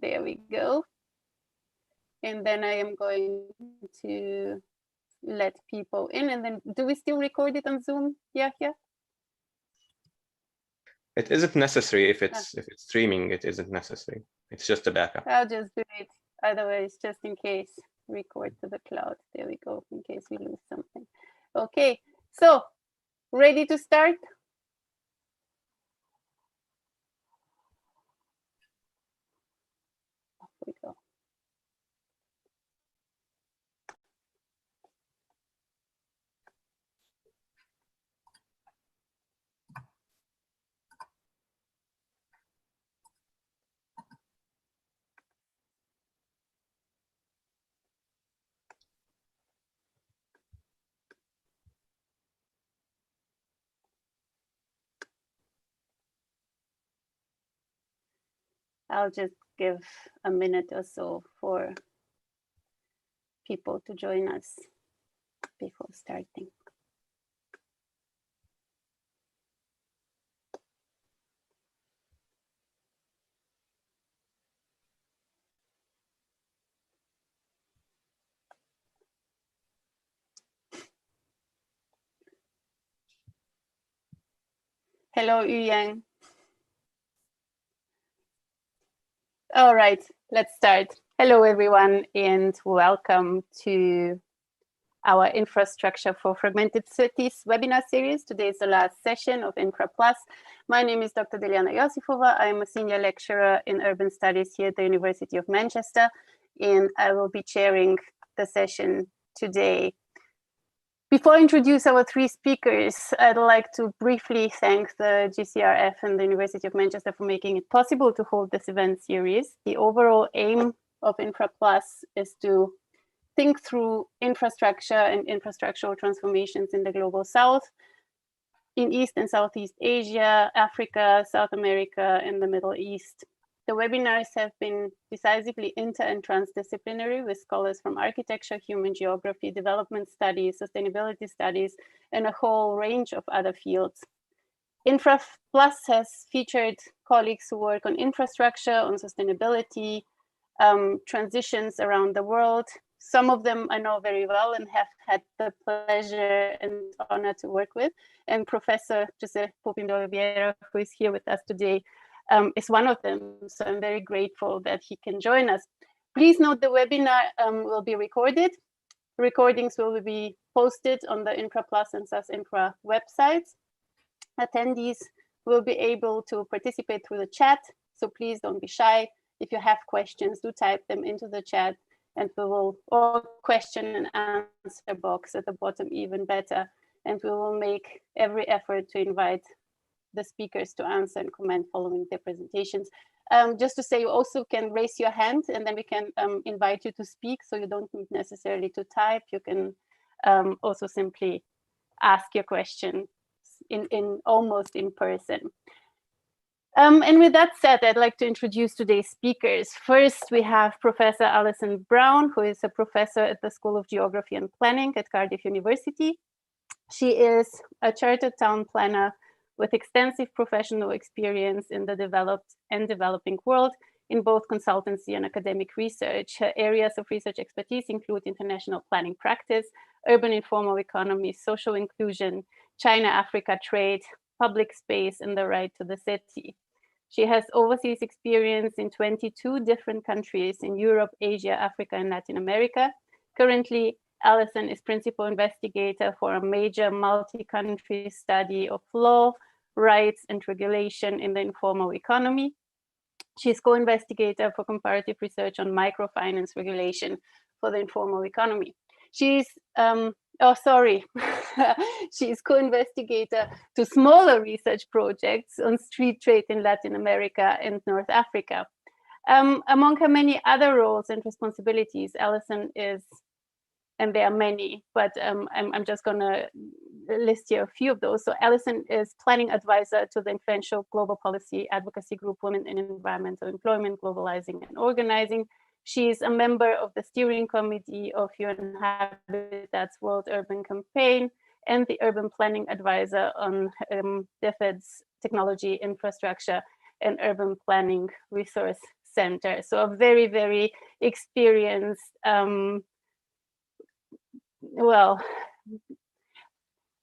There we go. And then I am going to let people in, and then do we still record it on Zoom? Yeah. It isn't necessary if it's streaming. It isn't necessary. It's just a backup. I'll just do it otherwise, just in case. Record to the cloud. There we go, in case we lose something. Okay, so ready to start? Off we go. I'll just give a minute or so for people to join us before starting. Hello, Yang. All right, let's start. Hello, everyone, and welcome to our Infrastructure for Fragmented Cities webinar series. Today is the last session of INFRA Plus. My name is Dr. Dilyana Josifova. I am a senior lecturer in urban studies here at the University of Manchester, and I will be chairing the session today. Before I introduce our three speakers, I'd like to briefly thank the GCRF and the University of Manchester for making it possible to hold this event series. The overall aim of INFRA Plus is to think through infrastructure and infrastructural transformations in the global south, in East and Southeast Asia, Africa, South America, and the Middle East. The webinars have been decisively inter and transdisciplinary with scholars from architecture, human geography, development studies, sustainability studies, and a whole range of other fields. INFRA Plus has featured colleagues who work on infrastructure, on sustainability, transitions around the world. Some of them I know very well and have had the pleasure and honor to work with. And Professor José Oliveira, who is here with us today, is one of them. So I'm very grateful that he can join us. Please note the webinar will be recorded. Recordings will be posted on the INFRA Plus and SAS INFRA websites. Attendees will be able to participate through the chat. So please don't be shy. If you have questions, do type them into the chat, and we will, or question and answer box at the bottom, even better. And we will make every effort to invite the speakers to answer and comment following their presentations. Just to say, you also can raise your hand and then we can invite you to speak, so you don't need necessarily to type. You can also simply ask your question in almost in person. And with that said, I'd like to introduce today's speakers. First, we have Professor Alison Brown, who is a professor at the School of Geography and Planning at Cardiff University. She is a chartered town planner with extensive professional experience in the developed and developing world in both consultancy and academic research. Her areas of research expertise include international planning practice, urban informal economy, social inclusion, China-Africa trade, public space, and the right to the city. She has overseas experience in 22 different countries in Europe, Asia, Africa, and Latin America. Currently, Alison is principal investigator for a major multi-country study of law, rights, and regulation in the informal economy. She's co-investigator for comparative research on microfinance regulation for the informal economy. She's, she's co-investigator to smaller research projects on street trade in Latin America and North Africa. Among her many other roles and responsibilities, Alison is, and there are many, but I'm just going to list here a few of those. So Alison is planning advisor to the influential global policy advocacy group Women in Environmental Employment, Globalizing and Organizing. She is a member of the steering committee of UN Habitat's World Urban Campaign and the urban planning advisor on DFID's technology, infrastructure, and urban planning resource center. So a very, very experienced, well,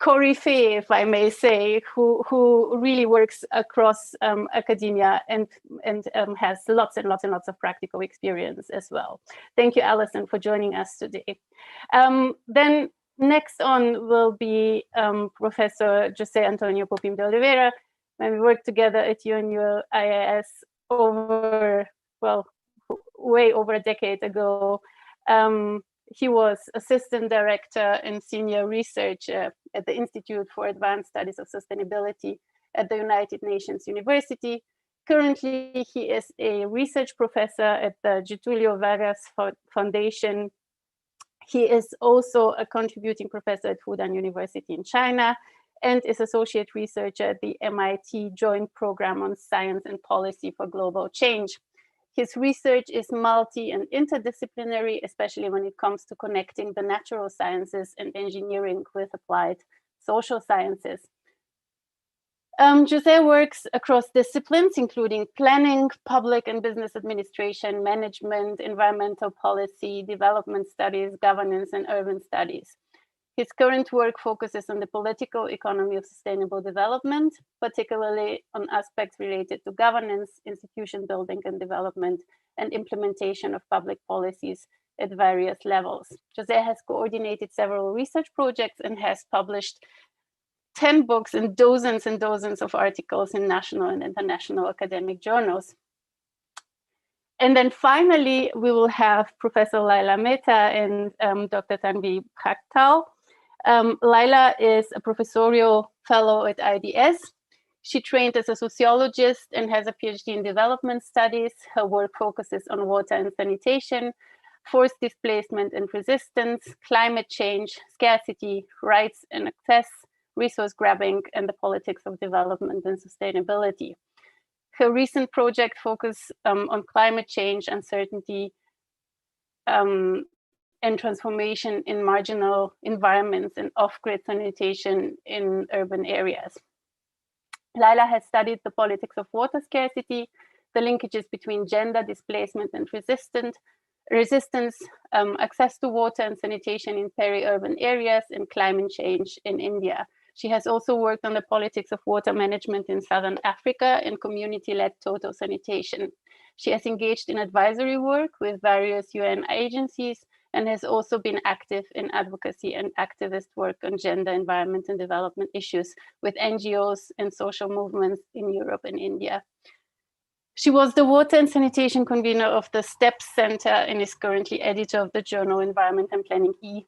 coryphée, if I may say, who really works across academia and has lots and lots and lots of practical experience as well. Thank you, Alison, for joining us today. Then next on will be Professor José Antônio Puppim de Oliveira. When we worked together at UNU IIS over, well, way over a decade ago. He was assistant director and senior researcher at the Institute for Advanced Studies of Sustainability at the United Nations University. Currently, he is a research professor at the Getulio Vargas Foundation. He is also a contributing professor at Fudan University in China and is associate researcher at the MIT Joint Program on Science and Policy for Global Change. His research is multi and interdisciplinary, especially when it comes to connecting the natural sciences and engineering with applied social sciences. José works across disciplines, including planning, public and business administration, management, environmental policy, development studies, governance, and urban studies. His current work focuses on the political economy of sustainable development, particularly on aspects related to governance, institution building and development, and implementation of public policies at various levels. José has coordinated several research projects and has published 10 books and dozens of articles in national and international academic journals. And then finally, we will have Professor Lyla Mehta and Dr. Tanvi Bhatkal. Lyla is a professorial fellow at IDS. She trained as a sociologist and has a PhD in development studies. Her work focuses on water and sanitation, forced displacement and resistance, climate change, scarcity, rights and access, resource grabbing, and the politics of development and sustainability. Her recent project focuses on climate change, uncertainty, and transformation in marginal environments and off-grid sanitation in urban areas. Lyla has studied the politics of water scarcity, the linkages between gender, displacement, and resistance, access to water and sanitation in peri-urban areas, and climate change in India. She has also worked on the politics of water management in Southern Africa and community-led total sanitation. She has engaged in advisory work with various UN agencies and has also been active in advocacy and activist work on gender, environment, and development issues with NGOs and social movements in Europe and India. She was the water and sanitation convener of the STEPS Center and is currently editor of the journal Environment and Planning E,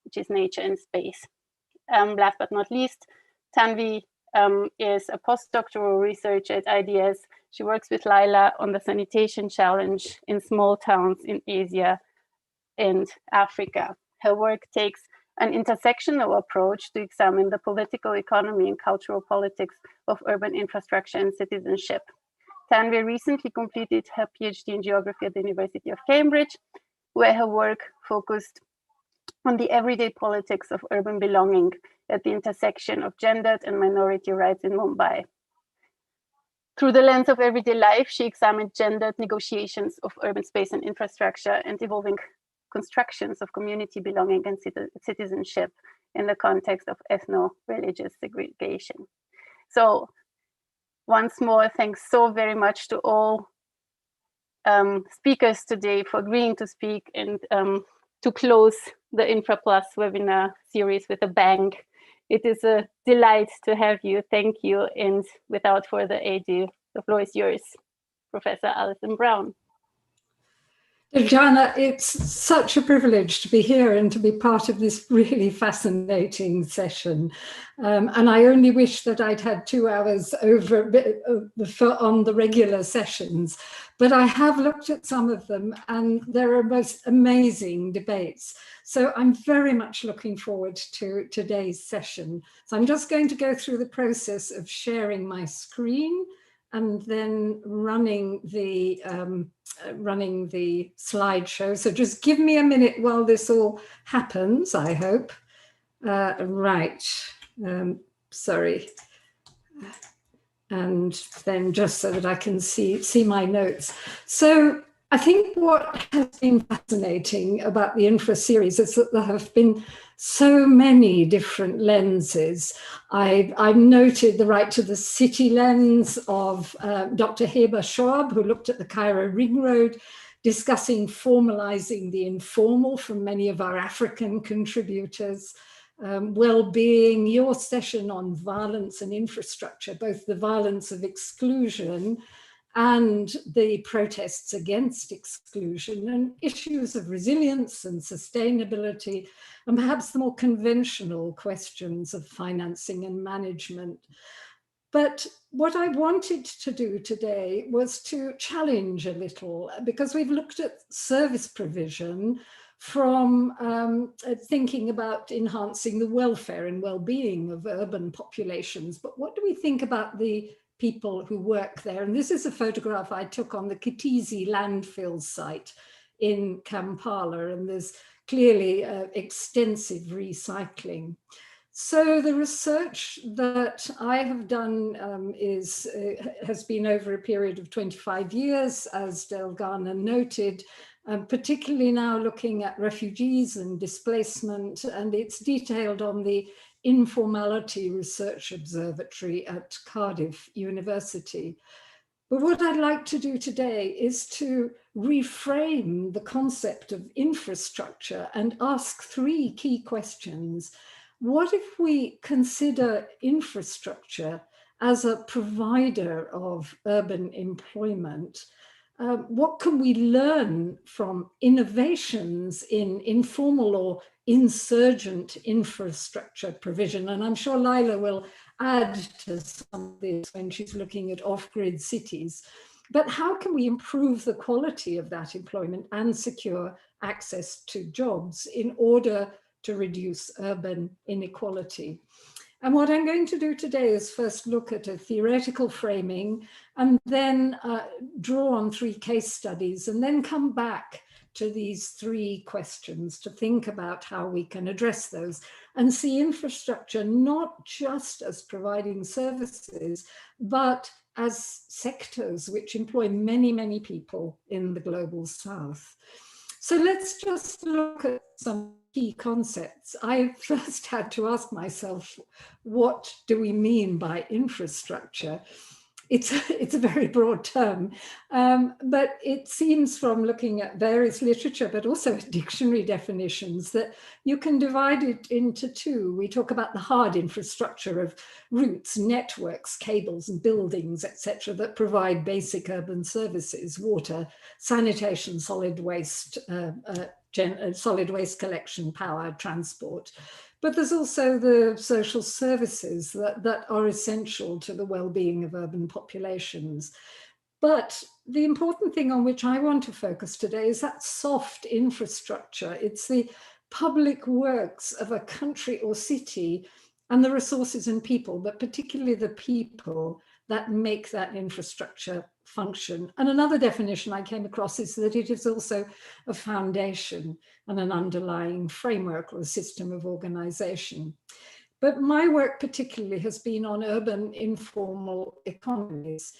which is Nature and Space. Last but not least, Tanvi is a postdoctoral researcher at IDS. She works with Lyla on the sanitation challenge in small towns in Asia and Africa. Her work takes an intersectional approach to examine the political economy and cultural politics of urban infrastructure and citizenship. Tanvi recently completed her PhD in geography at the University of Cambridge, where her work focused on the everyday politics of urban belonging at the intersection of gendered and minority rights in Mumbai. Through the lens of everyday life, she examined gendered negotiations of urban space and infrastructure and evolving constructions of community belonging and citizenship in the context of ethno-religious segregation. So once more, thanks so very much to all speakers today for agreeing to speak and to close the INFRA Plus webinar series with a bang. It is a delight to have you. Thank you. And without further ado, the floor is yours, Professor Alison Brown. Jana, it's such a privilege to be here and to be part of this really fascinating session. And I only wish that I'd had 2 hours over on the regular sessions, but I have looked at some of them and there are most amazing debates. So I'm very much looking forward to today's session. So I'm just going to go through the process of sharing my screen and then running the slideshow. So just give me a minute while this all happens, I hope. Right, sorry. and then just so that I can see my notes. So I think what has been fascinating about the INFRA series is that there have been so many different lenses. I've noted the right to the city lens of Dr. Heba Shoab, who looked at the Cairo Ring Road, discussing formalizing the informal from many of our African contributors. Well-being, your session on violence and infrastructure, both the violence of exclusion and the protests against exclusion, and issues of resilience and sustainability, and perhaps the more conventional questions of financing and management. But what I wanted to do today was to challenge a little, because we've looked at service provision from thinking about enhancing the welfare and well-being of urban populations. But what do we think about the people who work there? And this is a photograph I took on the Kitizi landfill site in Kampala, and there's clearly extensive recycling. So the research that I have done has been over a period of 25 years, as Delgana noted, particularly now looking at refugees and displacement, and it's detailed on the Informality Research Observatory at Cardiff University. But what I'd like to do today is to reframe the concept of infrastructure and ask three key questions. What if we consider infrastructure as a provider of urban employment? What can we learn from innovations in informal or insurgent infrastructure provision? And I'm sure Lyla will add to some of this when she's looking at off-grid cities. But how can we improve the quality of that employment and secure access to jobs in order to reduce urban inequality? And what I'm going to do today is first look at a theoretical framing and then draw on three case studies and then come back to these three questions to think about how we can address those and see infrastructure not just as providing services, but as sectors which employ many, many people in the global south. So let's just look at some key concepts. I first had to ask myself, what do we mean by infrastructure? It's a very broad term, but it seems from looking at various literature, but also dictionary definitions, that you can divide it into two. We talk about the hard infrastructure of routes, networks, cables, and buildings, etc., that provide basic urban services: water, sanitation, solid waste collection, power, transport. But there's also the social services that are essential to the well-being of urban populations. But the important thing on which I want to focus today is that soft infrastructure. It's the public works of a country or city and the resources and people, but particularly the people that make that infrastructure function. And another definition I came across is that it is also a foundation and an underlying framework or a system of organization. But my work particularly has been on urban informal economies.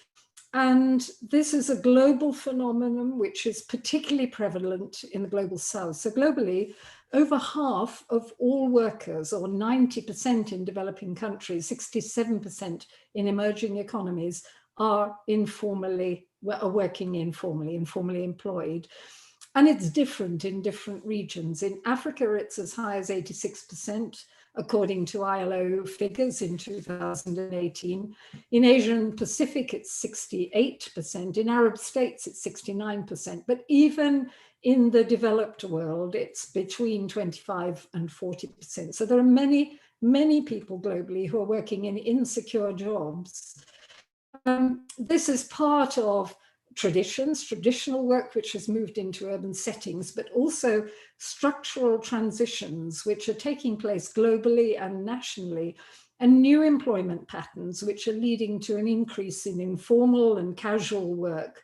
And this is a global phenomenon which is particularly prevalent in the global south. So globally, over half of all workers, or 90% in developing countries, 67% in emerging economies, are working informally employed. And it's different in different regions. In Africa, it's as high as 86%, according to ILO figures in 2018. In Asia and Pacific, it's 68%. In Arab states, it's 69%. But even in the developed world, it's between 25 and 40%. So there are many, many people globally who are working in insecure jobs. This is part of traditional work which has moved into urban settings, but also structural transitions which are taking place globally and nationally, and new employment patterns which are leading to an increase in informal and casual work,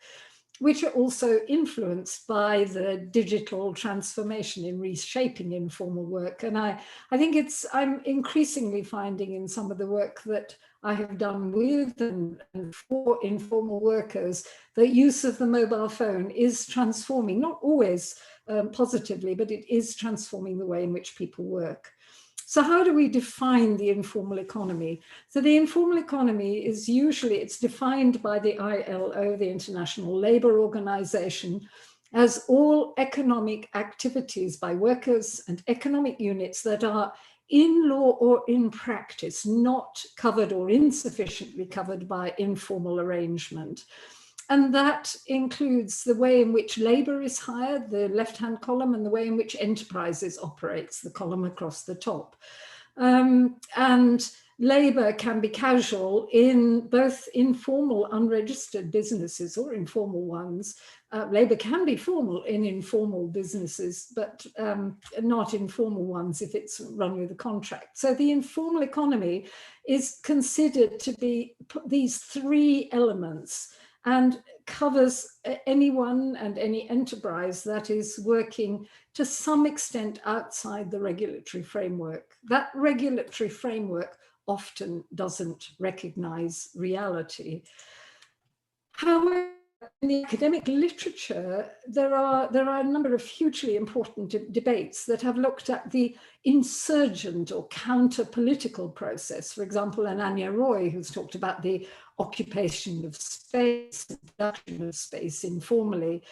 which are also influenced by the digital transformation in reshaping informal work. And I think I'm increasingly finding in some of the work that I have done with and for informal workers, the use of the mobile phone is transforming, not always positively, but it is transforming the way in which people work. So how do we define the informal economy? So the informal economy is usually, it's defined by the ILO, the International Labour Organization, as all economic activities by workers and economic units that are in law or in practice not covered or insufficiently covered by informal arrangement. And that includes the way in which labour is hired, the left-hand column, and the way in which enterprises operates, the column across the top. And labour can be casual in both informal, unregistered businesses or informal ones. Labour can be formal in informal businesses, but not informal ones if it's run with a contract. So the informal economy is considered to be these three elements and covers anyone and any enterprise that is working to some extent outside the regulatory framework. That regulatory framework often doesn't recognize reality. However, in the academic literature, there are a number of hugely important debates that have looked at the insurgent or counter-political process. For example, Ananya Roy, who's talked about the occupation of space, production of space informally,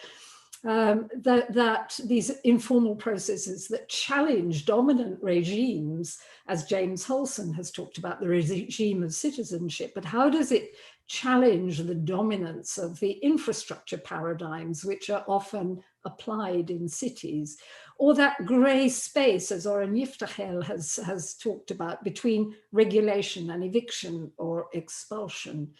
that these informal processes that challenge dominant regimes, as James Holson has talked about the regime of citizenship, but how does it challenge the dominance of the infrastructure paradigms which are often applied in cities, or that grey space, as Oren Yiftachel has talked about, between regulation and eviction or expulsion.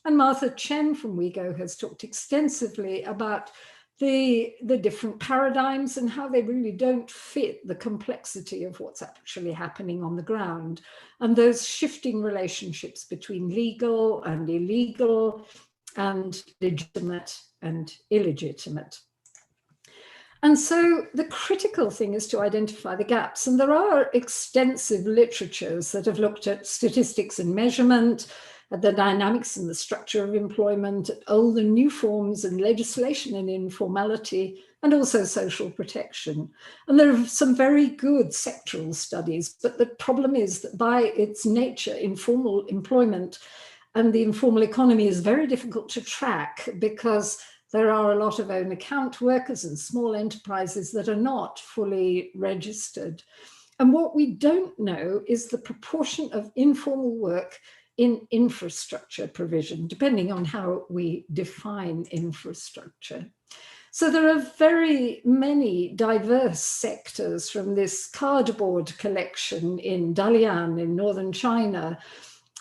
And Martha Chen from WeGo has talked extensively about the different paradigms and how they really don't fit the complexity of what's actually happening on the ground, and those shifting relationships between legal and illegal and legitimate and illegitimate. And so the critical thing is to identify the gaps. And there are extensive literatures that have looked at statistics and measurement, at the dynamics and the structure of employment, at old and new forms and legislation and informality, and also social protection. And there are some very good sectoral studies, but the problem is that by its nature, informal employment and the informal economy is very difficult to track because there are a lot of own account workers and small enterprises that are not fully registered. And what we don't know is the proportion of informal work in infrastructure provision, depending on how we define infrastructure. So there are very many diverse sectors, from this cardboard collection in Dalian in northern China,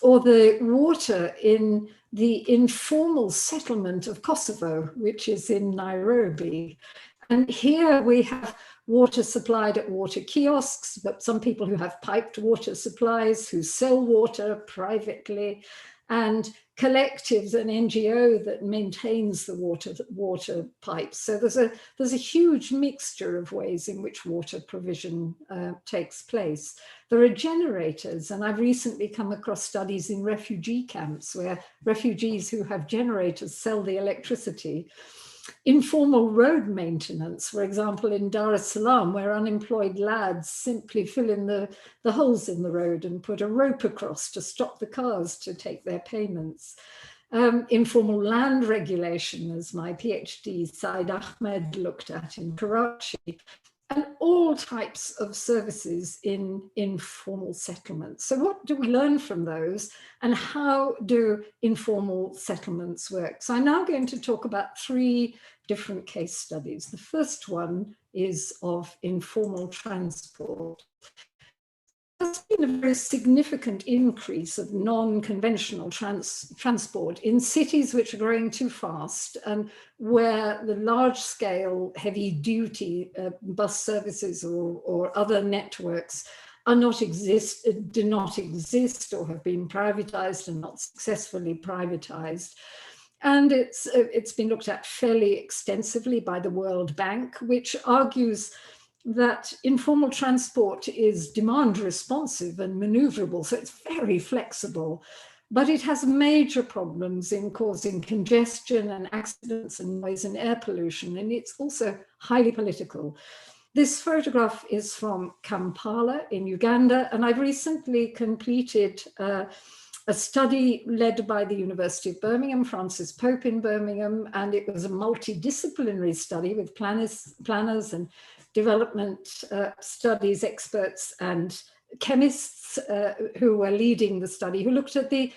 or the water in the informal settlement of Kosovo, which is in Nairobi. And here we have water supplied at water kiosks, but some people who have piped water supplies, who sell water privately, and collectives, an NGO that maintains the water pipes. So there's a huge mixture of ways in which water provision takes place. There are generators, and I've recently come across studies in refugee camps where refugees who have generators sell the electricity. Informal road maintenance, for example, in Dar es Salaam, where unemployed lads simply fill in the holes in the road and put a rope across to stop the cars to take their payments. Informal land regulation, as my PhD Said Ahmed looked at in Karachi, and all types of services in informal settlements. So what do we learn from those, and how do informal settlements work? So I'm now going to talk about three different case studies. The first one is of informal transport. There's been a very significant increase of non-conventional transport in cities which are growing too fast and where the large-scale heavy-duty bus services or other networks do not exist or have been privatized and not successfully privatized. And it's been looked at fairly extensively by the World Bank, which argues that informal transport is demand responsive and maneuverable, so it's very flexible. but it has major problems in causing congestion and accidents and noise and air pollution, and it's also highly political. This photograph is from Kampala in Uganda, and I've recently completed a study led by the University of Birmingham, Francis Pope in Birmingham, and it was a multidisciplinary study with planners and development studies experts and chemists who were leading the study, who looked at the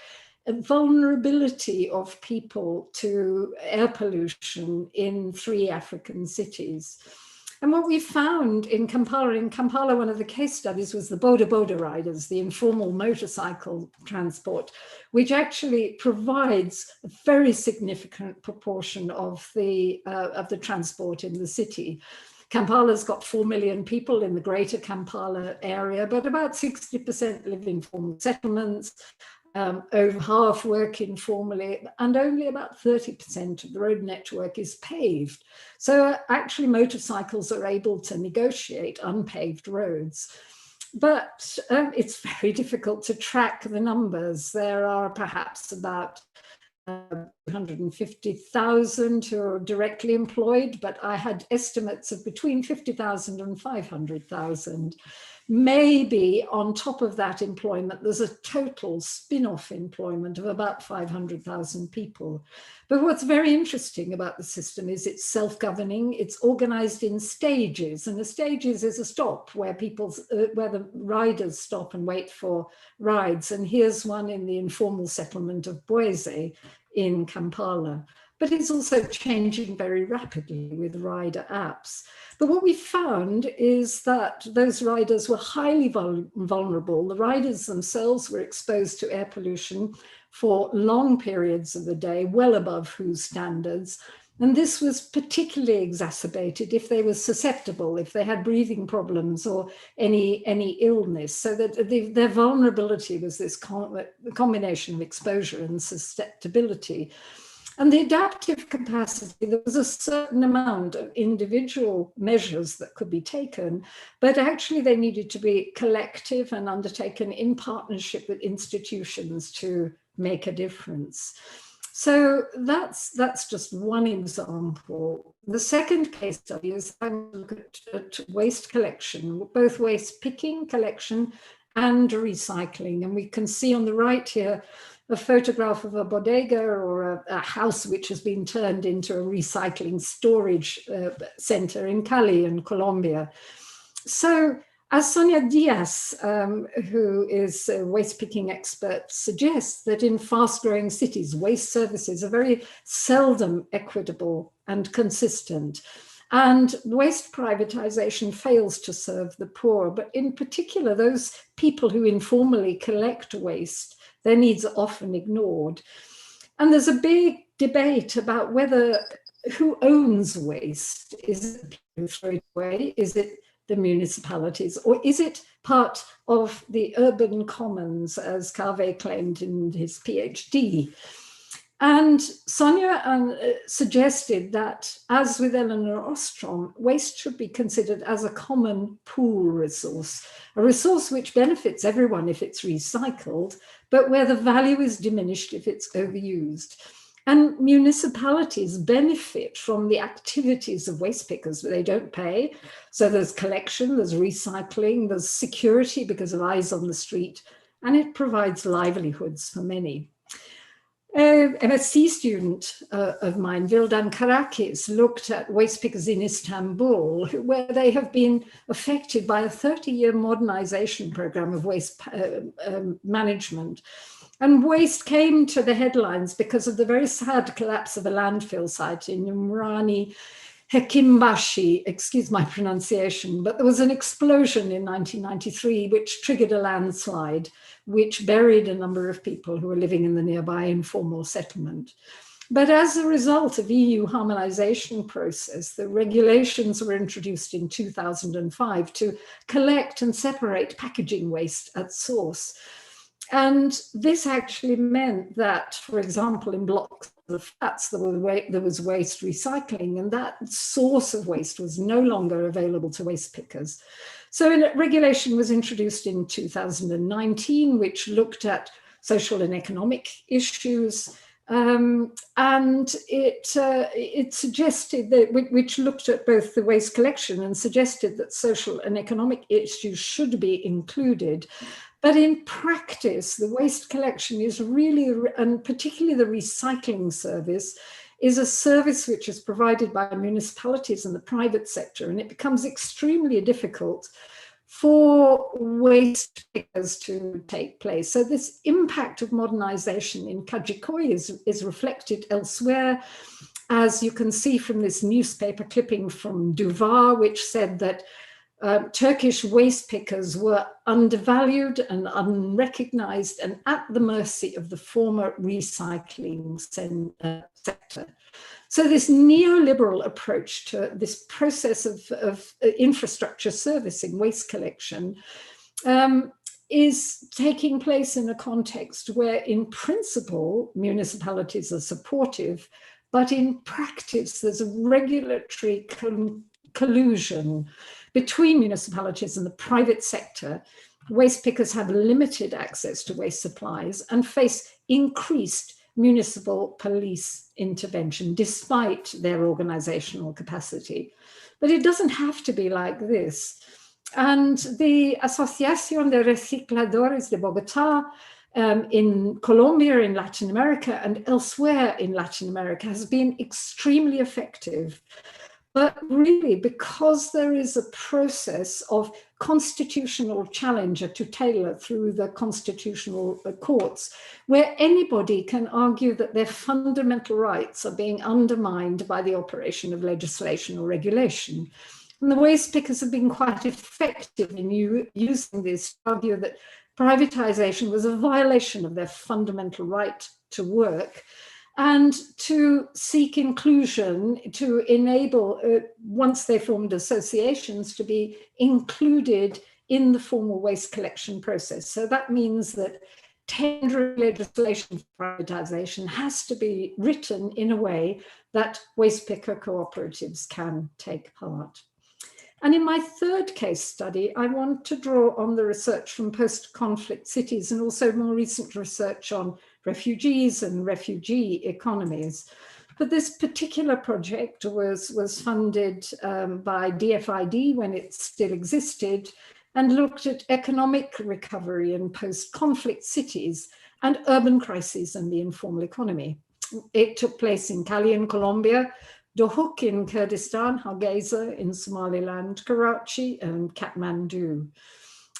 vulnerability of people to air pollution in 3 African cities. And what we found in Kampala, one of the case studies was the Boda Boda riders, the informal motorcycle transport, which actually provides a very significant proportion of the transport in the city. Kampala's got 4 million people in the greater Kampala area, but about 60% live in formal settlements. Over half work informally, and only about 30% of the road network is paved. So actually motorcycles are able to negotiate unpaved roads. But it's very difficult to track the numbers. There are perhaps about 150,000 who are directly employed, but I had estimates of between 50,000 and 500,000. Maybe on top of that employment, there's a total spin-off employment of about 500,000 people. But what's very interesting about the system is it's self-governing, it's organized in stages, and the stages is a stop where where the riders stop and wait for rides. And here's one in the informal settlement of Bweze in Kampala. But it's also changing very rapidly with rider apps. But what we found is that those riders were highly vulnerable. The riders themselves were exposed to air pollution for long periods of the day, well above WHO's standards. And this was particularly exacerbated if they were susceptible, if they had breathing problems or any illness, so that their vulnerability was this combination of exposure and susceptibility. And the adaptive capacity, there was a certain amount of individual measures that could be taken, but actually they needed to be collective and undertaken in partnership with institutions to make a difference. So that's just one example. The second case study is I'm looking at waste collection, both waste picking, collection, and recycling. And we can see on the right here a photograph of a bodega or a house which has been turned into a recycling storage center in Cali in Colombia. So as Sonia Diaz, who is a waste picking expert, suggests that in fast-growing cities, waste services are very seldom equitable and consistent. And waste privatization fails to serve the poor, but in particular, those people who informally collect waste, their needs are often ignored. And there's a big debate about who owns waste. Is it people who throw it away? Is it the municipalities? Or is it part of the urban commons, as Carve claimed in his PhD? And Sonia suggested that, as with Eleanor Ostrom, waste should be considered as a common pool resource, a resource which benefits everyone if it's recycled, but where the value is diminished if it's overused. And municipalities benefit from the activities of waste pickers, but they don't pay. So there's collection, there's recycling, there's security because of eyes on the street, and it provides livelihoods for many. An MSc student of mine, Vildan Karakis, looked at waste pickers in Istanbul, where they have been affected by a 30-year modernization program of waste management. And waste came to the headlines because of the very sad collapse of a landfill site in Umrani Hekimbashi, excuse my pronunciation, but there was an explosion in 1993 which triggered a landslide, which buried a number of people who were living in the nearby informal settlement. But as a result of EU harmonization process, the regulations were introduced in 2005 to collect and separate packaging waste at source. And this actually meant that, for example, in blocks of flats, there was waste recycling, and that source of waste was no longer available to waste pickers. So a regulation was introduced in 2019, which looked at social and economic issues. And it suggested that, which looked at both the waste collection and suggested that social and economic issues should be included. But in practice, the waste collection is really, and particularly the recycling service, is a service which is provided by municipalities and the private sector, and it becomes extremely difficult for waste pickers to take place. So this impact of modernization in Kajikoi is reflected elsewhere, as you can see from this newspaper clipping from Duvar, which said that Turkish waste pickers were undervalued and unrecognized and at the mercy of the former recycling sector. So this neoliberal approach to this process of infrastructure servicing waste collection is taking place in a context where in principle municipalities are supportive, but in practice there's a regulatory collusion between municipalities and the private sector. Waste pickers have limited access to waste supplies and face increased municipal police intervention despite their organizational capacity. But it doesn't have to be like this. And the Asociación de Recicladores de Bogotá in Colombia, in Latin America, and elsewhere in Latin America has been extremely effective. But really, because there is a process of constitutional challenge, a tutela through the constitutional courts, where anybody can argue that their fundamental rights are being undermined by the operation of legislation or regulation. And the waste pickers have been quite effective in using this to argue that privatization was a violation of their fundamental right to work, and to seek inclusion, to enable, once they formed associations, to be included in the formal waste collection process. So that means that tendering legislation for privatization has to be written in a way that waste picker cooperatives can take part. And in my third case study, I want to draw on the research from post-conflict cities and also more recent research on refugees and refugee economies. But this particular project was funded by DFID when it still existed and looked at economic recovery in post-conflict cities and urban crises and the informal economy. It took place in Cali in Colombia, Dohuk in Kurdistan, Hargeisa in Somaliland, Karachi and Kathmandu.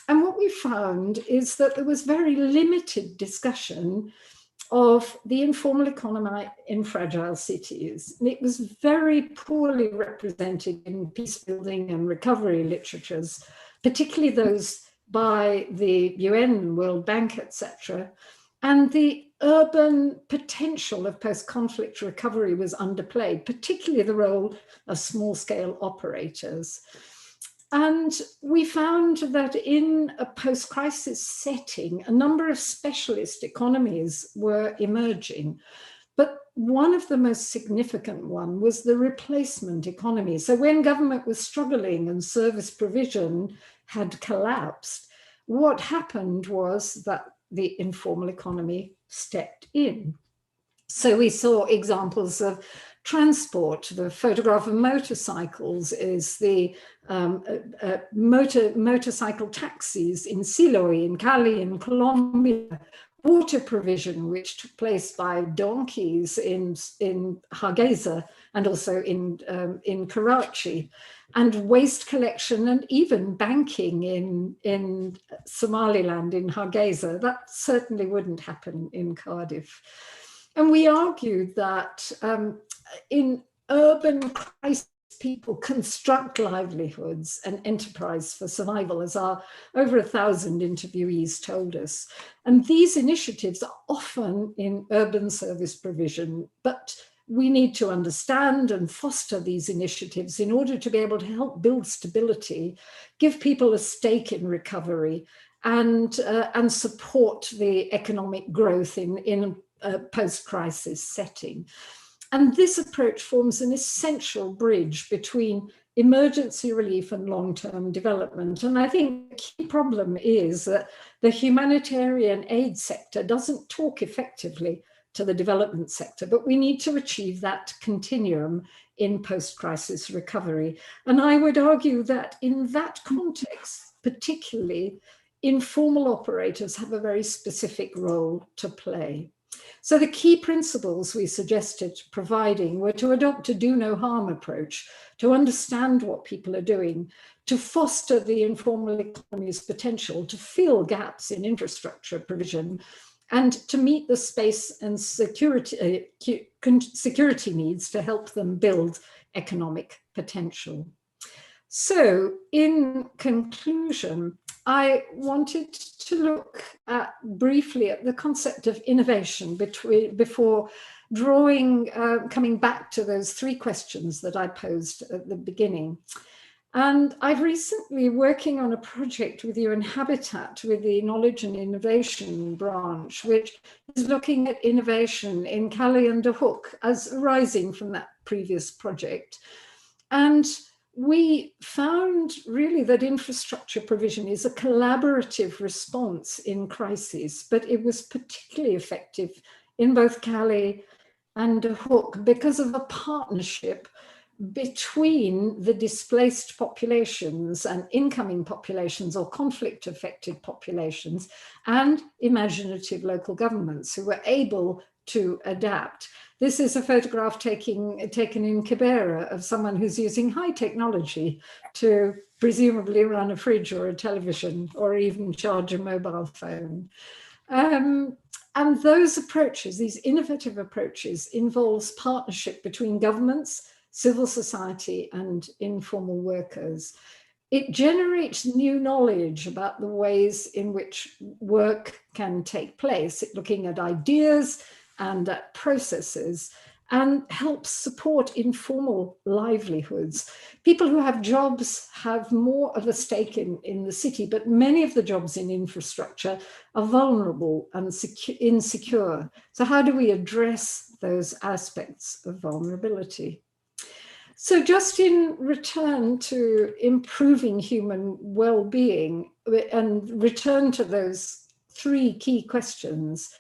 And what we found is that there was very limited discussion of the informal economy in fragile cities. And it was very poorly represented in peace building and recovery literatures, particularly those by the UN, World Bank, etc. And the urban potential of post-conflict recovery was underplayed, particularly the role of small-scale operators. And we found that in a post-crisis setting, a number of specialist economies were emerging. But one of the most significant one was the replacement economy. So when government was struggling and service provision had collapsed, what happened was that the informal economy stepped in. So we saw examples of transport. The photograph of motorcycles is the motorcycle taxis in Siloé, in Cali, in Colombia. Water provision, which took place by donkeys in Hargeisa and also in Karachi, and waste collection and even banking in Somaliland, in Hargeisa. That certainly wouldn't happen in Cardiff. And we argued that in urban crisis, people construct livelihoods and enterprise for survival, as our over 1,000 interviewees told us. And these initiatives are often in urban service provision, but we need to understand and foster these initiatives in order to be able to help build stability, give people a stake in recovery, and support the economic growth in a post-crisis setting. And this approach forms an essential bridge between emergency relief and long-term development. And I think the key problem is that the humanitarian aid sector doesn't talk effectively to the development sector, but we need to achieve that continuum in post-crisis recovery. And I would argue that in that context, particularly, informal operators have a very specific role to play. So the key principles we suggested providing were to adopt a do no harm approach, to understand what people are doing, to foster the informal economy's potential, to fill gaps in infrastructure provision, and to meet the space and security needs to help them build economic potential. So in conclusion, I wanted to look briefly at the concept of innovation before coming back to those 3 questions that I posed at the beginning. And I've recently working on a project with UN Habitat with the Knowledge and Innovation branch, which is looking at innovation in Calais and De Hoek as arising from that previous project. And we found really that infrastructure provision is a collaborative response in crises, but it was particularly effective in both Calais and De Hoek because of a partnership between the displaced populations and incoming populations or conflict-affected populations and imaginative local governments who were able to adapt. This is a photograph taken in Kibera of someone who's using high technology to presumably run a fridge or a television or even charge a mobile phone. And those approaches, these innovative approaches, involves partnership between governments, civil society, and informal workers. It generates new knowledge about the ways in which work can take place, looking at ideas and at processes, and helps support informal livelihoods. People who have jobs have more of a stake in the city, but many of the jobs in infrastructure are vulnerable and insecure. So how do we address those aspects of vulnerability? So just in return to improving human well-being and return to those 3 key questions,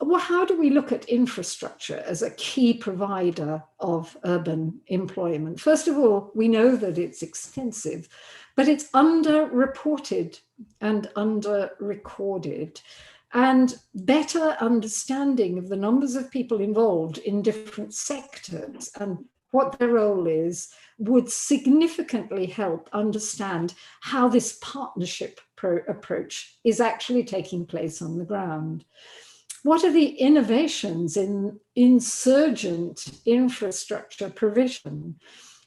well, how do we look at infrastructure as a key provider of urban employment? First of all, we know that it's extensive, but it's underreported and under-recorded. And better understanding of the numbers of people involved in different sectors and what their role is would significantly help understand how this partnership approach is actually taking place on the ground. What are the innovations in insurgent infrastructure provision?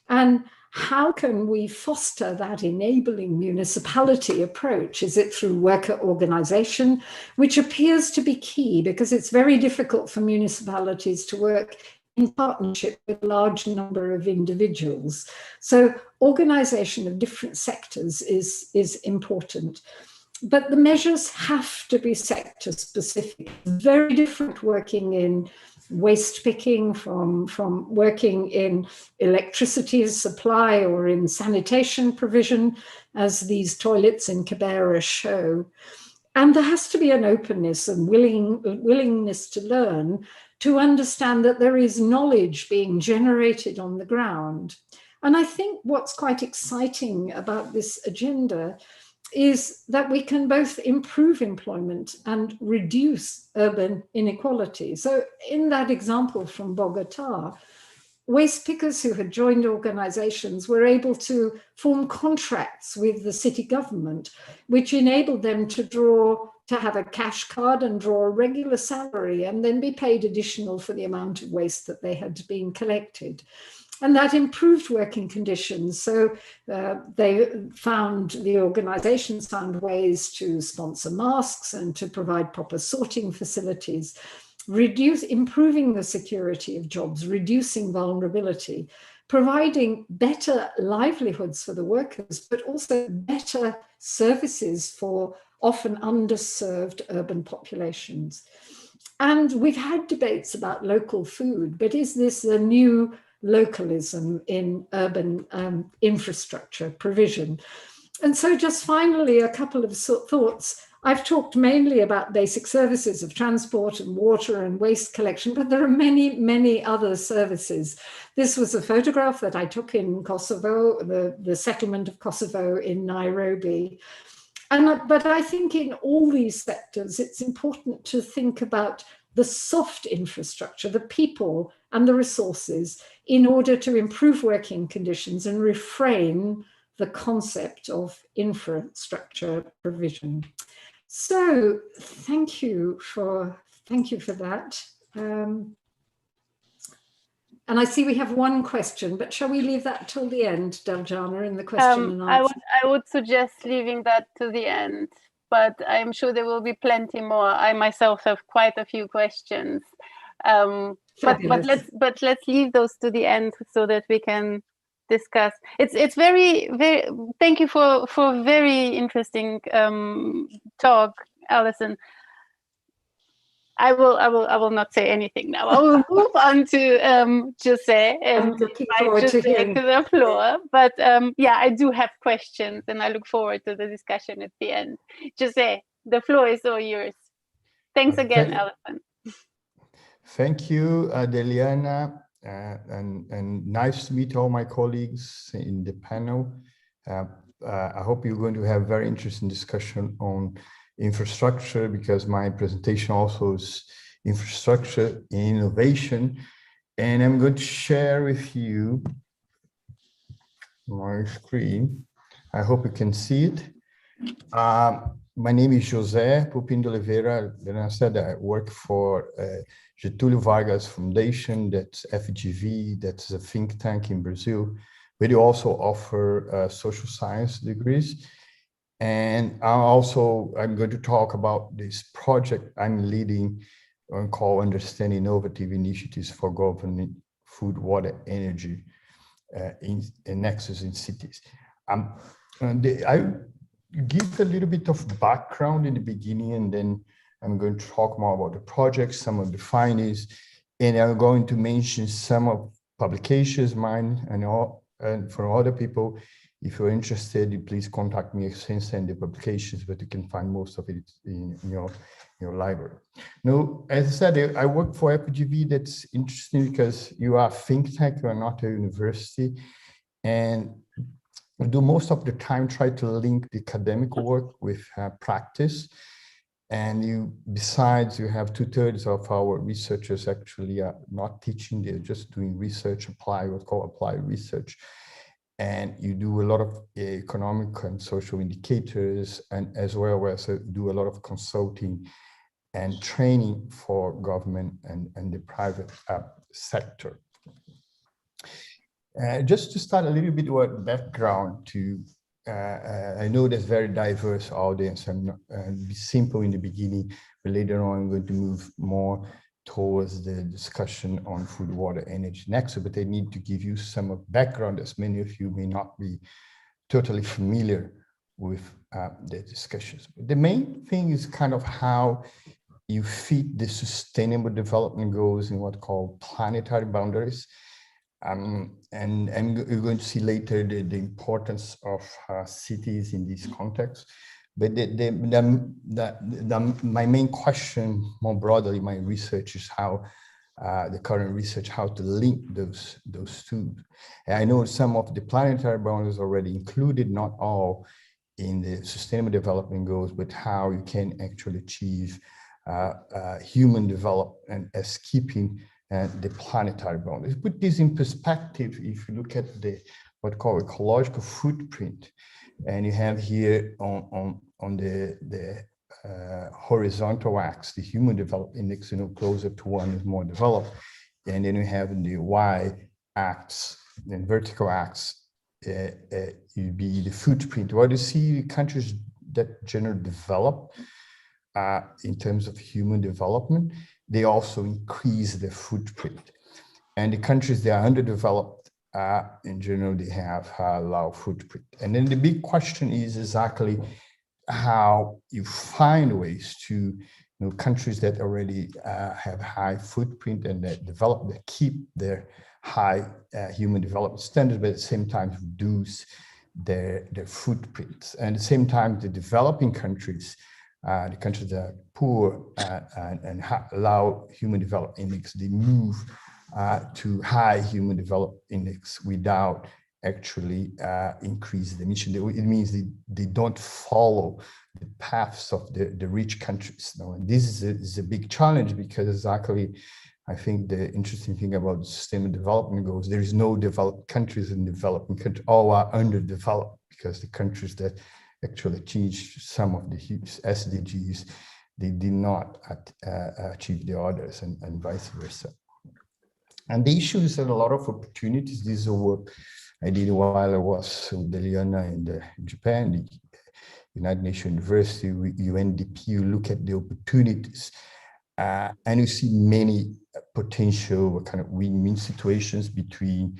And how can we foster that enabling municipality approach? Is it through worker organization, which appears to be key because it's very difficult for municipalities to work in partnership with a large number of individuals. So organization of different sectors is important. But the measures have to be sector specific. Very different working in waste picking from working in electricity supply or in sanitation provision, as these toilets in Kibera show. And there has to be an openness and willingness to learn, to understand that there is knowledge being generated on the ground. And I think what's quite exciting about this agenda is that we can both improve employment and reduce urban inequality. So in that example from Bogota, waste pickers who had joined organizations were able to form contracts with the city government, which enabled them to have a cash card and draw a regular salary and then be paid additional for the amount of waste that they had been collected. And that improved working conditions. So the organizations found ways to sponsor masks and to provide proper sorting facilities, improving the security of jobs, reducing vulnerability, providing better livelihoods for the workers, but also better services for often underserved urban populations. And we've had debates about local food, but is this a new localism in urban infrastructure provision. And so just finally, a couple of thoughts. I've talked mainly about basic services of transport and water and waste collection, but there are many, many other services. This was a photograph that I took in Kosovo, the settlement of Kosovo in Nairobi. But I think in all these sectors, it's important to think about the soft infrastructure, the people and the resources, in order to improve working conditions and reframe the concept of infrastructure provision. So thank you for that. And I see we have one question, but shall we leave that till the end, Deljana, in the question and answer? I would suggest leaving that to the end, but I'm sure there will be plenty more. I myself have quite a few questions, but let's leave those to the end so that we can discuss. It's very, very. Thank you for very interesting talk, Alison. I will not say anything now. I will move on to José and invite José to the floor. But yeah, I do have questions, and I look forward to the discussion at the end. José, the floor is all yours. Thanks again, Alison. Thank you, Deliana, and nice to meet all my colleagues in the panel. I hope you're going to have very interesting discussion on infrastructure, because my presentation also is infrastructure innovation, and I'm going to share with you my screen. I hope you can see it. My name is José Puppim de Oliveira. Then I said I work for Getulio Vargas Foundation, that's FGV, that's a think tank in Brazil. We do also offer social science degrees. And I'm going to talk about this project I'm leading called Understanding Innovative Initiatives for Governing Food, Water, Energy in Nexus in Cities. I give a little bit of background in the beginning, and then I'm going to talk more about the project, some of the findings, and I'm going to mention some of publications, mine and for other people. If you're interested, please contact me. I can send the publications, but you can find most of it in your library. Now, as I said, I work for FGV. That's interesting because you are a think tank, you are not a university. And I do most of the time try to link the academic work with practice. And besides, you have 2/3 of our researchers actually are not teaching, they're just doing research, what's called applied research. And you do a lot of economic and social indicators, and as well as do a lot of consulting and training for government and the private sector. Just to start a little bit with background to, I know there's very diverse audience. I'm not be simple in the beginning, but later on I'm going to move more towards the discussion on food, water, energy, Nexus, but I need to give you some of background, as many of you may not be totally familiar with the discussions. But the main thing is kind of how you fit the sustainable development goals in what called planetary boundaries. And you're going to see later the importance of cities in this context. But my main question, more broadly, my research is how the current research, how to link those two. And I know some of the planetary boundaries already included, not all, in the Sustainable Development Goals, but how you can actually achieve human development as keeping the planetary boundaries. Put this in perspective, if you look at what called ecological footprint, and you have here on the horizontal axis, the human development index, closer to 1 is more developed, and then you have the y-axis, then vertical axis, you'd be the footprint. What you see, countries that generally develop in terms of human development, they also increase their footprint. And the countries that are underdeveloped, in general, they have a low footprint. And then the big question is exactly how you find ways to, countries that already have high footprint and that develop, that keep their high human development standards, but at the same time reduce their footprints. And at the same time, the developing countries, the countries that are poor and allow human development index, they move to high human development index without actually increase the emission. It means they don't follow the paths of the rich countries. And this is a big challenge, because exactly, I think the interesting thing about the Sustainable Development Goals, there is no developed countries and developing countries. All are underdeveloped, because the countries that actually achieve some of the SDGs, they did not achieve the others, and vice versa. And the issue is that a lot of opportunities. This is a work I did while I was with Lyla in Japan, the United Nations University, UNDP. You look at the opportunities, and you see many potential kind of win-win situations between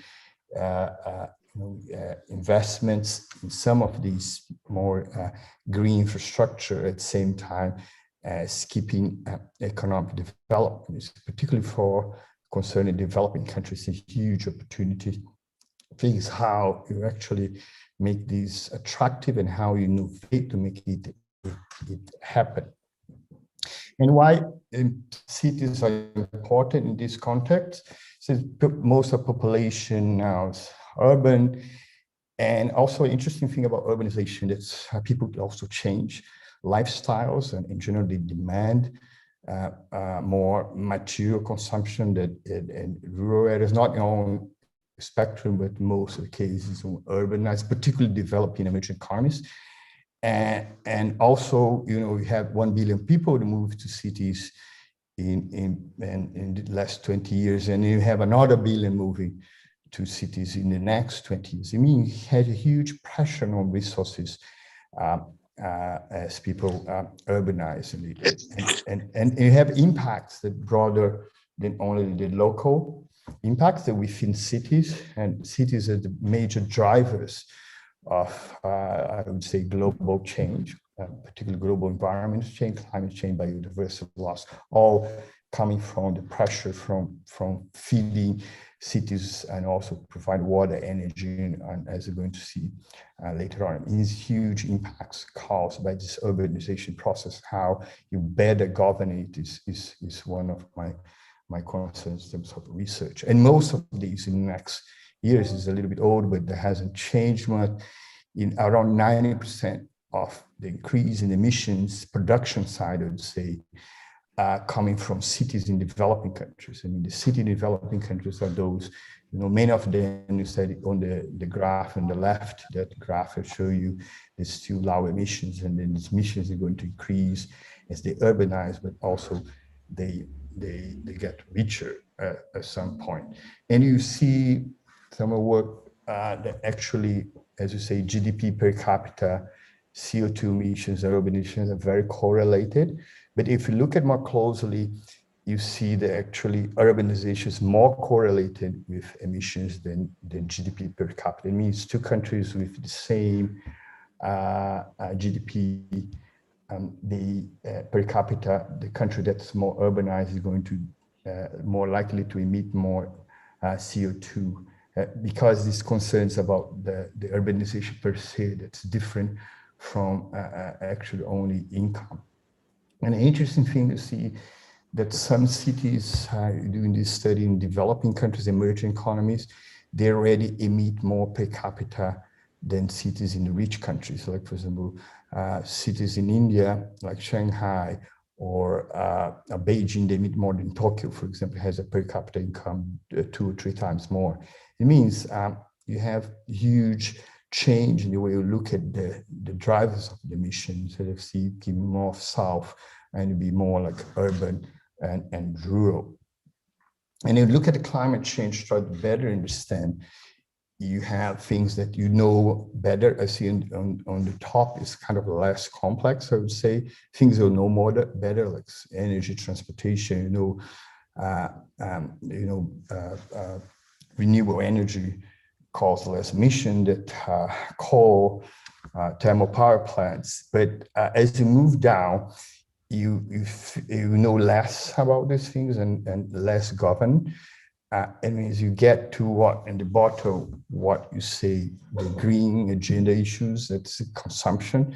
investments in some of these more green infrastructure, at the same time as keeping economic development, particularly for concerning developing countries, a huge opportunity. Things how you actually make these attractive and how you innovate to make it happen. And why cities are important in this context? Since most of the population now is urban, and also an interesting thing about urbanization, that's people also change lifestyles, and in general they demand more material consumption that in rural areas, not on spectrum, but most of the cases urbanized, particularly developing emerging economies. And also, we have 1 billion people to move to cities in the last 20 years, and you have another billion moving to cities in the next 20 years. I mean, it has a huge pressure on resources as people urbanize, and you have impacts that broader than only the local impacts that within cities, and cities are the major drivers of, I would say, global change, particularly global environmental change, climate change, biodiversity loss, all coming from the pressure from feeding cities and also provide water, energy, and as we're going to see later on, these huge impacts caused by this urbanization process. How you better govern it is one of my concerns in terms of research. And most of these in the next years is a little bit old, but that hasn't changed much. In around 90% of the increase in emissions production side, I would say, coming from cities in developing countries. I mean, the city in developing countries are those, many of them, you said on the graph on the left, that graph will show you there's still low emissions, and then these emissions are going to increase as they urbanize, but also they get richer at some point. And you see some work that actually, as you say, GDP per capita, CO2 emissions, and urban emissions are very correlated. But if you look at more closely, you see that actually urbanization is more correlated with emissions than GDP per capita. It means two countries with the same GDP, the per capita, the country that's more urbanized is going to more likely to emit more CO2 because these concerns about the urbanization per se, that's different from actually only income. And an interesting thing to see that some cities doing this study in developing countries, emerging economies, they already emit more per capita than cities in the rich countries. Like, for example, cities in India, like Shanghai or Beijing, they emit more than Tokyo, for example, has a per capita income 2 or 3 times more. It means you have huge change in the way you look at the drivers of the emissions, instead of seeking north, south, and be more like urban and rural. And you look at the climate change, try to better understand, you have things that you know better. I see on the top is kind of less complex, I would say. Things you'll know more better, like energy, transportation, renewable energy cause less emission that coal, thermal power plants. But as you move down, you know less about these things and less governed. and as you get to what in the bottom, what you say, the green agenda issues, that's consumption.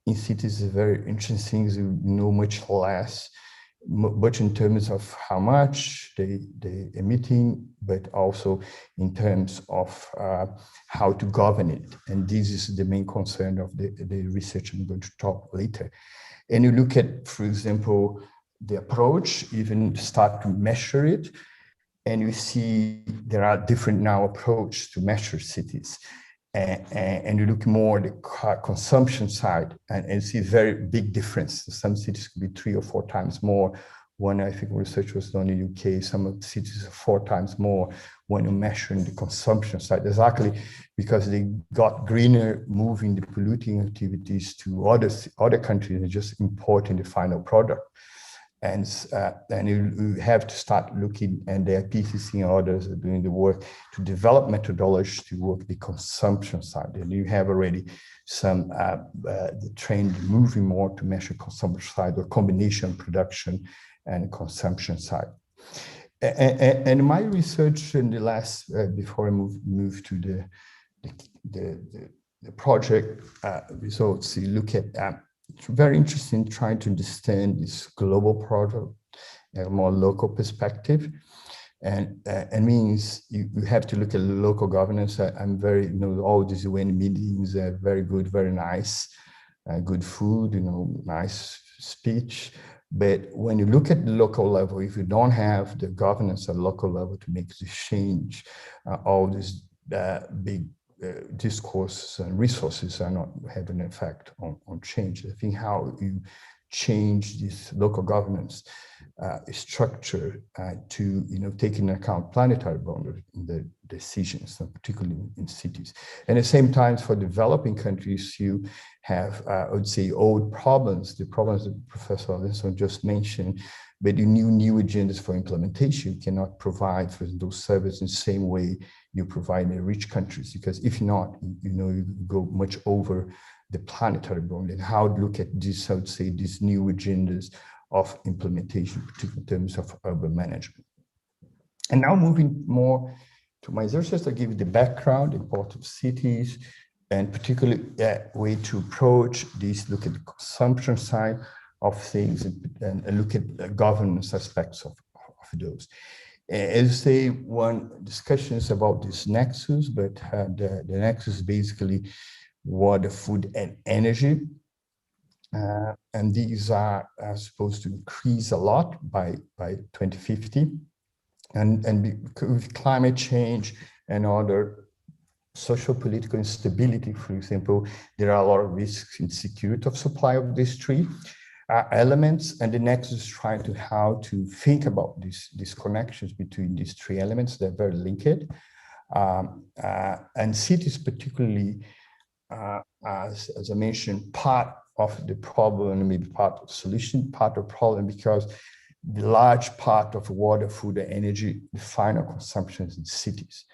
In cities is very interesting. You know much less, much in terms of how much they emitting, but also in terms of how to govern it. And this is the main concern of the research I'm going to talk later. And you look at, for example, the approach, even start to measure it, and you see there are different now approaches to measure cities. And you look more at the consumption side and see a very big difference. Some cities could be 3 or 4 times more. One, I think, research was done in the UK. Some of the cities are 4 times more when you're measuring the consumption side, exactly because they got greener, moving the polluting activities to other countries and just importing the final product. And you have to start looking, and the IPCC and others are doing the work to develop methodologies to work the consumption side. And you have already some the trend moving more to measure consumption side or combination production and consumption side. And my research in the last, before I move to the project results, you look at it's very interesting trying to understand this global project in a more local perspective. And means you have to look at local governance. I'm very, all these UN meetings are very good, very nice, good food, nice speech. But when you look at the local level, if you don't have the governance at local level to make this change, all these big discourses and resources are not having an effect on change. I think how you change this local governance structure to take into account planetary boundaries in the decisions, particularly in cities. And at the same time, for developing countries, you have, I would say, old problems, the problems that Professor Alison just mentioned, but you need new agendas for implementation. You cannot provide for those services in the same way you provide in rich countries, because if not, you go much over the planetary boundary. And how to look at this, I would say, these new agendas of implementation, particularly in terms of urban management. And now moving more to my research, I give you the background, the importance of cities, and particularly a way to approach this, look at the consumption side of things and look at the governance aspects of those. As I say, one discussion is about this Nexus, but the Nexus is basically water, food, and energy. And these are supposed to increase a lot by 2050. And with climate change and other social political instability, for example, there are a lot of risks in security of supply of these three elements, and the Nexus is trying to how to think about these connections between these three elements. They're very linked. And cities particularly, as I mentioned, part of the problem, maybe part of the solution, part of the problem, because the large part of water, food, and energy, the final consumption is in cities.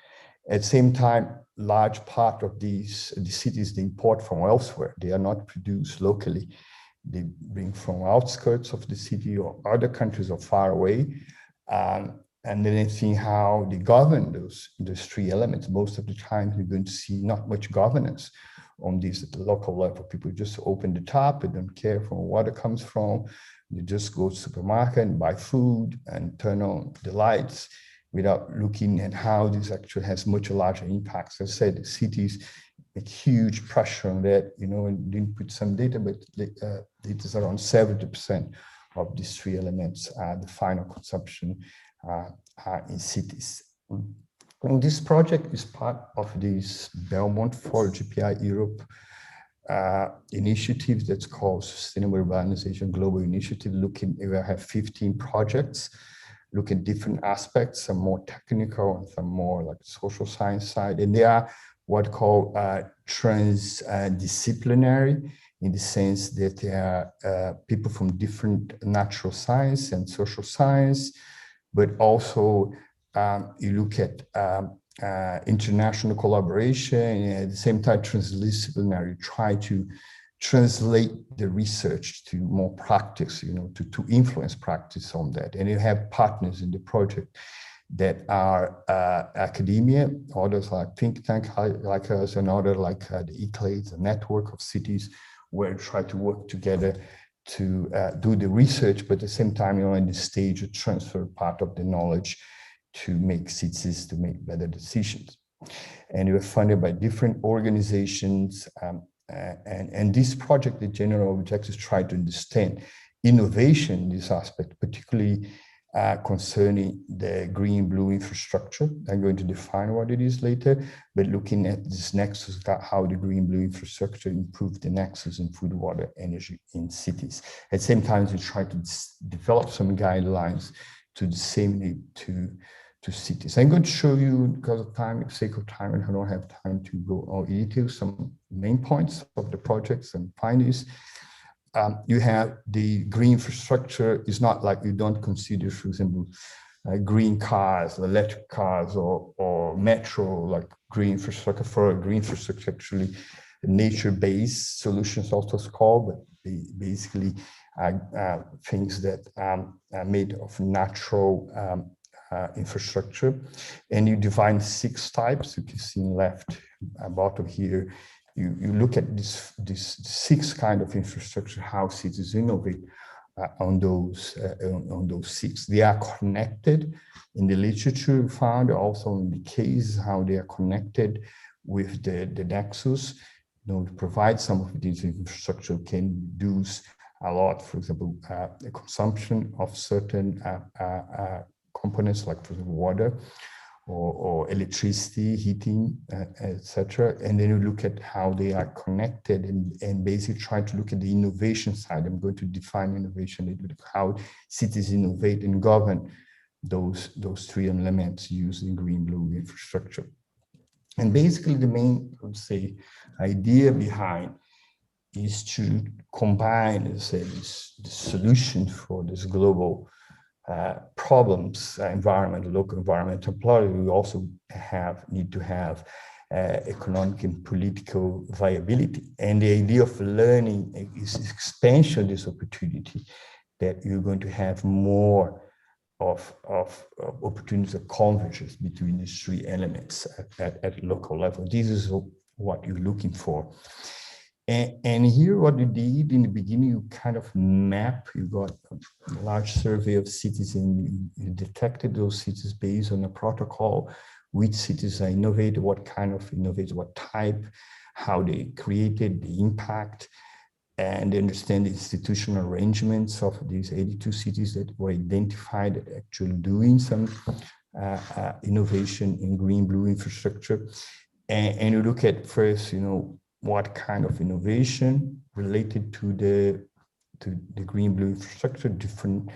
At the same time, large part of the cities, they import from elsewhere. They are not produced locally. They bring from outskirts of the city or other countries or far away. And then see how they govern those three elements. Most of the time, you're going to see not much governance on these at the local level. People just open the tap, they don't care from where water comes from. You just go to the supermarket and buy food and turn on the lights without looking at how this actually has much larger impacts. As I said, the cities make huge pressure on that, and didn't put some data, but data is around 70% of these three elements, the final consumption in cities. And this project is part of this Belmont for GPI Europe initiative that's called Sustainable Urbanization Global Initiative. We have 15 projects, look at different aspects, some more technical and some more like social science side. And they are what called transdisciplinary, in the sense that they are people from different natural science and social science, but also you look at international collaboration, and at the same time transdisciplinary, try to translate the research to more practice, to influence practice on that. And you have partners in the project that are academia, others like think tank like us, and others like the ICLAID, a network of cities where we try to work together to do the research, but at the same time, in the stage of transfer part of the knowledge to make cities to make better decisions. And we are funded by different organizations, and this project, the general objective, is try to understand innovation in this aspect, particularly concerning the green-blue infrastructure. I'm going to define what it is later, but looking at this nexus, how the green-blue infrastructure improved the nexus in food, water, energy in cities. At the same time, we try to develop some guidelines to disseminate to cities. I'm going to show you, because of time, for sake of time, and I don't have time to go all detail, some main points of the projects and findings. You have the green infrastructure. Is not like you don't consider, for example, green cars, electric cars, or metro, like green infrastructure. For green infrastructure, actually, nature-based solutions also called, but basically things that are made of natural infrastructure. And you define 6 types. You can see in left bottom here. You look at this 6 kind of infrastructure, how cities innovate on those 6. They are connected in the literature found, also in the case, how they are connected with the nexus. To provide some of these infrastructure can reduce a lot, for example, the consumption of certain components, like for example, water, or electricity, heating, etc. And then you look at how they are connected, and basically try to look at the innovation side. I'm going to define innovation a little bit, how cities innovate and govern those 3 elements using green-blue infrastructure. And basically the main, I would say, idea behind is to combine, let's say, the solution for this global problems, local environmental problems. We also need to have economic and political viability. And the idea of learning is expansion of this opportunity, that you're going to have more of opportunities of convergence between these 3 elements at local level. This is what you're looking for. And here, what you did in the beginning, you kind of map, you got a large survey of cities, and you detected those cities based on a protocol, which cities are innovative, what kind of innovative, what type, how they created, the impact, and understand the institutional arrangements of these 82 cities that were identified actually doing some innovation in green-blue infrastructure. And you look at first, what kind of innovation related to the green-blue infrastructure, different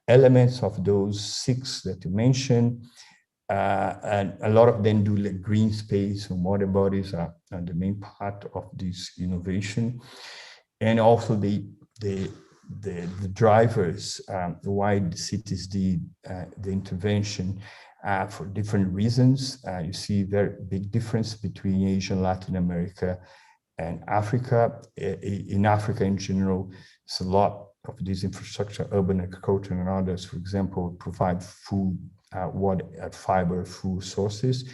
elements of those 6 that you mentioned. And a lot of them do like green space and water bodies are the main part of this innovation. And also the drivers, why the cities did the intervention for different reasons. You see very big difference between Asia, Latin America, and Africa. In Africa in general, it's a lot of this infrastructure, urban agriculture and others, for example, provide food, water, fiber, food sources,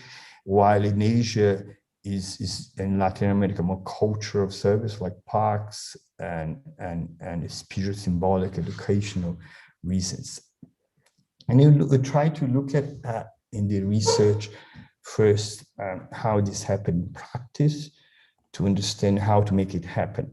while in Asia is in Latin America more culture of service, like parks and spiritual, symbolic, educational reasons. And you try to look at in the research first how this happened in practice, to understand how to make it happen.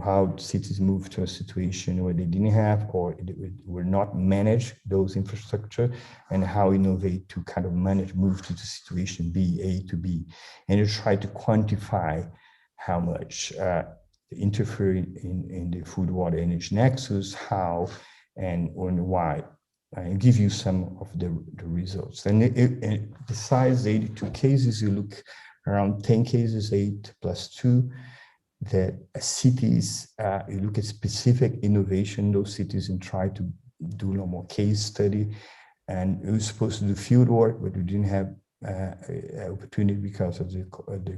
How cities move to a situation where they didn't have or were not managed those infrastructure, and how innovate to kind of move to the situation B, A to B. And you try to quantify how much interfere in the food, water, energy nexus, how and why. And give you some of the results. And besides 82 cases, you look around 10 cases, 8 plus 2, that cities, you look at specific innovation in those cities and try to do a lot more case study. And we were supposed to do field work, but we didn't have opportunity because of the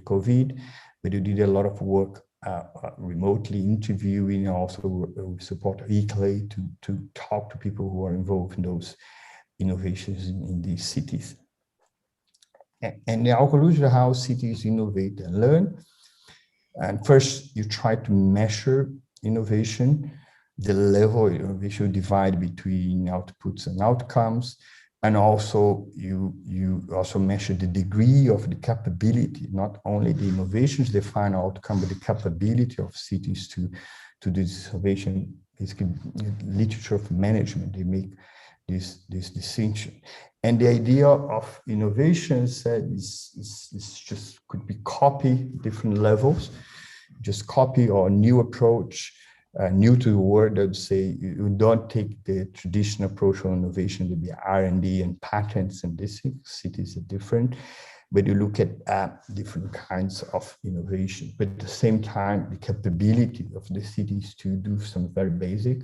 COVID, but we did a lot of work remotely, interviewing, also support ICLAID to talk to people who are involved in those innovations in these cities. And the conclusion, how cities innovate and learn. And first, you try to measure innovation, the level of innovation, divide between outputs and outcomes. And also, you also measure the degree of the capability, not only the innovations define outcome, but the capability of cities to do this innovation. Basically, literature of management, they make this distinction. And the idea of innovations is just could be copy different levels, just copy or new approach, new to the world. I'd say you don't take the traditional approach on innovation to be R&D and patents, and this cities are different, but you look at different kinds of innovation. But at the same time, the capability of the cities to do some very basic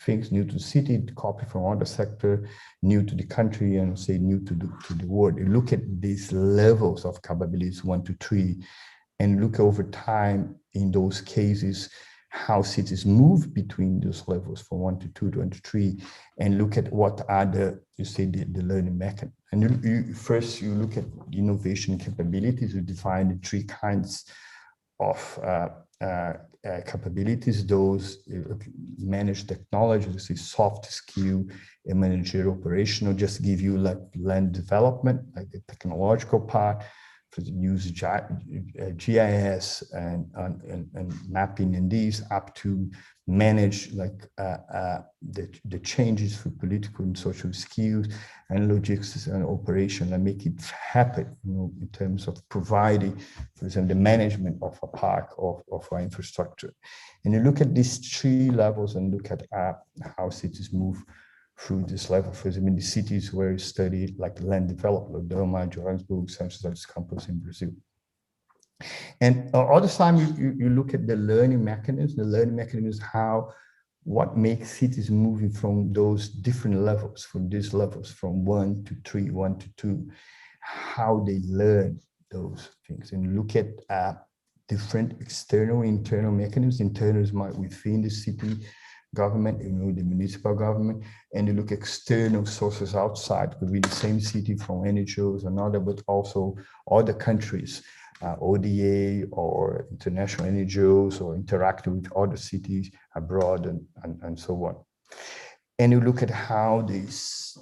things, new to the city, copy from other sector, new to the country, and say new to the world. You look at these levels of capabilities, 1 to 3, and look over time in those cases, how cities move between those levels from 1 to 2 to 1 to 3, and look at what are the learning mechanisms. And first you look at innovation capabilities. You define the 3 kinds of capabilities. Those manage technology, this is soft skill, and managerial operational. Just give you like land development, like the technological part, for the use GIS and mapping, and these up to manage like the changes for political and social skills and logistics and operation, and make it happen, in terms of providing, for example, the management of a park of our infrastructure. And you look at these 3 levels and look at how cities move through this level. For example, in the cities where you study like land development, Doma, Johannesburg, São José dos Campos in Brazil. And all the time you look at the learning mechanisms. The learning mechanism is what makes cities moving from those different levels, from these levels, from 1 to 3, 1 to 2, how they learn those things. And look at different external, internal mechanisms. Internals might within the city government, the municipal government, and you look at external sources outside, could be the same city from NGOs and other, but also other countries, ODA or international NGOs, or interacting with other cities abroad and so on. And you look at how these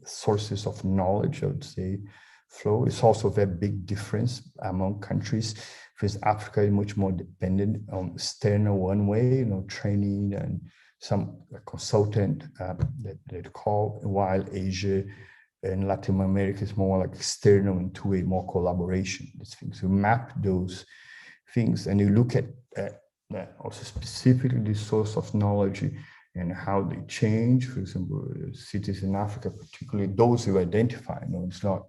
sources of knowledge, I would say, flow. It's also a very big difference among countries, because Africa is much more dependent on external one way, training and some consultant that they call, while Asia and Latin America is more like external and two-way, more collaboration. These things. You map those things, and you look at also specifically the source of knowledge and how they change. For example, cities in Africa, particularly those you identify. It's not.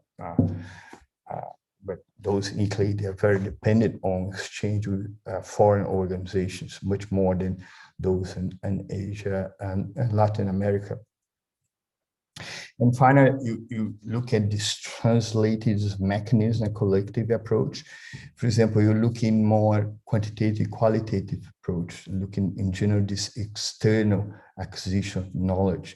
But those in Italy, they are very dependent on exchange with foreign organizations, much more than those in Asia and Latin America. And finally, you look at this translated mechanism and collective approach. For example, you're looking more quantitative, qualitative approach, looking in general this external acquisition of knowledge.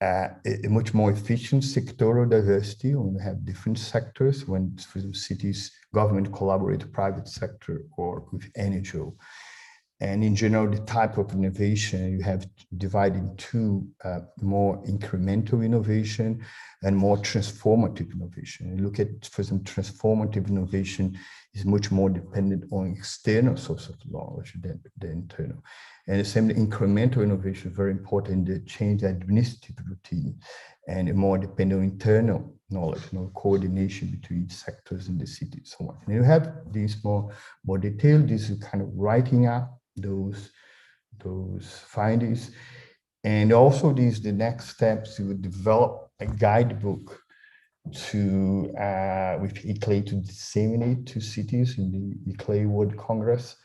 A much more efficient sectoral diversity when we have different sectors, when for cities, government collaborate, private sector, or with NGO. And in general, the type of innovation you have divided into more incremental innovation and more transformative innovation. You look at, for example, transformative innovation is much more dependent on external source of knowledge than the internal. And the same incremental innovation is very important in the change administrative routine and more dependent on internal knowledge, coordination between sectors in the city, so on. And you have these more detailed, this is kind of writing up those findings. And also the next steps, you would develop a guidebook to with ICLEI to disseminate to cities in the ICLEI World Congress.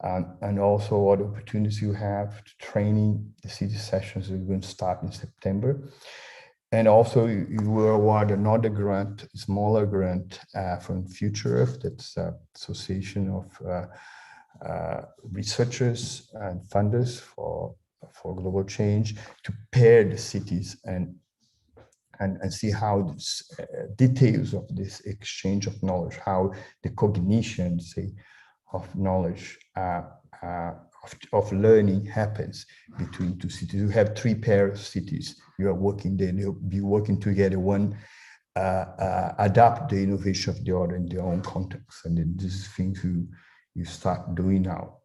And also other opportunities you have to training the city sessions that are going to start in September. And also you will award another grant, a smaller grant from Future Earth, that's Association of researchers and funders for for global change, to pair the cities and see how this, details of this exchange of knowledge, how the cognition, say, of knowledge, of learning happens between two cities. You have three pairs of cities. You are working there, they'll be working together. One adapt the innovation of the other in their own context. And then this is things you start doing now.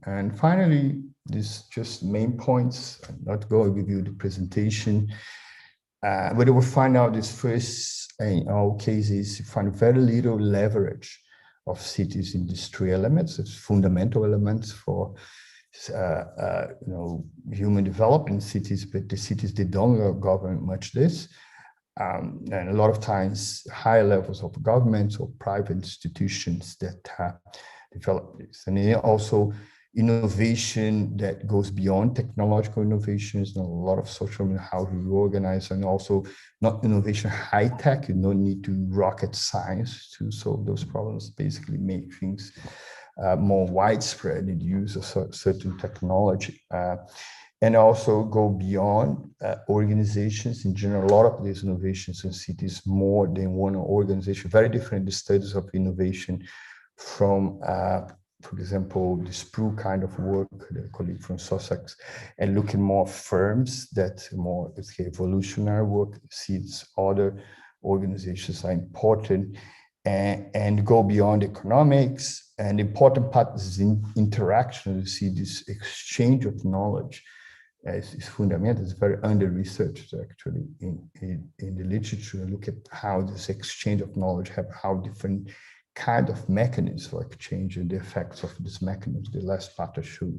And finally, this just main points. I'm not going to give you the presentation, but you will find out this first, in all cases, you find very little leverage of cities in these three elements. It's fundamental elements for human development cities, but the cities, they don't govern much this. And a lot of times higher levels of governments or private institutions that develop this. And then also innovation that goes beyond technological innovations, and a lot of social, how we organize, and also not innovation high tech. You don't need to rocket science to solve those problems, basically make things more widespread in use of certain technology. And also go beyond organizations in general. A lot of these innovations in cities, more than one organization, very different the studies of innovation from, for example, the Sprue kind of work, the colleague from Sussex, and looking more firms that more evolutionary work, sees other organizations are important, and go beyond economics. And the important part is in interaction. You see this exchange of knowledge as is fundamental. It's very under-researched actually in the literature. Look at how this exchange of knowledge have how different kind of mechanisms like change and the effects of this mechanism, the last part I showed.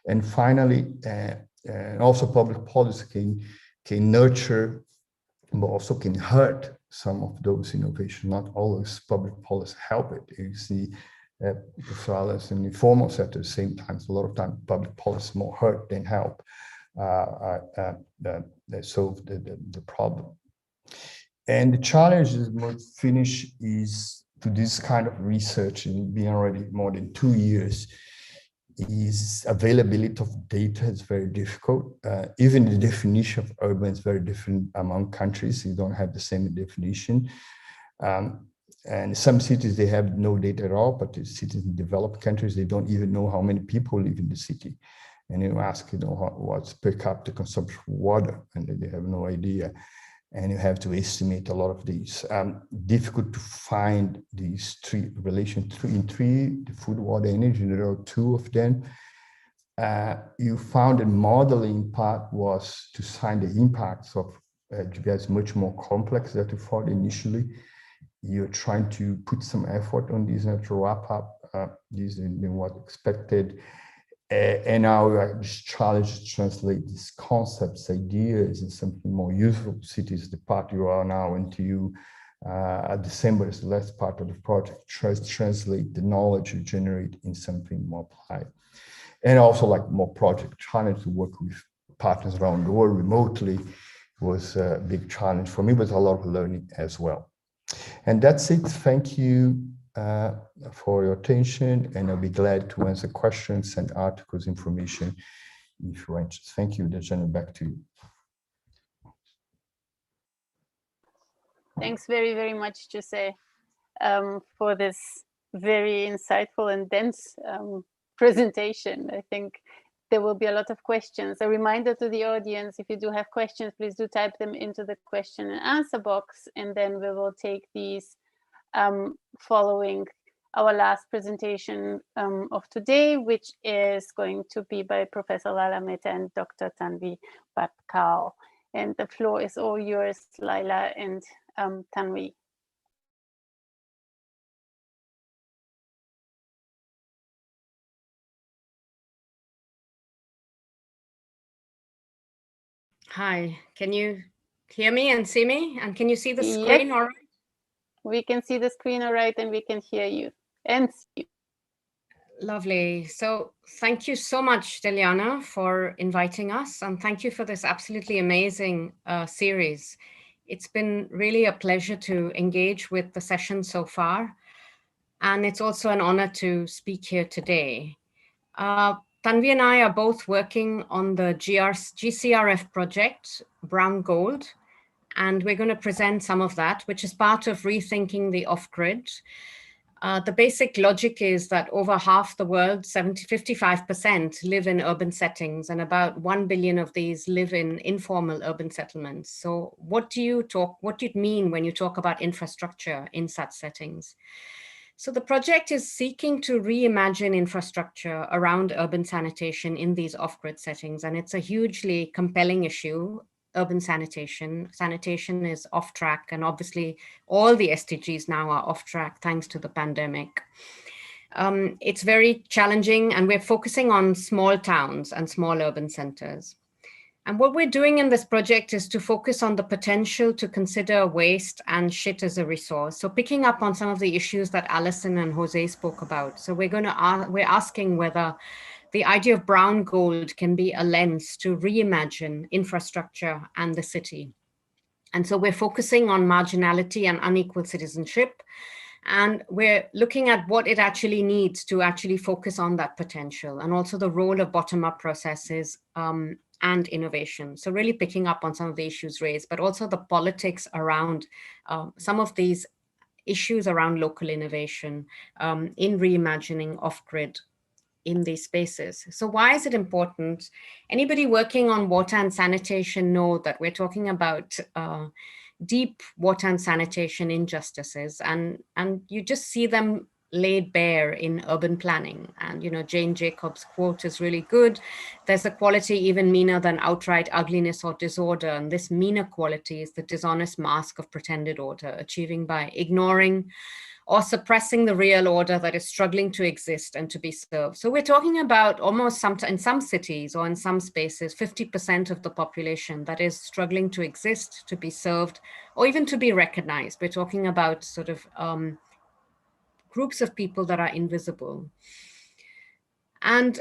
And finally, also public policy can nurture, but also can hurt some of those innovations. Not always public policy help it. You see Prof. Alison in the informal sector, at the same time, a lot of time public policy more hurt than help solve the problem. And the challenge is more finish is to this kind of research, and being already more than 2 years, is availability of data is very difficult. Even the definition of urban is very different among countries. You don't have the same definition. And some cities, they have no data at all, but the cities in developed countries, they don't even know how many people live in the city. And you ask, what's per capita consumption of water, and they have no idea. And you have to estimate a lot of these. Difficult to find these three relations in three, the food, water, energy, there are 2 of them. You found the modeling part was to find the impacts of GPS much more complex than you thought initially. You're trying to put some effort on these and to wrap up these in what expected. And now this challenge to translate these concepts, ideas, in something more useful to cities, the part you are now into. December is the last part of the project, translate the knowledge you generate in something more applied. And also like more project challenge to work with partners around the world remotely was a big challenge for me, but a lot of learning as well. And that's it. Thank you for your attention, and I'll be glad to answer questions and articles, information if you're interested. Thank you, Dejana, back to you. Thanks very, very much, José, for this very insightful and dense presentation. I think there will be a lot of questions. A reminder to the audience, if you do have questions, please do type them into the question and answer box, and then we will take these following our last presentation of today, which is going to be by Professor Lyla, Mehta, and Dr. Tanvi Bhatkal. And the floor is all yours, Lyla and Tanvi. Hi, can you hear me and see me? And can you see the screen all right? We can see the screen all right, and we can hear you and see you. Lovely. So thank you so much, Deliana, for inviting us. And thank you for this absolutely amazing series. It's been really a pleasure to engage with the session so far. And it's also an honor to speak here today. Tanvi and I are both working on the GCRF project, Brown Gold, and we're going to present some of that, which is part of rethinking the off-grid. The basic logic is that over half the world, 55%, live in urban settings, and about 1 billion of these live in informal urban settlements. So what do you mean when you talk about infrastructure in such settings? So the project is seeking to reimagine infrastructure around urban sanitation in these off-grid settings, and it's a hugely compelling issue. Urban sanitation. Sanitation is off track, and obviously all the SDGs now are off track thanks to the pandemic. It's very challenging, and we're focusing on small towns and small urban centers. And what we're doing in this project is to focus on the potential to consider waste and shit as a resource. So picking up on some of the issues that Alison and José spoke about. So we're asking whether the idea of brown gold can be a lens to reimagine infrastructure and the city. And so we're focusing on marginality and unequal citizenship. And we're looking at what it actually needs to actually focus on that potential, and also the role of bottom-up processes and innovation. So really picking up on some of the issues raised, but also the politics around some of these issues around local innovation in reimagining off-grid in these spaces. So why is it important? Anybody working on water and sanitation know that we're talking about deep water and sanitation injustices, and you just see them laid bare in urban planning. And Jane Jacobs' quote is really good. There's a quality even meaner than outright ugliness or disorder, and this meaner quality is the dishonest mask of pretended order, achieving by ignoring or suppressing the real order that is struggling to exist and to be served. So we're talking about almost in some cities or in some spaces, 50% of the population that is struggling to exist, to be served, or even to be recognized. We're talking about sort of groups of people that are invisible. And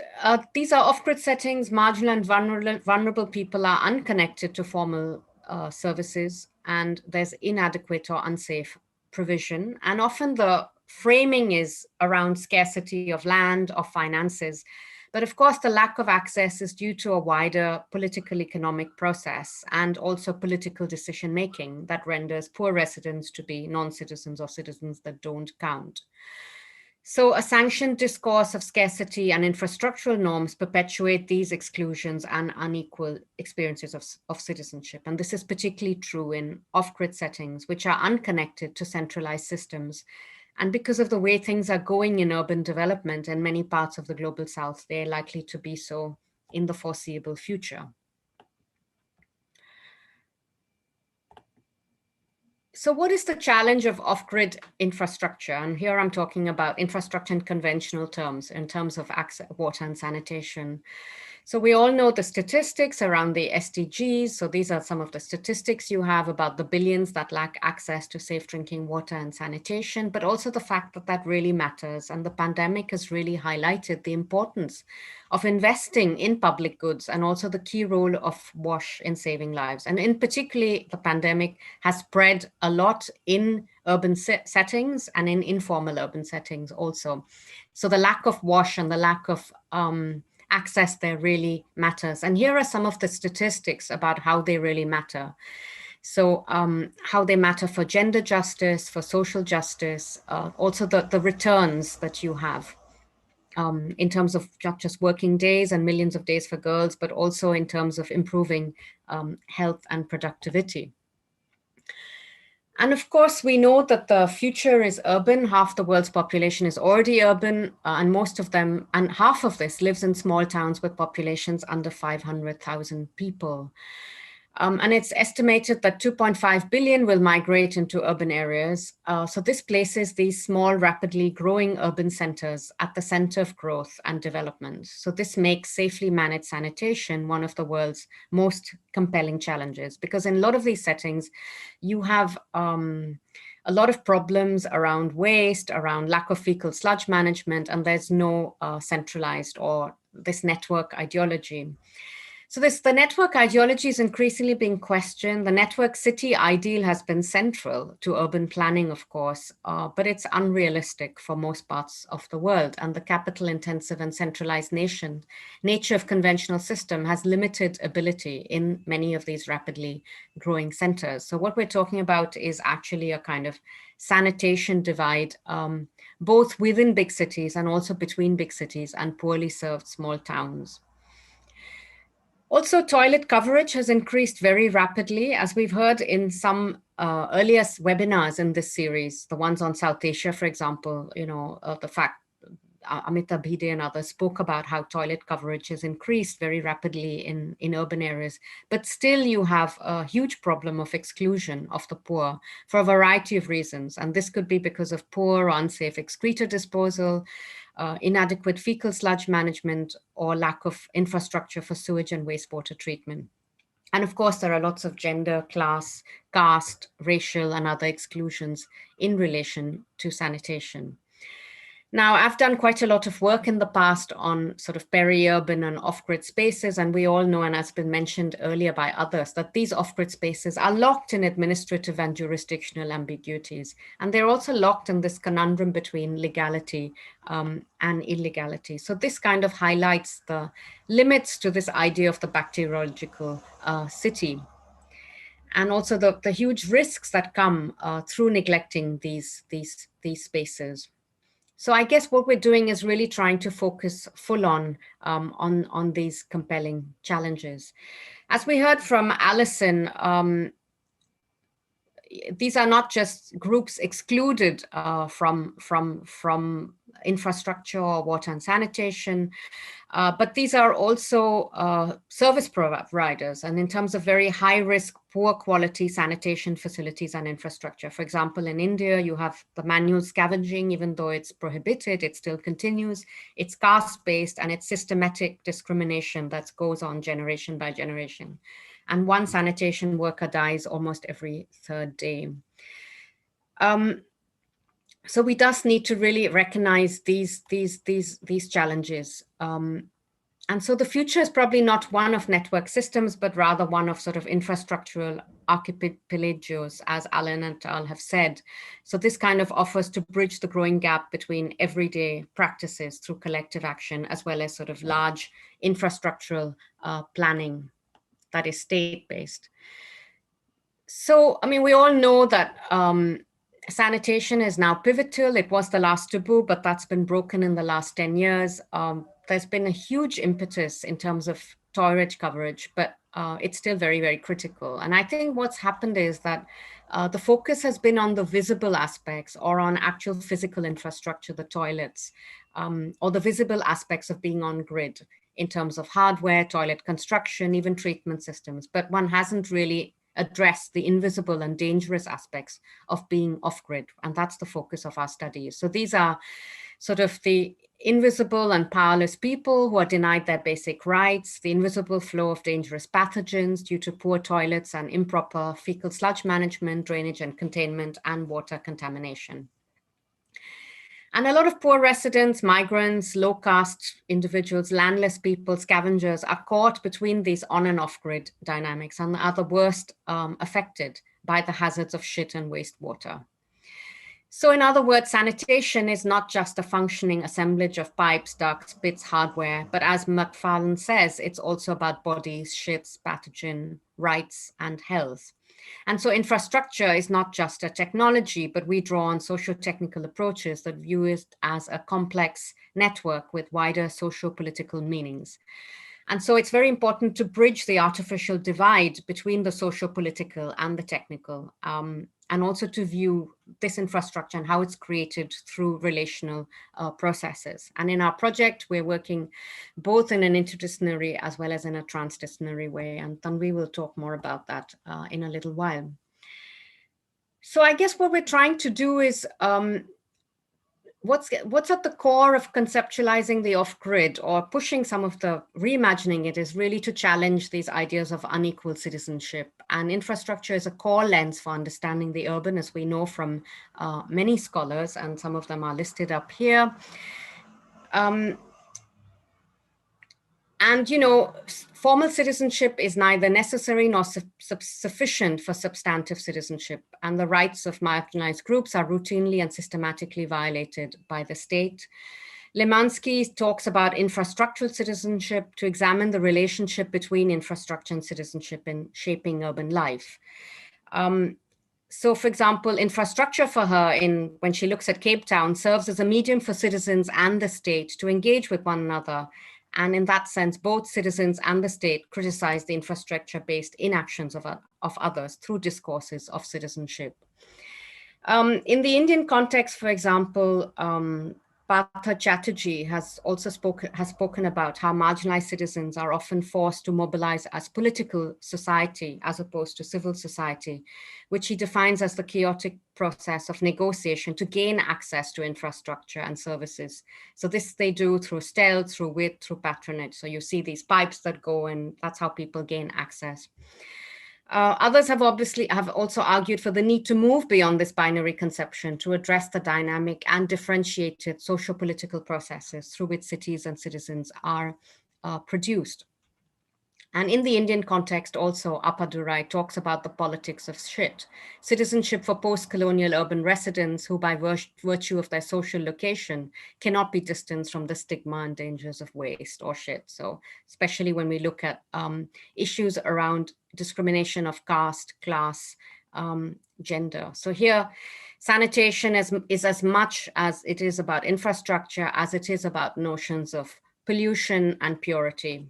these are off-grid settings. Marginal and vulnerable people are unconnected to formal services, and there's inadequate or unsafe provision. And often the framing is around scarcity of land or finances. But of course, the lack of access is due to a wider political economic process and also political decision-making that renders poor residents to be non-citizens or citizens that don't count. So a sanctioned discourse of scarcity and infrastructural norms perpetuate these exclusions and unequal experiences of citizenship. And this is particularly true in off-grid settings, which are unconnected to centralized systems. And because of the way things are going in urban development in many parts of the global south, they're likely to be so in the foreseeable future. So what is the challenge of off-grid infrastructure? And here I'm talking about infrastructure in conventional terms, in terms of access, water and sanitation. So we all know the statistics around the SDGs. So these are some of the statistics you have about the billions that lack access to safe drinking water and sanitation, but also the fact that that really matters. And the pandemic has really highlighted the importance of investing in public goods and also the key role of WASH in saving lives. And in particularly, the pandemic has spread a lot in urban settings and in informal urban settings also. So the lack of WASH and the lack of access there really matters. And here are some of the statistics about how they really matter. So how they matter for gender justice, for social justice, also the returns that you have in terms of not just working days and millions of days for girls, but also in terms of improving health and productivity. And of course, we know that the future is urban. Half the world's population is already urban, and most of them, and half of this lives in small towns with populations under 500,000 people. And it's estimated that 2.5 billion will migrate into urban areas. So this places these small, rapidly growing urban centers at the center of growth and development. So this makes safely managed sanitation one of the world's most compelling challenges, because in a lot of these settings, you have a lot of problems around waste, around lack of fecal sludge management, and there's no centralized or this network ideology. So the network ideology is increasingly being questioned. The network city ideal has been central to urban planning, of course, but it's unrealistic for most parts of the world. And the capital intensive and centralized nature of conventional system has limited ability in many of these rapidly growing centers. So what we're talking about is actually a kind of sanitation divide, both within big cities and also between big cities and poorly served small towns. Also, toilet coverage has increased very rapidly, as we've heard in some earlier webinars in this series, the ones on South Asia, for example, the fact Amita Bhide and others spoke about how toilet coverage has increased very rapidly in urban areas. But still you have a huge problem of exclusion of the poor for a variety of reasons. And this could be because of poor or unsafe excreta disposal, inadequate fecal sludge management, or lack of infrastructure for sewage and wastewater treatment. And of course, there are lots of gender, class, caste, racial, and other exclusions in relation to sanitation. Now, I've done quite a lot of work in the past on sort of peri-urban and off-grid spaces, and we all know, and has been mentioned earlier by others, that these off-grid spaces are locked in administrative and jurisdictional ambiguities. And they're also locked in this conundrum between legality and illegality. So this kind of highlights the limits to this idea of the bacteriological city. And also the huge risks that come through neglecting these spaces. So I guess what we're doing is really trying to focus full on these compelling challenges. As we heard from Alison, these are not just groups excluded from infrastructure or water and sanitation, but these are also service providers, and in terms of very high risk, poor quality sanitation facilities and infrastructure. For example, in India, you have the manual scavenging. Even though it's prohibited, it still continues. It's caste-based and it's systematic discrimination that goes on generation by generation. And one sanitation worker dies almost every third day. So we just need to really recognize these challenges. And so the future is probably not one of network systems, but rather one of sort of infrastructural archipelagios, as Alan and al. Have said. So this kind of offers to bridge the growing gap between everyday practices through collective action, as well as sort of large infrastructural planning that is state-based. So, I mean, we all know that sanitation is now pivotal. It was the last taboo, but that's been broken in the last 10 years. There's been a huge impetus in terms of toilet coverage, but it's still very, very critical. And I think what's happened is that the focus has been on the visible aspects or on actual physical infrastructure, the toilets, or the visible aspects of being on grid in terms of hardware, toilet construction, even treatment systems. But one hasn't really address the invisible and dangerous aspects of being off-grid, and that's the focus of our studies. So these are sort of the invisible and powerless people who are denied their basic rights, the invisible flow of dangerous pathogens due to poor toilets and improper fecal sludge management, drainage and containment, and water contamination. And a lot of poor residents, migrants, low caste individuals, landless people, scavengers are caught between these on and off grid dynamics and are the worst affected by the hazards of shit and wastewater. So in other words, sanitation is not just a functioning assemblage of pipes, ducts, bits, hardware, but as McFarlane says, it's also about bodies, shits, pathogen, rights, and health. And so infrastructure is not just a technology, but we draw on socio-technical approaches that view it as a complex network with wider socio-political meanings. And so it's very important to bridge the artificial divide between the socio-political and the technical, and also to view this infrastructure and how it's created through relational processes. And in our project, we're working both in an interdisciplinary as well as in a transdisciplinary way. And Tanvi will talk more about that in a little while. So I guess what we're trying to do is, what's at the core of conceptualizing the off-grid or pushing some of the reimagining it is really to challenge these ideas of unequal citizenship. And infrastructure is a core lens for understanding the urban, as we know from many scholars, and some of them are listed up here. And And, you know, formal citizenship is neither necessary nor sufficient for substantive citizenship. And the rights of marginalized groups are routinely and systematically violated by the state. Lemansky talks about infrastructural citizenship to examine the relationship between infrastructure and citizenship in shaping urban life. So, for example, infrastructure for her, when she looks at Cape Town, serves as a medium for citizens and the state to engage with one another. And in that sense, both citizens and the state criticize the infrastructure-based inactions of others through discourses of citizenship. In the Indian context, for example, Partha Chatterjee has also spoken about how marginalized citizens are often forced to mobilize as political society as opposed to civil society, which he defines as the chaotic process of negotiation to gain access to infrastructure and services. So this they do through stealth, through wit, through patronage. So you see these pipes that go, and that's how people gain access. Others have also argued for the need to move beyond this binary conception to address the dynamic and differentiated socio-political processes through which cities and citizens are produced. And in the Indian context also, Appadurai talks about the politics of shit, citizenship for post-colonial urban residents who by virtue of their social location cannot be distanced from the stigma and dangers of waste or shit. So especially when we look at issues around discrimination of caste, class, gender. So here, sanitation is as much as it is about infrastructure as it is about notions of pollution and purity,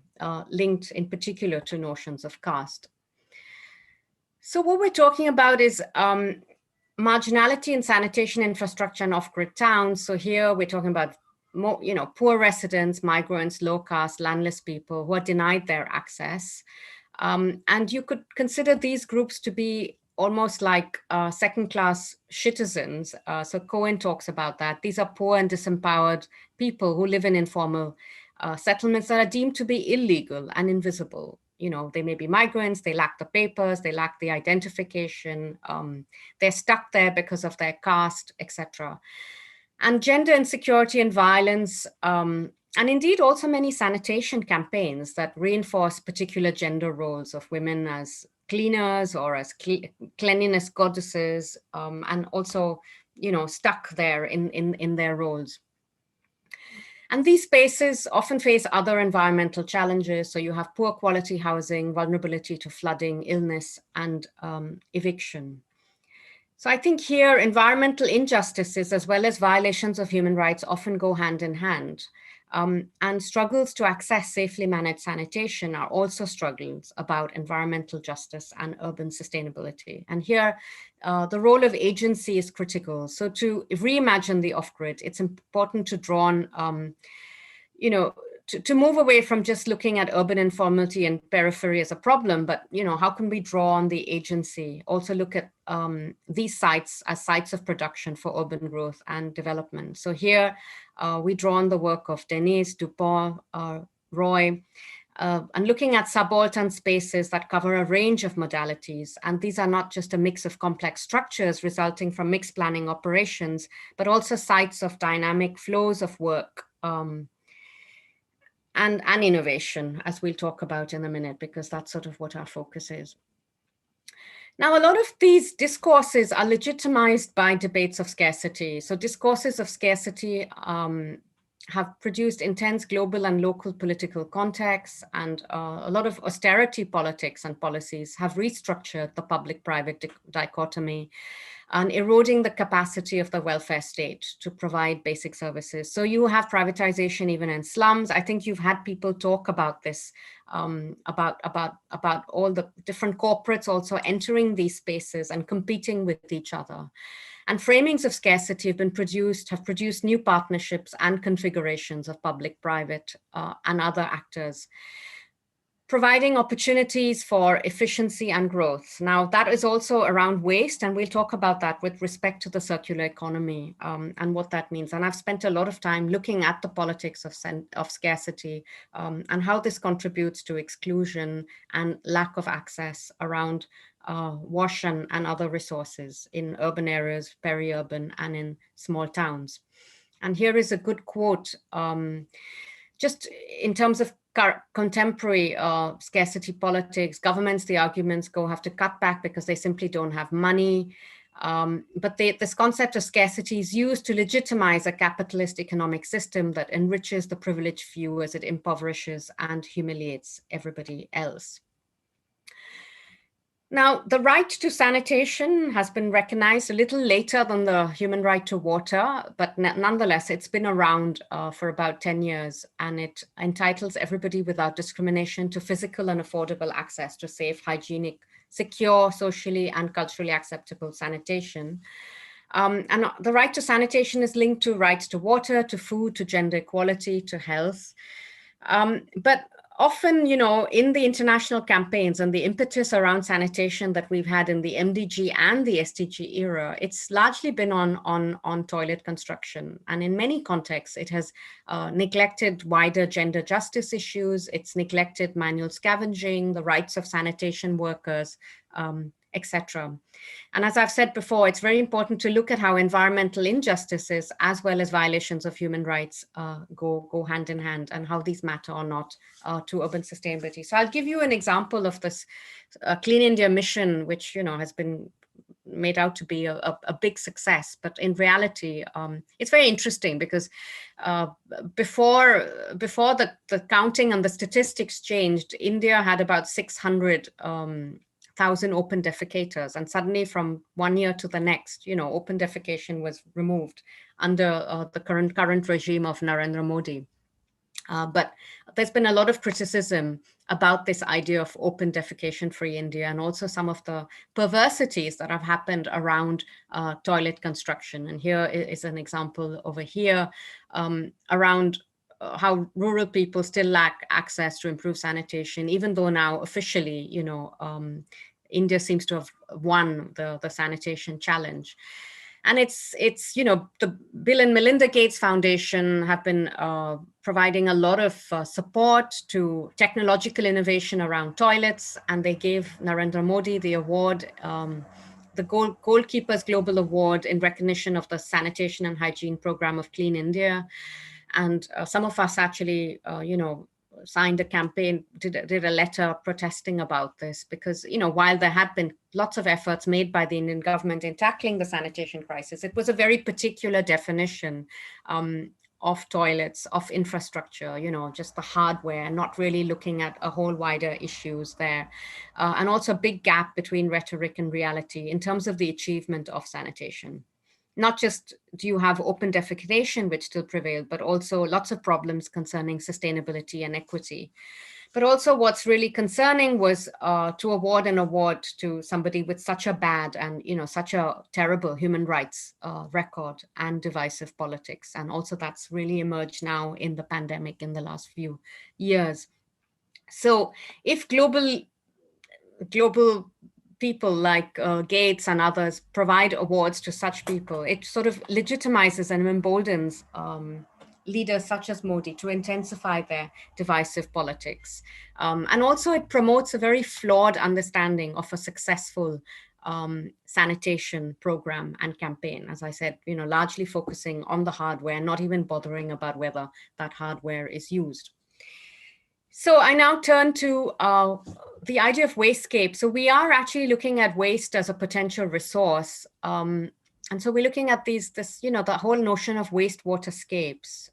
linked in particular to notions of caste. So what we're talking about is marginality in sanitation infrastructure and off-grid towns. So here we're talking about poor residents, migrants, low caste, landless people who are denied their access. And you could consider these groups to be almost like second-class citizens. So Cohen talks about that. These are poor and disempowered people who live in informal settlements that are deemed to be illegal and invisible. You know, they may be migrants, they lack the papers, they lack the identification, they're stuck there because of their caste, etc. And gender insecurity and violence, and indeed also many sanitation campaigns that reinforce particular gender roles of women as cleaners or as cleanliness goddesses, and also, stuck there in their roles. And these spaces often face other environmental challenges. So you have poor quality housing, vulnerability to flooding, illness, and eviction. So I think here environmental injustices as well as violations of human rights often go hand in hand. And struggles to access safely managed sanitation are also struggles about environmental justice and urban sustainability. And here, the role of agency is critical. So to reimagine the off-grid, it's important to draw on, to move away from just looking at urban informality and periphery as a problem, but how can we draw on the agency? Also look at these sites as sites of production for urban growth and development. So here we draw on the work of Denise, Dupont, Roy, and looking at subaltern spaces that cover a range of modalities. And these are not just a mix of complex structures resulting from mixed planning operations, but also sites of dynamic flows of work, and innovation, as we'll talk about in a minute, because that's sort of what our focus is. Now, a lot of these discourses are legitimized by debates of scarcity. So discourses of scarcity have produced intense global and local political contexts, and a lot of austerity politics and policies have restructured the public-private dichotomy and eroding the capacity of the welfare state to provide basic services. So you have privatization even in slums. I think you've had people talk about this, about all the different corporates also entering these spaces and competing with each other. And framings of scarcity have produced new partnerships and configurations of public, private, and other actors, providing opportunities for efficiency and growth. Now, that is also around waste, and we'll talk about that with respect to the circular economy and what that means. And I've spent a lot of time looking at the politics of scarcity and how this contributes to exclusion and lack of access around wash and other resources in urban areas, peri-urban, and in small towns. And here is a good quote, just in terms of contemporary scarcity politics, governments, the arguments go, have to cut back because they simply don't have money. But this concept of scarcity is used to legitimize a capitalist economic system that enriches the privileged few as it impoverishes and humiliates everybody else. Now, the right to sanitation has been recognized a little later than the human right to water, but nonetheless, it's been around for about 10 years, and it entitles everybody without discrimination to physical and affordable access to safe, hygienic, secure, socially and culturally acceptable sanitation. And the right to sanitation is linked to rights to water, to food, to gender equality, to health. But often, you know, in the international campaigns and the impetus around sanitation that we've had in the MDG and the SDG era, it's largely been on toilet construction. And in many contexts, it has neglected wider gender justice issues. It's neglected manual scavenging, the rights of sanitation workers, etc. And as I've said before, it's very important to look at how environmental injustices as well as violations of human rights go hand in hand, and how these matter or not to urban sustainability. So I'll give you an example of this Clean India mission, which, you know, has been made out to be a big success, but in reality, it's very interesting because before the counting and the statistics changed, India had about 600,000 open defecators, and suddenly from one year to the next, you know, open defecation was removed under the current regime of Narendra Modi. But there's been a lot of criticism about this idea of open defecation-free India, and also some of the perversities that have happened around toilet construction. And here is an example over here around how rural people still lack access to improved sanitation, even though now officially, you know, India seems to have won the sanitation challenge. And it's, you know, the Bill and Melinda Gates Foundation have been providing a lot of support to technological innovation around toilets, and they gave Narendra Modi the award, the Goalkeepers Global Award, in recognition of the sanitation and hygiene program of Clean India. And some of us actually, you know, signed a campaign, did a letter protesting about this, because, you know, while there had been lots of efforts made by the Indian government in tackling the sanitation crisis, it was a very particular definition of toilets, of infrastructure, you know, just the hardware, not really looking at a whole wider issues there. And also a big gap between rhetoric and reality in terms of the achievement of sanitation. Not just do you have open defecation, which still prevailed, but also lots of problems concerning sustainability and equity. But also what's really concerning was to award an award to somebody with such a bad and, you know, such a terrible human rights record and divisive politics. And also that's really emerged now in the pandemic in the last few years. So if global people like Gates and others provide awards to such people, it sort of legitimizes and emboldens leaders such as Modi to intensify their divisive politics. And also it promotes a very flawed understanding of a successful sanitation program and campaign. As I said, you know, largely focusing on the hardware, not even bothering about whether that hardware is used. So I now turn to the idea of wastegate. So we are actually looking at waste as a potential resource. And so we're looking at you know, the whole notion of wastewaterscapes.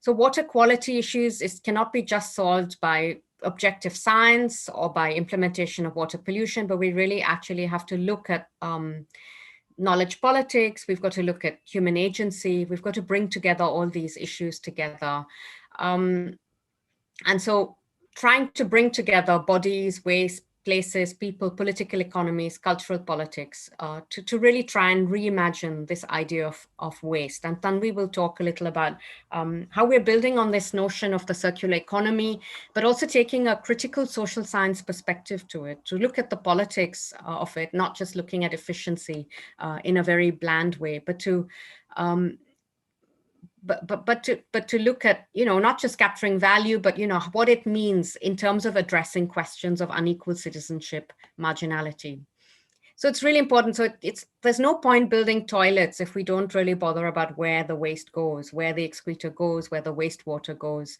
So water quality issues cannot be just solved by objective science or by implementation of water pollution, but we really actually have to look at knowledge politics. We've got to look at human agency. We've got to bring together all these issues together. And so trying to bring together bodies, ways, places, people, political economies, cultural politics, to really try and reimagine this idea of waste. And Tanvi will talk a little about how we're building on this notion of the circular economy, but also taking a critical social science perspective to it, to look at the politics of it, not just looking at efficiency in a very bland way, but to But to look at, you know, not just capturing value, but, you know, what it means in terms of addressing questions of unequal citizenship, marginality. So it's really important. So there's no point building toilets if we don't really bother about where the waste goes, where the excreta goes, where the wastewater goes.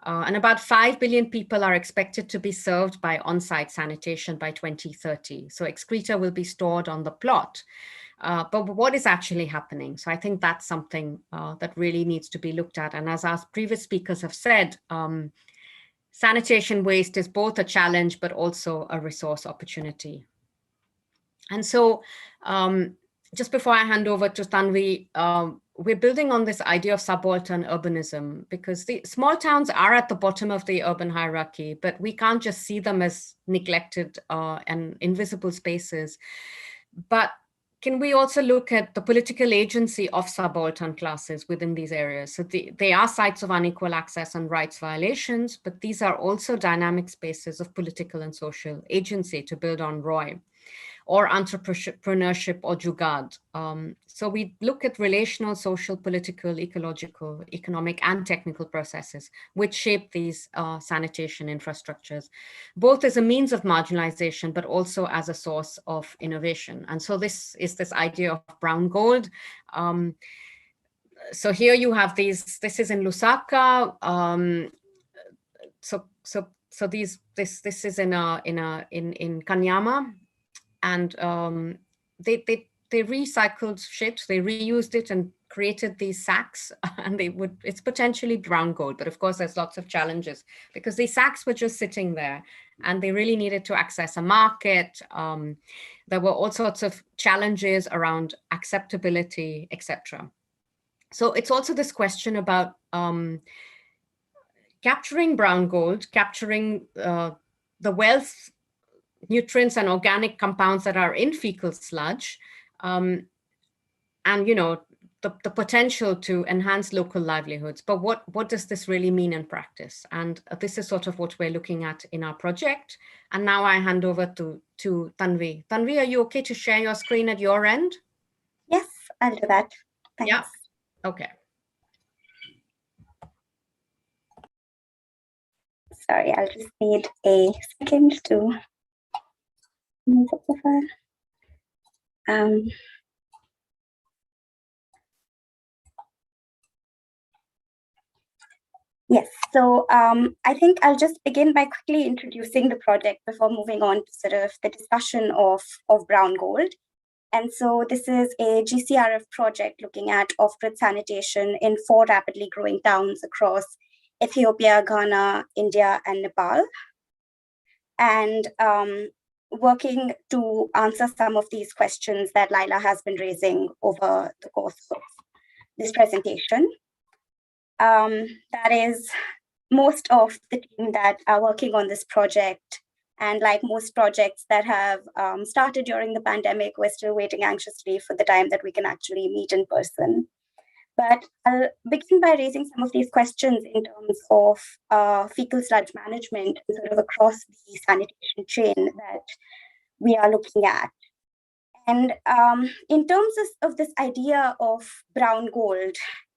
And about 5 billion people are expected to be served by on-site sanitation by 2030. So excreta will be stored on the plot. But what is actually happening? So I think that's something that really needs to be looked at. And as our previous speakers have said, sanitation waste is both a challenge, but also a resource opportunity. And so just before I hand over to Tanvi, we're building on this idea of subaltern urbanism, because the small towns are at the bottom of the urban hierarchy, but we can't just see them as neglected and invisible spaces. But can we also look at the political agency of subaltern classes within these areas? So they are sites of unequal access and rights violations, but these are also dynamic spaces of political and social agency, to build on Roy, or entrepreneurship or jugaad. So we look at relational, social, political, ecological, economic, and technical processes which shape these sanitation infrastructures, both as a means of marginalization, but also as a source of innovation. And so this is this idea of brown gold. So here you have these, this is in Lusaka. This is in Kanyama. And they recycled shit, they reused it and created these sacks, and it's potentially brown gold. But of course, there's lots of challenges because these sacks were just sitting there and they really needed to access a market. There were all sorts of challenges around acceptability, etc. So it's also this question about capturing brown gold, capturing the wealth, nutrients and organic compounds that are in fecal sludge, and the potential to enhance local livelihoods. But what does this really mean in practice? And this is sort of what we're looking at in our project. And now I hand over to Tanvi. Tanvi, are you okay to share your screen at your end? Yes, I'll do that. Thanks. Yeah. Okay. Sorry, I'll just need a second to move up the file. Yes, so I think I'll just begin by quickly introducing the project before moving on to sort of the discussion of brown gold. And so this is a GCRF project looking at off-grid sanitation in 4 rapidly growing towns across Ethiopia, Ghana, India, and Nepal. And working to answer some of these questions that Lyla has been raising over the course of this presentation. That is, most of the team that are working on this project, and like most projects that have started during the pandemic, we're still waiting anxiously for the time that we can actually meet in person. But I'll begin by raising some of these questions in terms of fecal sludge management sort of across the sanitation chain that we are looking at. And in terms of this idea of brown gold,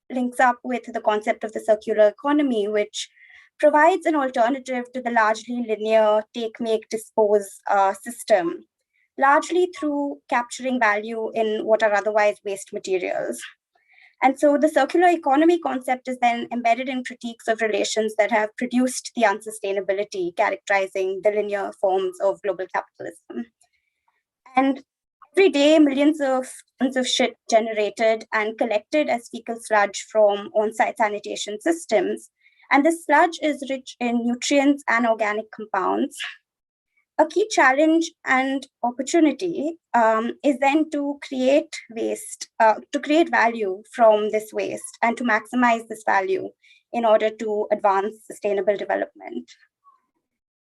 links up with the concept of the circular economy, which provides an alternative to the largely linear take, make, dispose system, largely through capturing value in what are otherwise waste materials. And so the circular economy concept is then embedded in critiques of relations that have produced the unsustainability characterizing the linear forms of global capitalism. And every day, millions of tons of shit generated and collected as fecal sludge from on-site sanitation systems. And this sludge is rich in nutrients and organic compounds. A key challenge and opportunity is then to create waste, to create value from this waste and to maximize this value in order to advance sustainable development.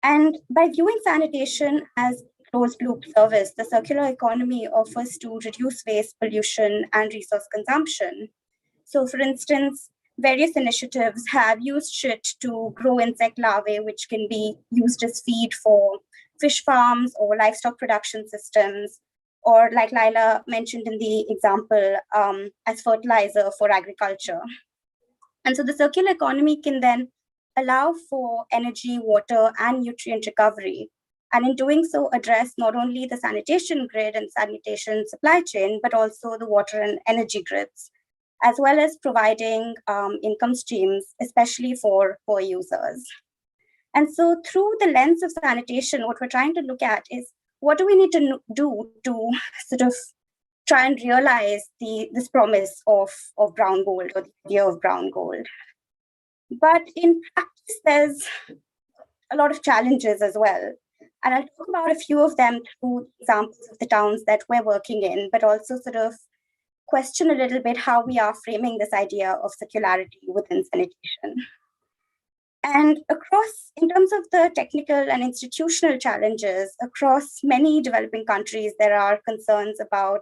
And by viewing sanitation as a closed loop service, the circular economy offers to reduce waste, pollution, and resource consumption. So for instance, various initiatives have used shit to grow insect larvae, which can be used as feed for fish farms or livestock production systems, or like Lyla mentioned in the example, as fertilizer for agriculture. And so the circular economy can then allow for energy, water, and nutrient recovery and in doing so address not only the sanitation grid and sanitation supply chain, but also the water and energy grids, as well as providing income streams, especially for poor users. And so through the lens of sanitation, what we're trying to look at is what do we need to do to sort of try and realize this promise of brown gold, or the idea of brown gold. But in practice, there's a lot of challenges as well. And I'll talk about a few of them through examples of the towns that we're working in, but also sort of question a little bit how we are framing this idea of circularity within sanitation. And across, in terms of the technical and institutional challenges, across many developing countries, there are concerns about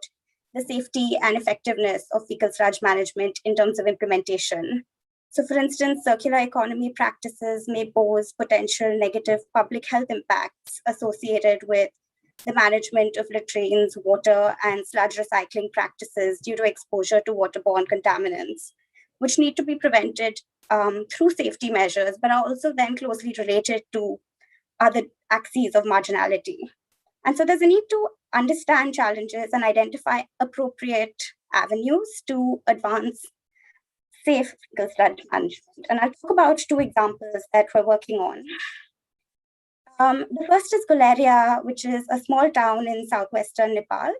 the safety and effectiveness of fecal sludge management in terms of implementation. So for instance, circular economy practices may pose potential negative public health impacts associated with the management of latrines, water, and sludge recycling practices due to exposure to waterborne contaminants, which need to be prevented through safety measures, but are also then closely related to other axes of marginality. And so there's a need to understand challenges and identify appropriate avenues to advance safe fecal sludge management. And I'll talk about two examples that we're working on. The first is Gularia, which is a small town in southwestern Nepal.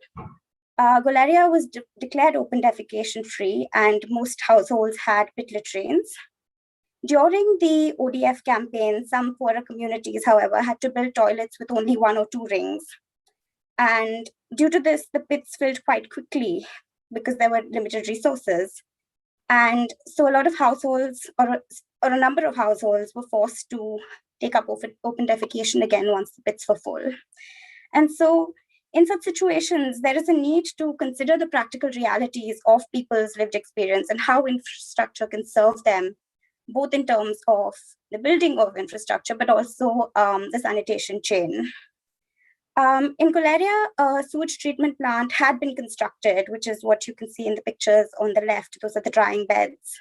Gularia was declared open defecation free, and most households had pit latrines. During the ODF campaign, some poorer communities, however, had to build toilets with only 1 or 2 rings. And due to this, the pits filled quite quickly because there were limited resources. And so a lot of households, or a number of households, were forced to take up open defecation again once the pits were full. And so in such situations, there is a need to consider the practical realities of people's lived experience and how infrastructure can serve them, both in terms of the building of infrastructure, but also the sanitation chain. In Gularia, a sewage treatment plant had been constructed, which is what you can see in the pictures on the left. Those are the drying beds.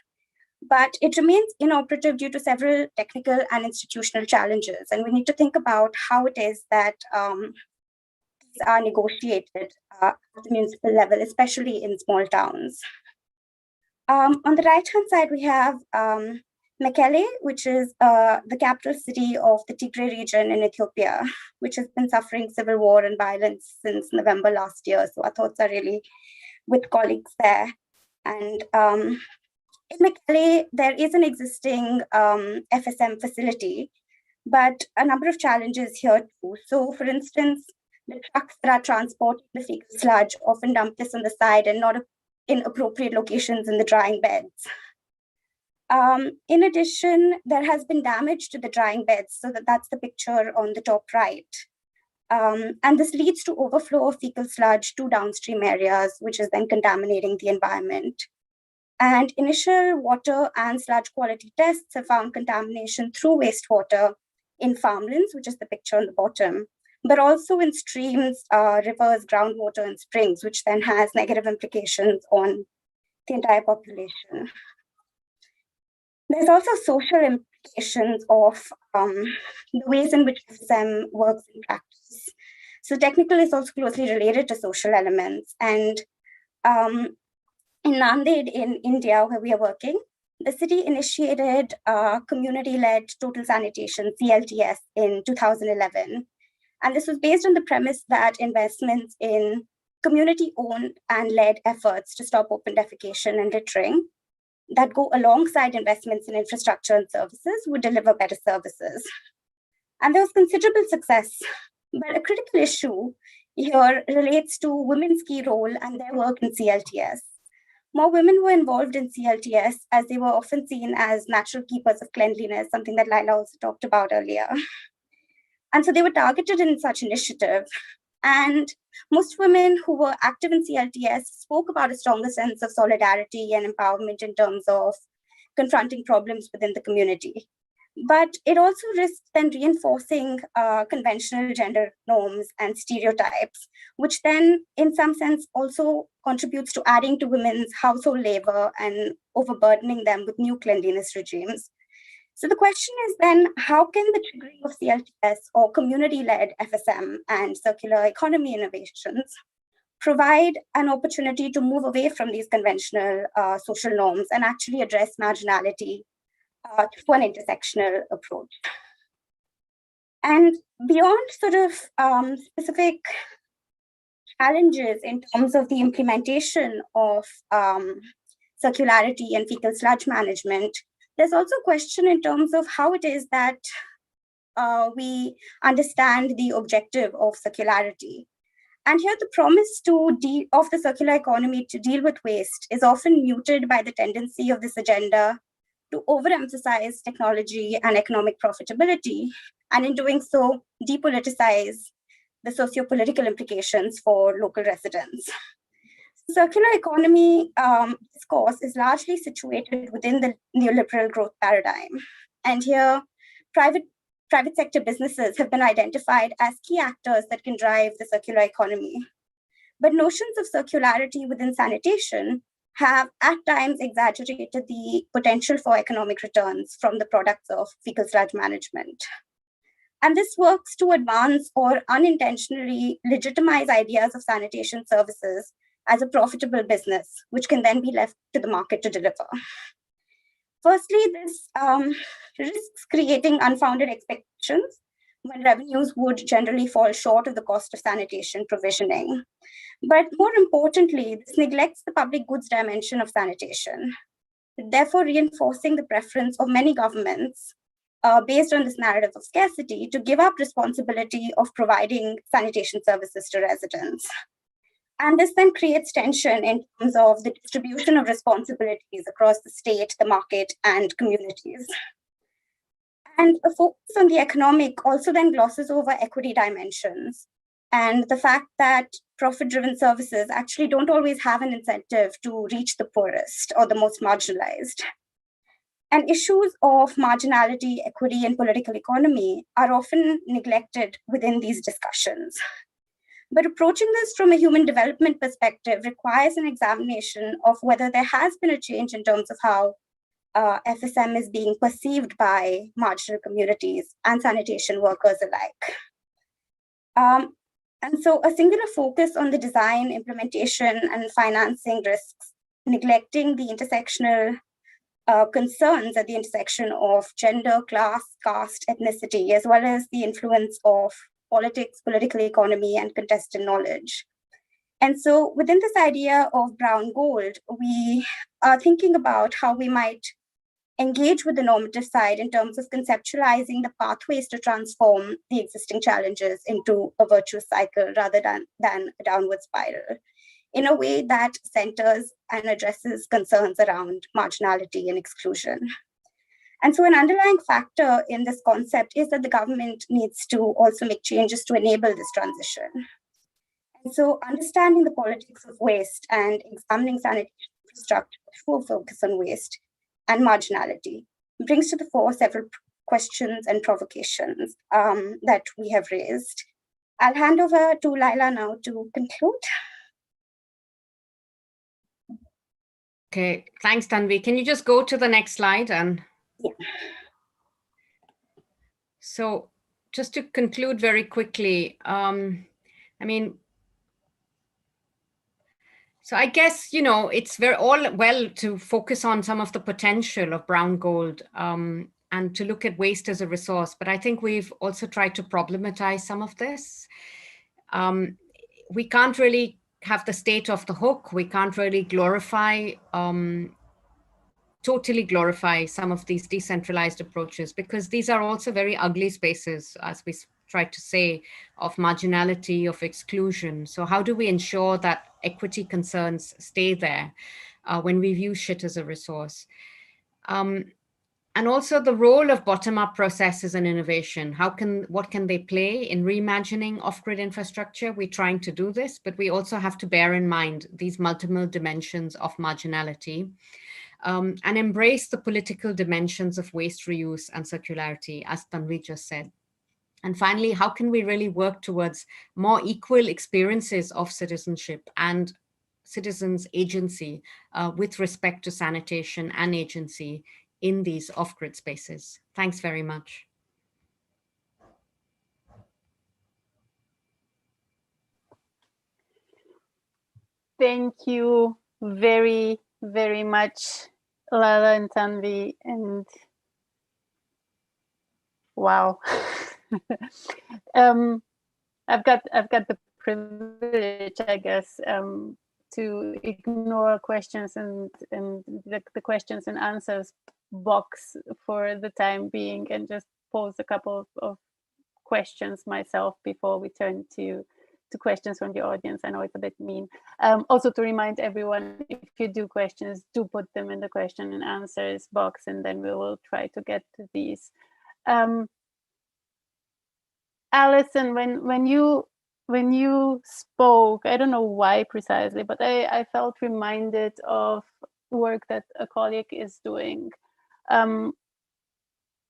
But it remains inoperative due to several technical and institutional challenges. And we need to think about how it is that these are negotiated at the municipal level, especially in small towns. On the right-hand side, we have Mekelle, which is the capital city of the Tigray region in Ethiopia, which has been suffering civil war and violence since November last year. So our thoughts are really with colleagues there. And in Mekelle, there is an existing FSM facility, but a number of challenges here too. So for instance, the trucks that are transporting the fecal sludge often dump this on the side and not in appropriate locations in the drying beds. In addition, there has been damage to the drying beds, so that's the picture on the top right. And this leads to overflow of fecal sludge to downstream areas, which is then contaminating the environment. And initial water and sludge quality tests have found contamination through wastewater in farmlands, which is the picture on the bottom, but also in streams, rivers, groundwater, and springs, which then has negative implications on the entire population. There's also social implications of the ways in which FSM works in practice. So technical is also closely related to social elements. And in Nanded in India, where we are working, the city initiated community-led total sanitation, CLTS, in 2011. And this was based on the premise that investments in community-owned and led efforts to stop open defecation and littering that go alongside investments in infrastructure and services would deliver better services. And there was considerable success, but a critical issue here relates to women's key role and their work in CLTS. More women were involved in CLTS as they were often seen as natural keepers of cleanliness, something that Lyla also talked about earlier. And so they were targeted in such initiative. And most women who were active in CLTS spoke about a stronger sense of solidarity and empowerment in terms of confronting problems within the community. But it also risks then reinforcing conventional gender norms and stereotypes, which then in some sense also contributes to adding to women's household labor and overburdening them with new cleanliness regimes. So the question is then, how can the triggering of CLTS or community-led FSM and circular economy innovations provide an opportunity to move away from these conventional social norms and actually address marginality through an intersectional approach? And beyond sort of specific challenges in terms of the implementation of circularity and fecal sludge management, there's also a question in terms of how it is that we understand the objective of circularity. And here the promise of the circular economy to deal with waste is often muted by the tendency of this agenda to overemphasize technology and economic profitability, and in doing so, depoliticize the socio-political implications for local residents. Circular economy discourse is largely situated within the neoliberal growth paradigm. And here, private sector businesses have been identified as key actors that can drive the circular economy. But notions of circularity within sanitation have at times exaggerated the potential for economic returns from the products of fecal sludge management. And this works to advance or unintentionally legitimize ideas of sanitation services as a profitable business, which can then be left to the market to deliver. Firstly, this risks creating unfounded expectations when revenues would generally fall short of the cost of sanitation provisioning. But more importantly, this neglects the public goods dimension of sanitation, therefore reinforcing the preference of many governments based on this narrative of scarcity to give up responsibility of providing sanitation services to residents. And this then creates tension in terms of the distribution of responsibilities across the state, the market, and communities. And a focus on the economic also then glosses over equity dimensions and the fact that profit-driven services actually don't always have an incentive to reach the poorest or the most marginalized. And issues of marginality, equity, and political economy are often neglected within these discussions. But approaching this from a human development perspective requires an examination of whether there has been a change in terms of how FSM is being perceived by marginal communities and sanitation workers alike. And so a singular focus on the design, implementation, and financing risks, neglecting the intersectional concerns at the intersection of gender, class, caste, ethnicity, as well as the influence of politics, political economy, and contested knowledge. And so within this idea of brown gold, we are thinking about how we might engage with the normative side in terms of conceptualizing the pathways to transform the existing challenges into a virtuous cycle rather than a downward spiral, in a way that centers and addresses concerns around marginality and exclusion. And so an underlying factor in this concept is that the government needs to also make changes to enable this transition. And so understanding the politics of waste and examining sanitation infrastructure through a focus on waste and marginality brings to the fore several questions and provocations that we have raised. I'll hand over to Lyla now to conclude. Okay, thanks, Tanvi. Can you just go to the next slide? Yeah. So just to conclude very quickly, so I guess, it's very all well to focus on some of the potential of brown gold and to look at waste as a resource, but I think we've also tried to problematize some of this. We can't really have the state off the hook. We can't really totally glorify some of these decentralized approaches, because these are also very ugly spaces, as we try to say, of marginality, of exclusion. So how do we ensure that equity concerns stay there when we view shit as a resource? And also the role of bottom-up processes and innovation. What can they play in reimagining off-grid infrastructure? We're trying to do this, but we also have to bear in mind these multiple dimensions of marginality. And embrace the political dimensions of waste reuse and circularity, as Tanvi just said. And finally, how can we really work towards more equal experiences of citizenship and citizens' agency with respect to sanitation and agency in these off-grid spaces. Thanks very much. Thank you very, very much, Lyla and Tanvi, and wow. I've got the privilege, I guess, to ignore questions and the questions and answers box for the time being, and just pose a couple of questions myself before we turn to questions from the audience. I know it's a bit mean. Also to remind everyone, if you do questions, do put them in the question and answers box, and then we will try to get to these. Alison, when you spoke, I don't know why precisely, but I felt reminded of work that a colleague is doing. And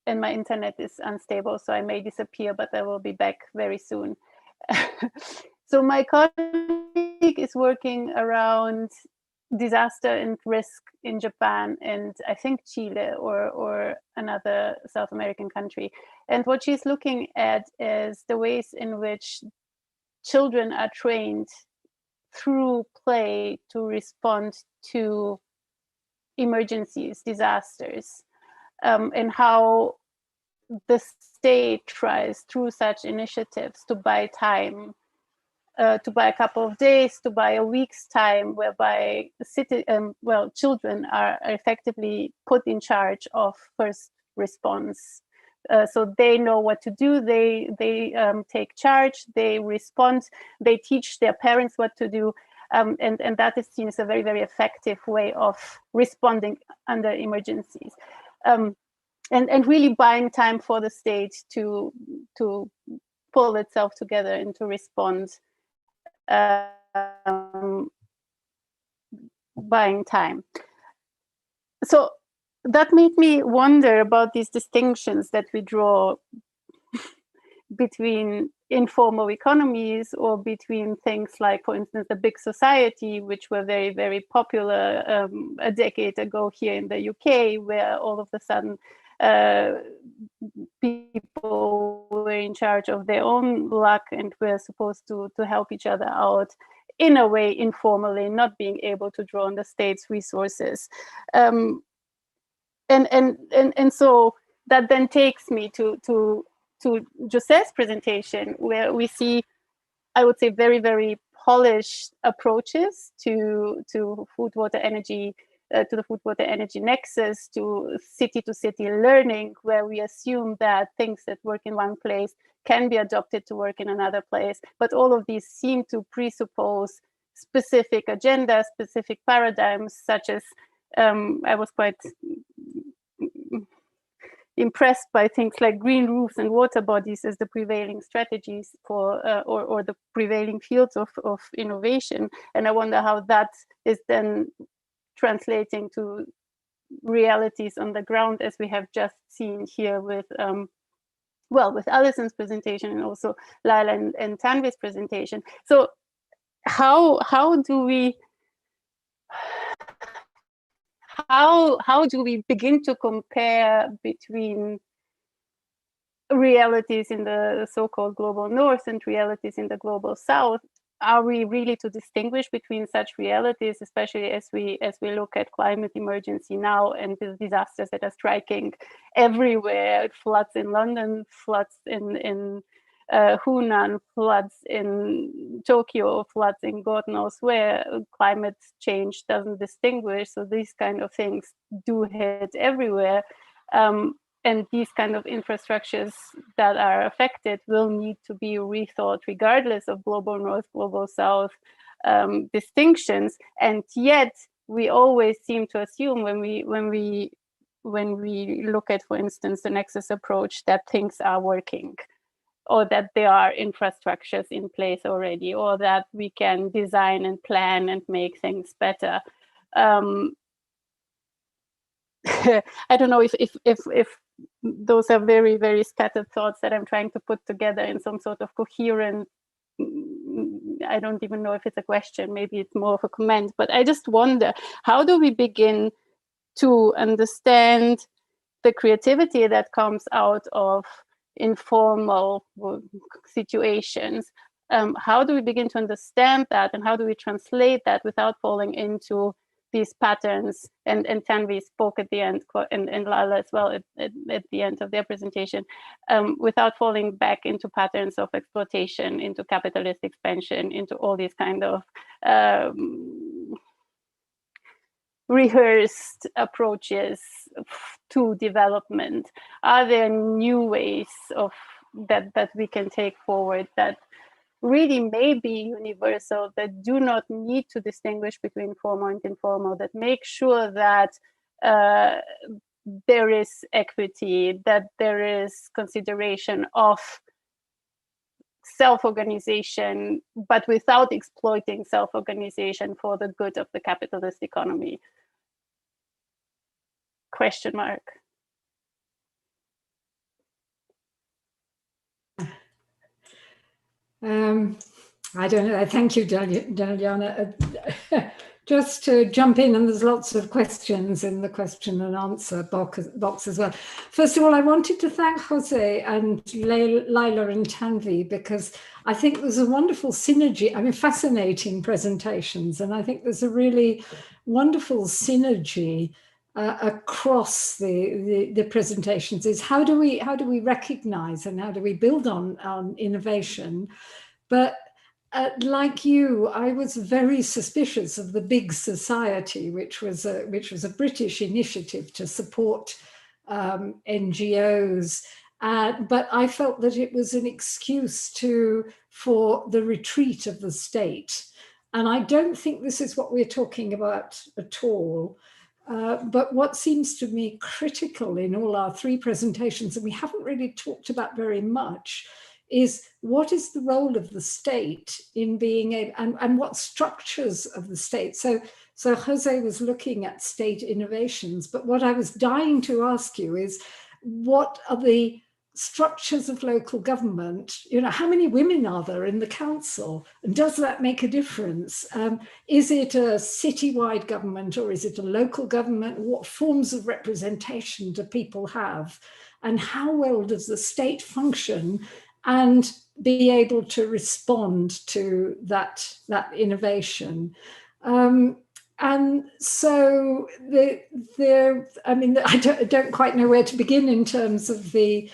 my internet is unstable, so I may disappear, but I will be back very soon. So my colleague is working around disaster and risk in Japan and I think Chile or another South American country. And what she's looking at is the ways in which children are trained through play to respond to emergencies, disasters, and how the state tries through such initiatives to buy time, to buy a couple of days, to buy a week's time, whereby children are effectively put in charge of first response. So they know what to do, they take charge, they respond, they teach their parents what to do, and that is seen as a very, very effective way of responding under emergencies. And really buying time for the state to pull itself together and to respond, buying time. So that made me wonder about these distinctions that we draw between informal economies or between things like, for instance, the big society, which were very, very popular a decade ago here in the UK, where all of a sudden people were in charge of their own luck and were supposed to help each other out in a way informally, not being able to draw on the state's resources. And so that then takes me to José's presentation, where we see, I would say, very, very polished approaches to food, water, energy, to the food, water, energy nexus, to city learning, where we assume that things that work in one place can be adopted to work in another place. But all of these seem to presuppose specific agendas, specific paradigms, such as, I was quite impressed by things like green roofs and water bodies as the prevailing strategies for, or the prevailing fields of innovation. And I wonder how that is then translating to realities on the ground, as we have just seen here with, with Alison's presentation and also Lyla and Tanvi's presentation. So how do we begin to compare between realities in the so-called global north and realities in the global south? Are we really to distinguish between such realities, especially as we look at climate emergency now and the disasters that are striking everywhere? Floods in London, floods in Hunan, floods in Tokyo, floods in God knows where. Climate change doesn't distinguish, so these kind of things do hit everywhere. And these kind of infrastructures that are affected will need to be rethought regardless of global north, global south distinctions. And yet we always seem to assume when we look at, for instance, the Nexus approach, that things are working, or that there are infrastructures in place already, or that we can design and plan and make things better. I don't know if those are very, very scattered thoughts that I'm trying to put together in some sort of coherent, I don't even know if it's a question, maybe it's more of a comment, but I just wonder, how do we begin to understand the creativity that comes out of informal situations. How do we begin to understand that, and how do we translate that without falling into these patterns? And Tanvi spoke at the end, and Lyla as well at the end of their presentation, without falling back into patterns of exploitation, into capitalist expansion, into all these kind of rehearsed approaches to development. Are there new ways of that we can take forward that really may be universal, that do not need to distinguish between formal and informal, that make sure that there is equity, that there is consideration of self-organization, but without exploiting self-organization for the good of the capitalist economy? Question mark. I don't know. Thank you, Daliana. Just to jump in, and there's lots of questions in the question and answer box as well. First of all, I wanted to thank José and Lyla and Tanvi, because I think there's a wonderful synergy. I mean, fascinating presentations, and I think there's a really wonderful synergy across the presentations. Is how do we recognize and how do we build on innovation? But like you, I was very suspicious of the Big Society, which was a British initiative to support NGOs. But I felt that it was an excuse for the retreat of the state. And I don't think this is what we're talking about at all. But what seems to me critical in all our three presentations, and we haven't really talked about very much, is what is the role of the state in being able, and what structures of the state. So José was looking at state innovations, but what I was dying to ask you is, what are the structures of local government? You know, how many women are there in the council? And does that make a difference? Is it a citywide government or is it a local government? What forms of representation do people have? And how well does the state function and be able to respond to that innovation? And so I mean, I don't quite know where to begin in terms of the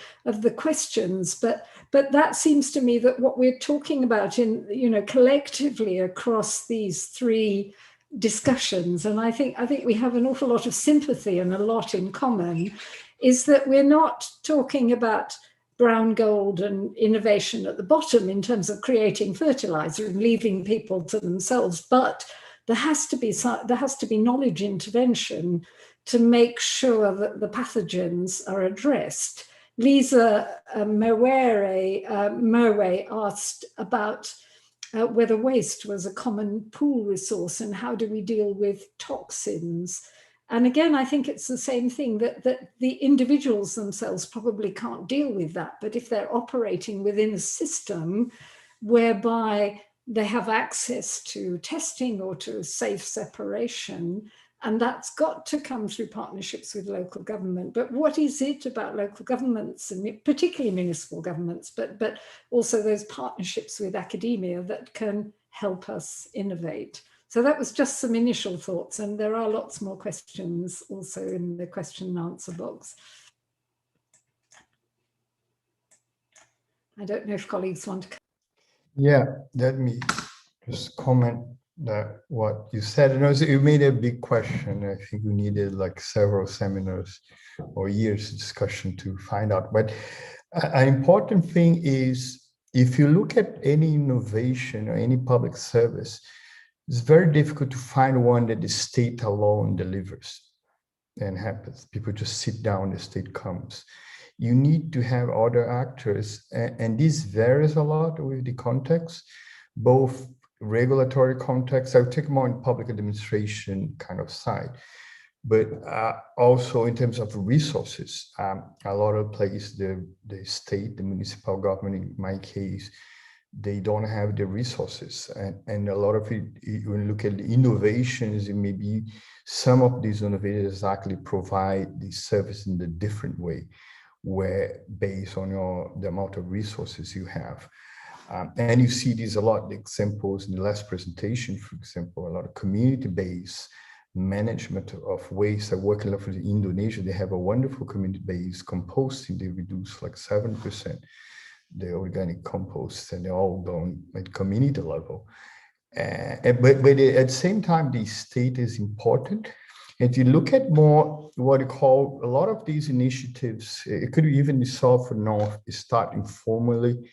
questions, but that seems to me that what we're talking about in, you know, collectively across these three discussions, and I think we have an awful lot of sympathy and a lot in common, is that we're not talking about brown gold and innovation at the bottom in terms of creating fertilizer and leaving people to themselves, but there has to be knowledge intervention to make sure that the pathogens are addressed. Lisa Merway asked about whether waste was a common pool resource and how do we deal with toxins. And again, I think it's the same thing, that the individuals themselves probably can't deal with that. But if they're operating within a system whereby they have access to testing or to safe separation, and that's got to come through partnerships with local government. But what is it about local governments, and particularly municipal governments, but also those partnerships with academia that can help us innovate? So that was just some initial thoughts, and there are lots more questions also in the question and answer box. I don't know if colleagues want to. Yeah, let me just comment that what you said. And also, you made a big question. I think we needed like several seminars or years of discussion to find out. But an important thing is, if you look at any innovation or any public service, it's very difficult to find one that the state alone delivers and happens. People just sit down, the state comes. You need to have other actors, and this varies a lot with the context, both regulatory context. I'll take more in public administration kind of side, but also in terms of resources. A lot of places, the state, the municipal government, in my case, they don't have the resources. And a lot of it, when you look at the innovations, it may be some of these innovators actually provide the service in a different way, where based on the amount of resources you have. And you see these a lot, the examples in the last presentation, for example, a lot of community-based management of waste. I work a lot in Indonesia. They have a wonderful community-based composting. They reduce like 7% the organic compost, and they're all done at community level. But at the same time, the state is important. And you look at more what you call a lot of these initiatives, it could even be solved for North, start informally,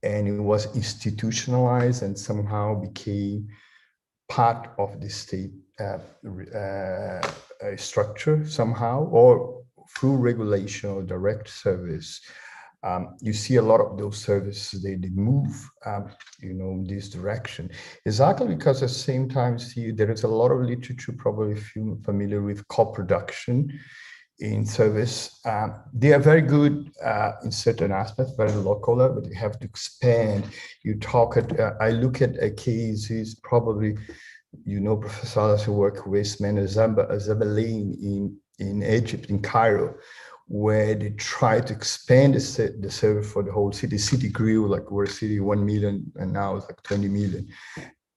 and it was institutionalized and somehow became part of the state structure somehow, or through regulation or direct service. You see a lot of those services, they move, in this direction. Exactly because at the same time, see, there is a lot of literature, probably if you're familiar with co-production in service. They are very good in certain aspects, very local level, but you have to expand. I look at cases, probably, Professor Alison worked with Zabalain in Egypt, in Cairo, where they try to expand the service for the whole city. The city grew, like we're a city 1 million, and now it's like 20 million.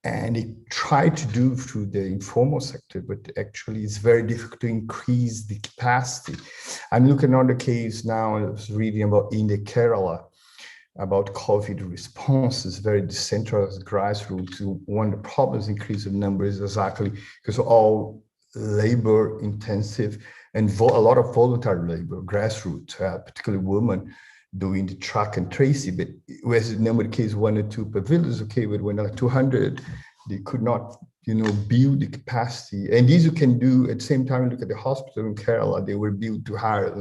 And they try to do through the informal sector, but actually it's very difficult to increase the capacity. I'm looking at the case now, I was reading about in the Kerala, about COVID response. Is very decentralized, grassroots. One of the problems increase of numbers exactly because all labor intensive and a lot of voluntary labor, grassroots, particularly women doing the track and tracing. But whereas the number of cases 1 or 2 per village, okay, but when like 200, they could not, build the capacity. And these you can do at the same time. Look at the hospital in Kerala; they were built to hire,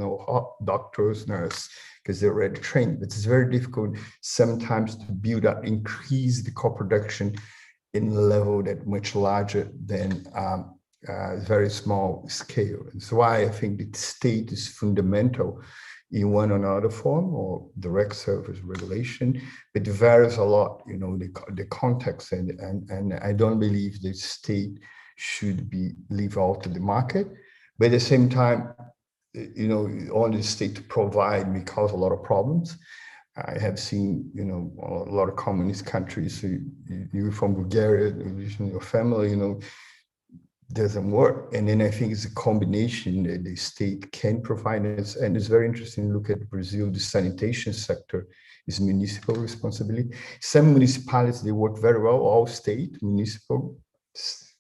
doctors, nurses, because they're already trained. But it's very difficult sometimes to build up, increase the co-production in a level that much larger than very small scale. And so why I think the state is fundamental in one or another form, or direct service regulation, but it varies a lot, the context, and I don't believe the state should be leave out to the market, but at the same time, only the state to provide may cause a lot of problems. I have seen, a lot of communist countries, you're from Bulgaria, your family, doesn't work. And then I think it's a combination that the state can provide us. And it's very interesting to look at Brazil, the sanitation sector is municipal responsibility. Some municipalities, they work very well, all state, municipal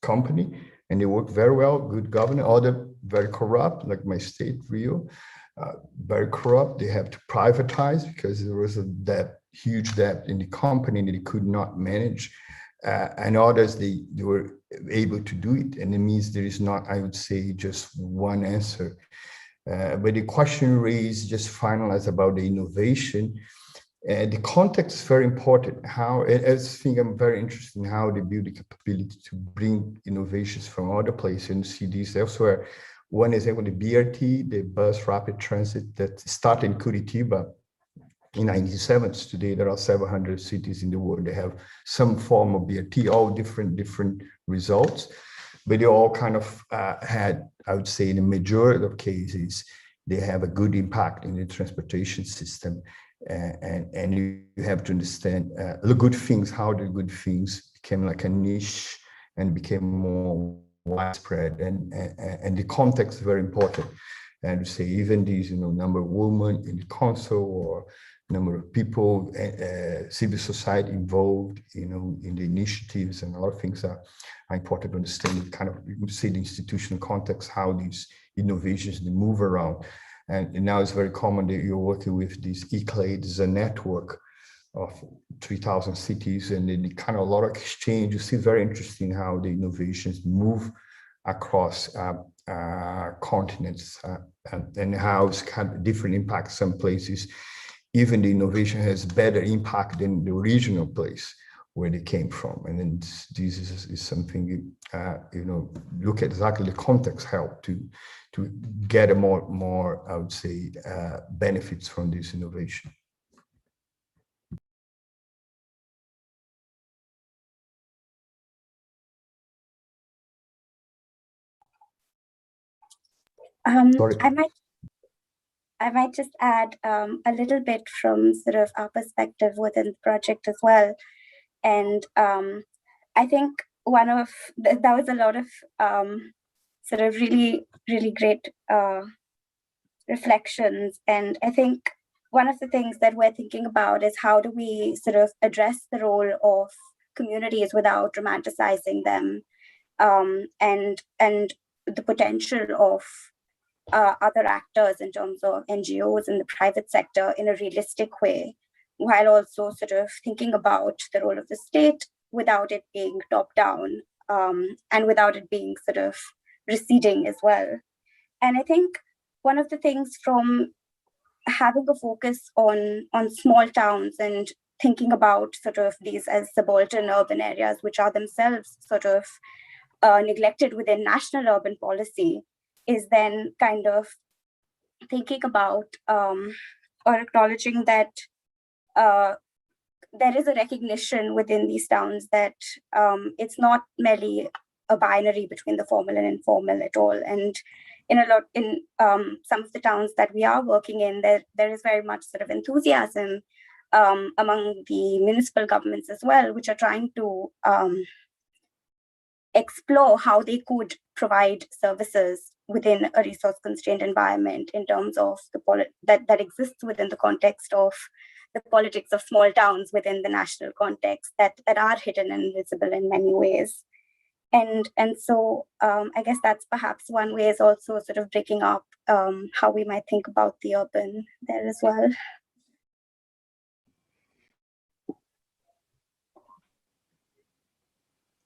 company, and they work very well, good governance. Other very corrupt, like my state, Rio, very corrupt. They have to privatize because there was a huge debt in the company that they could not manage. And others, they were able to do it. And it means there is not, I would say, just one answer. But the question raised, just finalize about the innovation. The context is very important. I think I'm very interested in how they build the capability to bring innovations from other places and see these elsewhere. One example, the BRT, the bus rapid transit that started in Curitiba in 1970s. Today, there are 700 cities in the world. They have some form of BRT, all different results, but they all kind of had, I would say, in the majority of cases, they have a good impact in the transportation system. And you have to understand the good things, how the good things became like a niche and became more widespread. And the context is very important. And to say even these, number of women in the council or number of people, civil society involved, in the initiatives, and a lot of things are important to understand. Kind of, you can see the institutional context, how these innovations they move around. And now it's very common that you're working with these ECLADE, is a network of 3,000 cities, and then kind of a lot of exchange. You see, very interesting how the innovations move across continents, and how it's kind of different impacts. Some places, even the innovation has better impact than the original place where they came from. And then this is something, look at exactly the context help to get a more, I would say, benefits from this innovation. Sorry. I might just add a little bit from sort of our perspective within the project as well. And I think that was a lot of sort of really, really great reflections. And I think one of the things that we're thinking about is how do we sort of address the role of communities without romanticizing them, and the potential of other actors in terms of NGOs in the private sector in a realistic way, while also sort of thinking about the role of the state without it being top down, and without it being sort of receding as well. And I think one of the things from having a focus on small towns and thinking about sort of these as subaltern urban areas, which are themselves sort of neglected within national urban policy, is then kind of thinking about or acknowledging that there is a recognition within these towns that it's not merely a binary between the formal and informal at all. And in some of the towns that we are working in, there is very much sort of enthusiasm among the municipal governments as well, which are trying to explore how they could provide services within a resource-constrained environment in terms of that exists within the context of the politics of small towns within the national context that are hidden and invisible in many ways. And so I guess that's perhaps one way is also sort of breaking up how we might think about the urban there as well.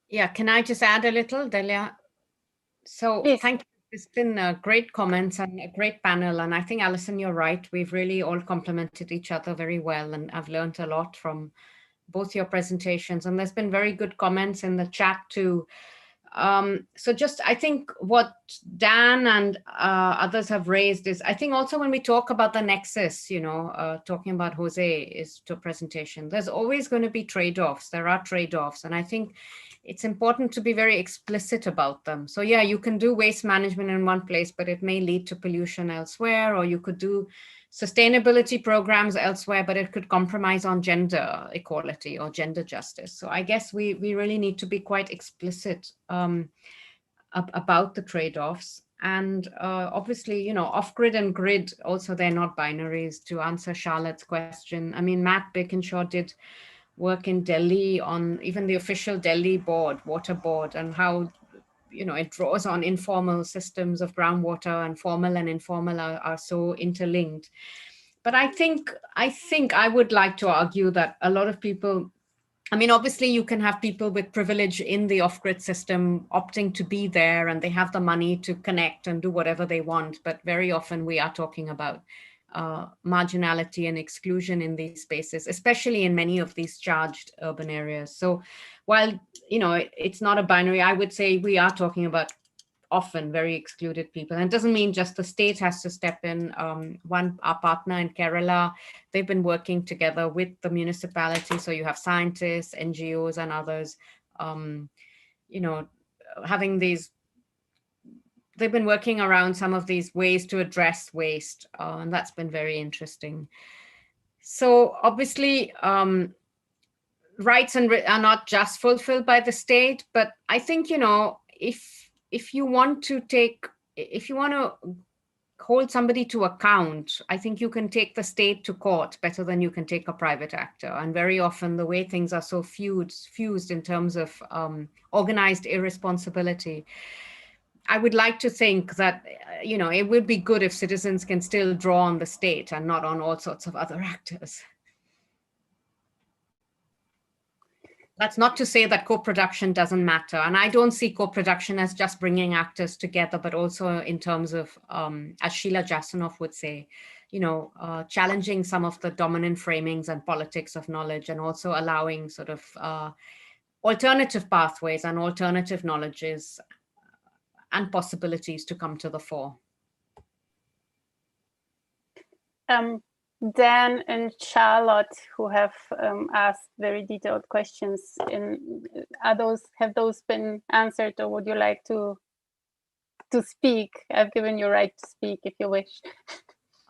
Yeah, can I just add a little, Delia? So Please. thank you. It's been great comments and a great panel. And I think, Alison, you're right. We've really all complemented each other very well. And I've learned a lot from both your presentations. And there's been very good comments in the chat too. So just, I think what Dan and others have raised is, I think also when we talk about the Nexus, you know, talking about José's presentation, there's always going to be trade-offs. There are trade-offs. And I think it's important to be very explicit about them. So yeah, you can do waste management in one place, but it may lead to pollution elsewhere, or you could do sustainability programs elsewhere, but it could compromise on gender equality or gender justice. So I guess we really need to be quite explicit about the trade-offs. And obviously, you know, off-grid and grid, also they're not binaries. To answer Charlotte's question, I mean, Matt Baconshaw did work in Delhi on even the official Delhi board, water board, and how, you know, it draws on informal systems of groundwater, and formal and informal are so interlinked. But I think I would like to argue that a lot of people, I mean, obviously you can have people with privilege in the off-grid system opting to be there, and they have the money to connect and do whatever they want. But very often we are talking about marginality and exclusion in these spaces, especially in many of these charged urban areas. So while, you know, it's not a binary, I would say we are talking about often very excluded people. And it doesn't mean just the state has to step in. Our partner in Kerala, they've been working together with the municipality. So you have scientists, NGOs and others, you know, having these, they've been working around some of these ways to address waste, and that's been very interesting. So obviously, rights are not just fulfilled by the state, but I think, you know, if you want to hold somebody to account, I think you can take the state to court better than you can take a private actor. And very often the way things are so fused in terms of organized irresponsibility, I would like to think that, you know, it would be good if citizens can still draw on the state and not on all sorts of other actors. That's not to say that co-production doesn't matter. And I don't see co-production as just bringing actors together, but also in terms of, as Sheila Jasanoff would say, you know, challenging some of the dominant framings and politics of knowledge, and also allowing sort of alternative pathways and alternative knowledges and possibilities to come to the fore. Dan and Charlotte, who have asked very detailed questions, have those been answered, or would you like to to speak. I've given you right to speak if you wish.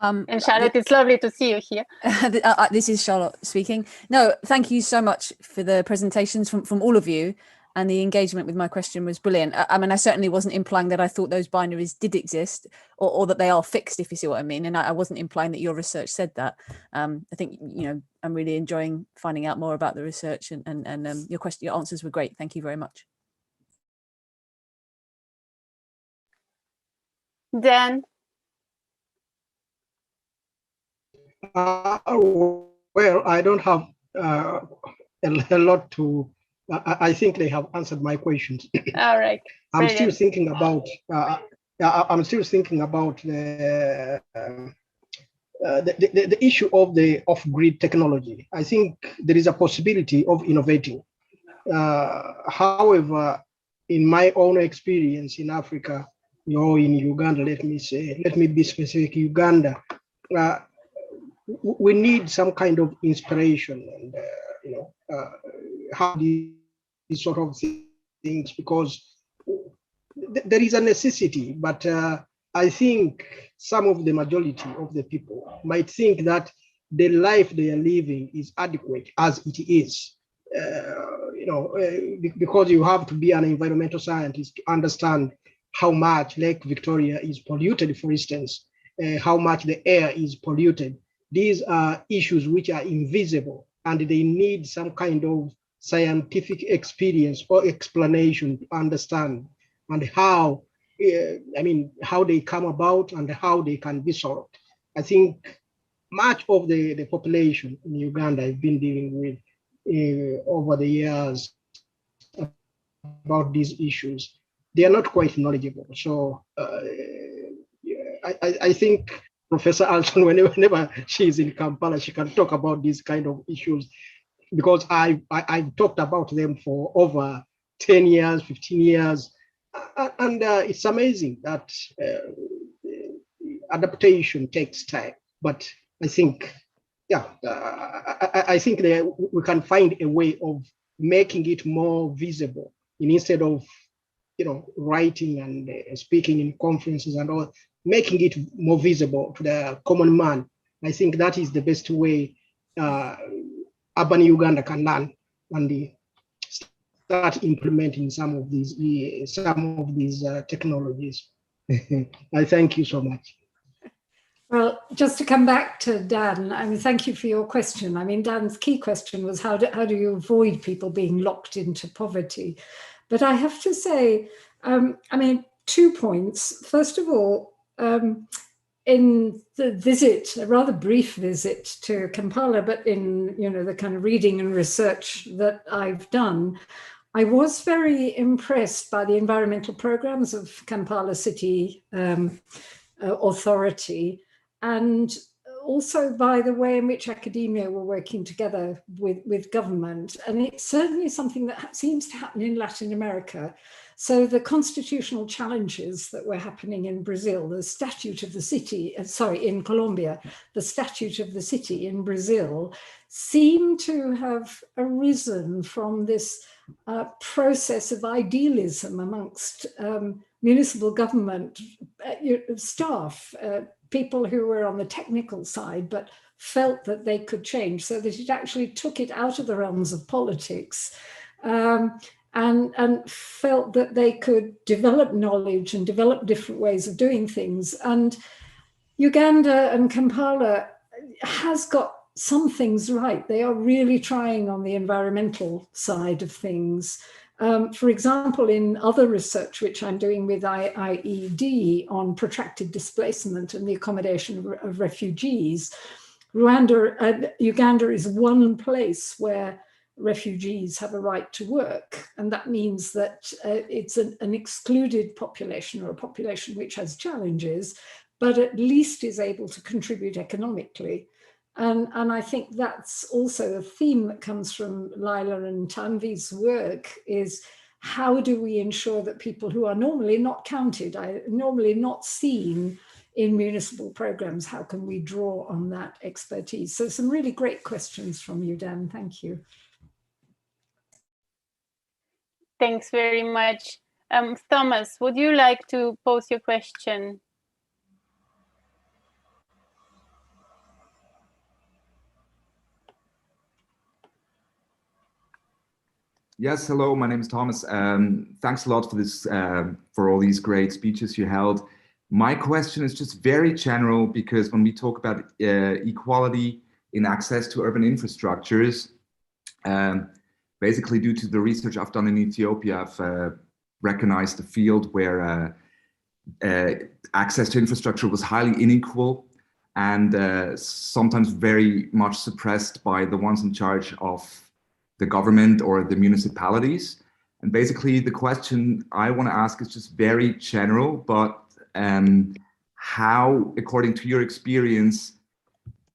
And Charlotte, it's lovely to see you here. This is Charlotte speaking. No, thank you so much for the presentations from all of you, and the engagement with my question was brilliant. I mean, I certainly wasn't implying that I thought those binaries did exist, or that they are fixed, if you see what I mean. And I wasn't implying that your research said that. I think, you know, I'm really enjoying finding out more about the research, and your answers were great. Thank you very much. Dan. Well, I don't have a lot to. I think they have answered my questions. All right. I'm still thinking about. I'm still thinking about the issue of the off-grid technology. I think there is a possibility of innovating. However, in my own experience in Africa, you know, in Uganda, let me be specific, Uganda. We need some kind of inspiration and how these sort of things, because there is a necessity, but I think some of the majority of the people might think that the life they are living is adequate as it is. Because you have to be an environmental scientist to understand how much Lake Victoria is polluted, for instance, how much the air is polluted. These are issues which are invisible, and they need some kind of scientific experience or explanation to understand, and how, how they come about and how they can be solved. I think much of the population in Uganda I've been dealing with over the years about these issues, they are not quite knowledgeable. So I think Professor Alison, whenever she's in Kampala, she can talk about these kind of issues, because I've talked about them for over 10 years, 15 years. And it's amazing that adaptation takes time. But I think, I think that we can find a way of making it more visible, instead of, writing and speaking in conferences and all, making it more visible to the common man. I think that is the best way urban Uganda can learn and start implementing some of these technologies. I thank you so much. Well, just to come back to Dan, I mean, thank you for your question. I mean, Dan's key question was how do you avoid people being locked into poverty? But I have to say, 2 points. First of all, in the visit, a rather brief visit to Kampala, but in the kind of reading and research that I've done, I was very impressed by the environmental programs of Kampala City Authority, and also by the way in which academia were working together with government. And it's certainly something that seems to happen in Latin America. So the constitutional challenges that were happening in Brazil, the statute of the city, in Colombia, the statute of the city in Brazil, seem to have arisen from this process of idealism amongst municipal government staff, people who were on the technical side, but felt that they could change, so that it actually took it out of the realms of politics. And felt that they could develop knowledge and develop different ways of doing things. And Uganda and Kampala has got some things right. They are really trying on the environmental side of things. For example, in other research, which I'm doing with IED on protracted displacement and the accommodation of refugees, Uganda is one place where refugees have a right to work. And that means that it's an excluded population, or a population which has challenges, but at least is able to contribute economically. And I think that's also a theme that comes from Lyla and Tanvi's work, is how do we ensure that people who are normally not counted, normally not seen in municipal programs, how can we draw on that expertise? So some really great questions from you, Dan. Thank you. Thanks very much. Thomas, would you like to pose your question? Yes, hello, my name is Thomas. Thanks a lot for this, for all these great speeches you held. My question is just very general, because when we talk about equality in access to urban infrastructures, basically due to the research I've done in Ethiopia, I've recognized a field where access to infrastructure was highly unequal and sometimes very much suppressed by the ones in charge of the government or the municipalities. And basically the question I want to ask is just very general, but how, according to your experience,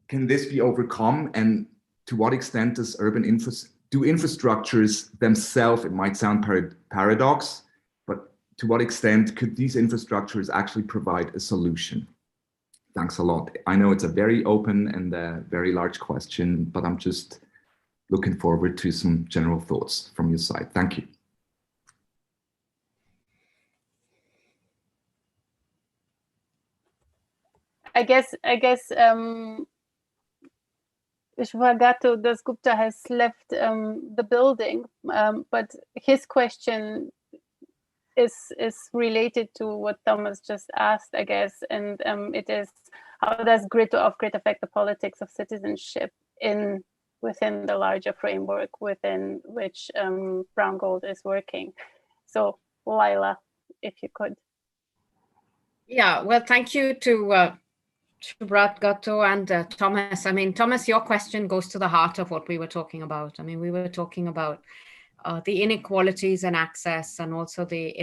can this be overcome, and to what extent does do infrastructures themselves, it might sound paradox, but to what extent could these infrastructures actually provide a solution? Thanks a lot. I know it's a very open and a very large question, but I'm just looking forward to some general thoughts from your side. Thank you. I guess Shvagato Dasgupta has left the building, but his question is related to what Thomas just asked, I guess, and it is, how does grid affect the politics of citizenship within the larger framework within which Brown Gold is working? So, Lyla, if you could. Yeah, well, thank you to Bhatkal and Thomas. I mean, Thomas, your question goes to the heart of what we were talking about. I mean, we were talking about the inequalities in access, and also the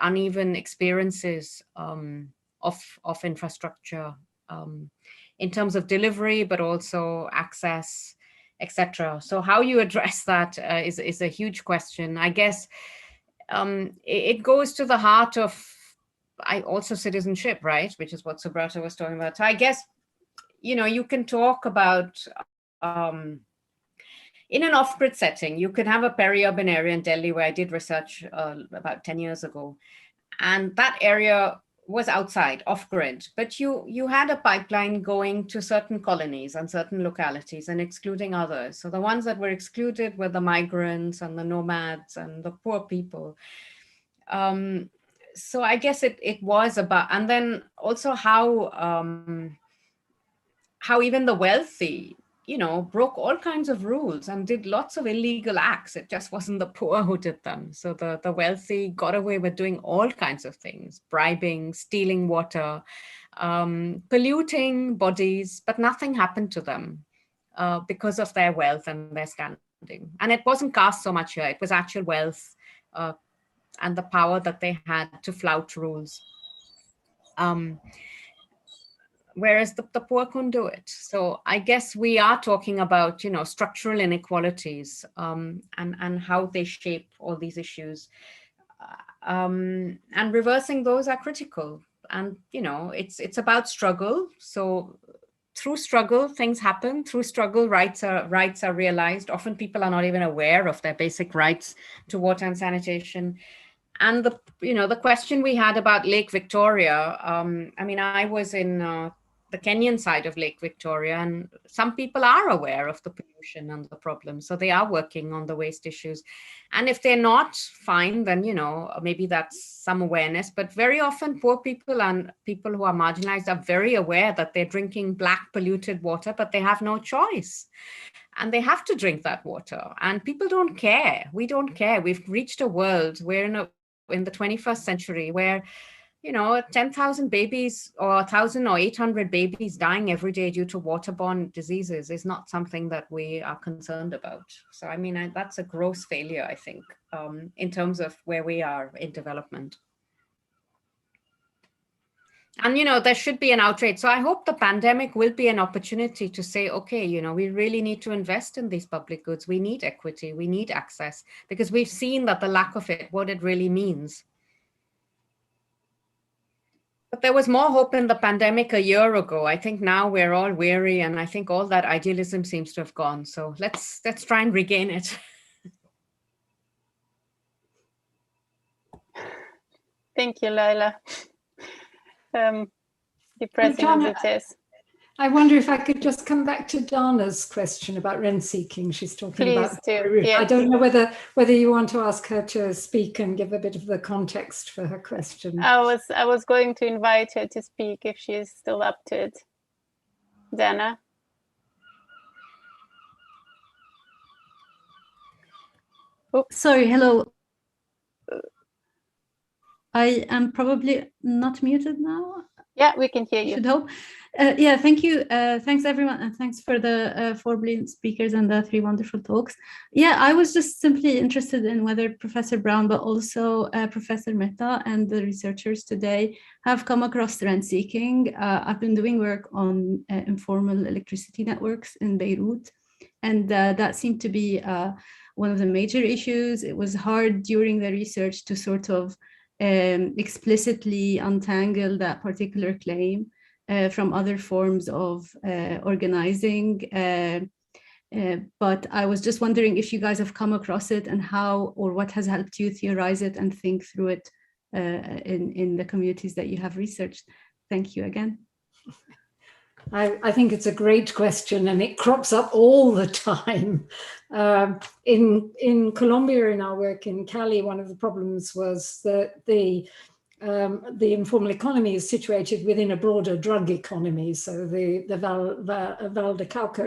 uneven experiences of infrastructure in terms of delivery, but also access, etc. So how you address that is a huge question. I guess it goes to the heart of also citizenship, right? Which is what Subrata was talking about. So I guess, you can talk about, in an off-grid setting, you could have a peri-urban area in Delhi where I did research about 10 years ago. And that area was outside, off-grid, but you had a pipeline going to certain colonies and certain localities and excluding others. So the ones that were excluded were the migrants and the nomads and the poor people. So I guess it was about, and then also how even the wealthy, broke all kinds of rules and did lots of illegal acts. It just wasn't the poor who did them. So the wealthy got away with doing all kinds of things, bribing, stealing water, polluting bodies, but nothing happened to them because of their wealth and their standing. And it wasn't caste so much here, it was actual wealth and the power that they had to flout rules. Whereas the poor couldn't do it. So I guess we are talking about, structural inequalities and how they shape all these issues. And reversing those are critical. And, it's about struggle. So through struggle, things happen. Through struggle, rights are realized. Often people are not even aware of their basic rights to water and sanitation. And the question we had about Lake Victoria, I mean, I was in the Kenyan side of Lake Victoria, and some people are aware of the pollution and the problem. So they are working on the waste issues. And if they're not, fine, then, maybe that's some awareness. But very often poor people and people who are marginalized are very aware that they're drinking black polluted water, but they have no choice. And they have to drink that water. And people don't care. We don't care. We've reached a world where in the 21st century where 10,000 babies or 1,000 or 800 babies dying every day due to waterborne diseases is not something that we are concerned about. So I mean, that's a gross failure, I think, in terms of where we are in development. And, there should be an outrage. So I hope the pandemic will be an opportunity to say, okay, we really need to invest in these public goods. We need equity, we need access, because we've seen that the lack of it, what it really means. But there was more hope in the pandemic a year ago. I think now we're all weary, and I think all that idealism seems to have gone. So let's try and regain it. Thank you, Lyla. Depressing as it is. I wonder if I could just come back to Dana's question about rent seeking. She's talking about. Yes. I don't know whether you want to ask her to speak and give a bit of the context for her question. I was going to invite her to speak if she's still up to it. Dana. Oops. Sorry. Hello. I am probably not muted now. Yeah, we can hear you. Should hope. Yeah, thank you. Thanks everyone, and thanks for the 4 brilliant speakers and the 3 wonderful talks. Yeah, I was just simply interested in whether Professor Brown, but also Professor Mehta and the researchers today have come across rent seeking. I've been doing work on informal electricity networks in Beirut, and that seemed to be one of the major issues. It was hard during the research to sort of explicitly untangle that particular claim from other forms of organizing. But I was just wondering if you guys have come across it and how or what has helped you theorize it and think through it in the communities that you have researched. Thank you again. I think it's a great question, and it crops up all the time. In Colombia, in our work in Cali, one of the problems was that the informal economy is situated within a broader drug economy. So the Val de Cauca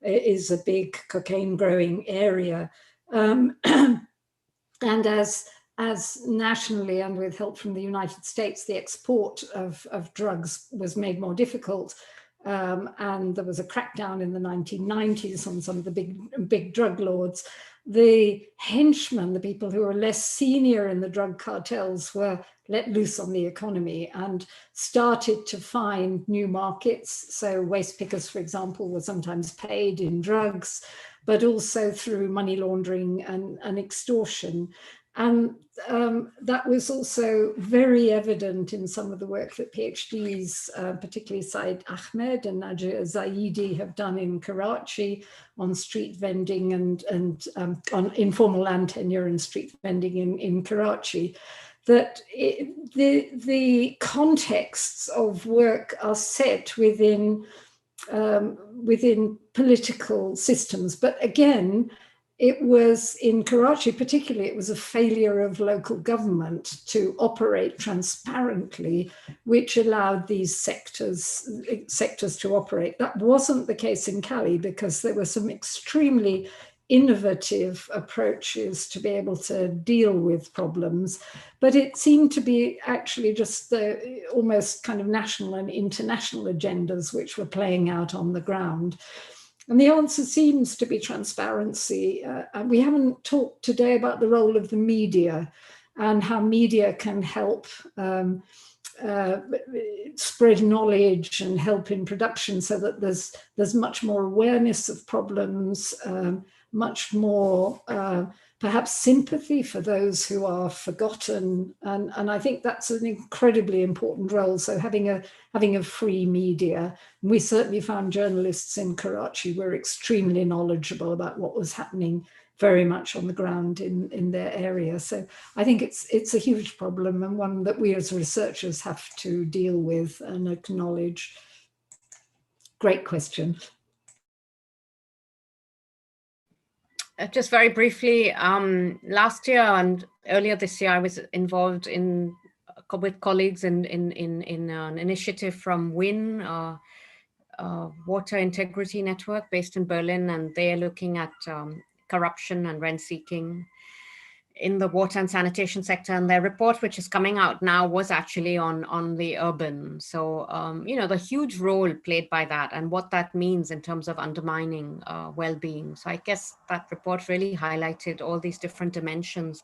is a big cocaine growing area, and as nationally and with help from the United States, the export of drugs was made more difficult. And there was a crackdown in the 1990s on some of the big drug lords. The henchmen, the people who were less senior in the drug cartels, were let loose on the economy and started to find new markets. So waste pickers, for example, were sometimes paid in drugs, but also through money laundering and extortion. And that was also very evident in some of the work that PhDs, particularly Saeed Ahmed and Najir Zaidi, have done in Karachi on street vending and on informal land tenure and street vending in Karachi. That the contexts of work are set within political systems, but again, it was in Karachi particularly, it was a failure of local government to operate transparently, which allowed these sectors to operate. That wasn't the case in Cali because there were some extremely innovative approaches to be able to deal with problems, but it seemed to be actually just the almost kind of national and international agendas which were playing out on the ground. And the answer seems to be transparency. And we haven't talked today about the role of the media and how media can help spread knowledge and help in production so that there's much more awareness of problems, much more perhaps sympathy for those who are forgotten. And I think that's an incredibly important role. So having a free media, we certainly found journalists in Karachi were extremely knowledgeable about what was happening very much on the ground in their area. So I think it's a huge problem and one that we as researchers have to deal with and acknowledge. Great question. Just very briefly, last year and earlier this year, I was involved with colleagues in an initiative from WIN, Water Integrity Network based in Berlin, and they are looking at corruption and rent seeking in the water and sanitation sector. And their report, which is coming out now, was actually on the urban. So, you know, the huge role played by that and what that means in terms of undermining well-being. So I guess that report really highlighted all these different dimensions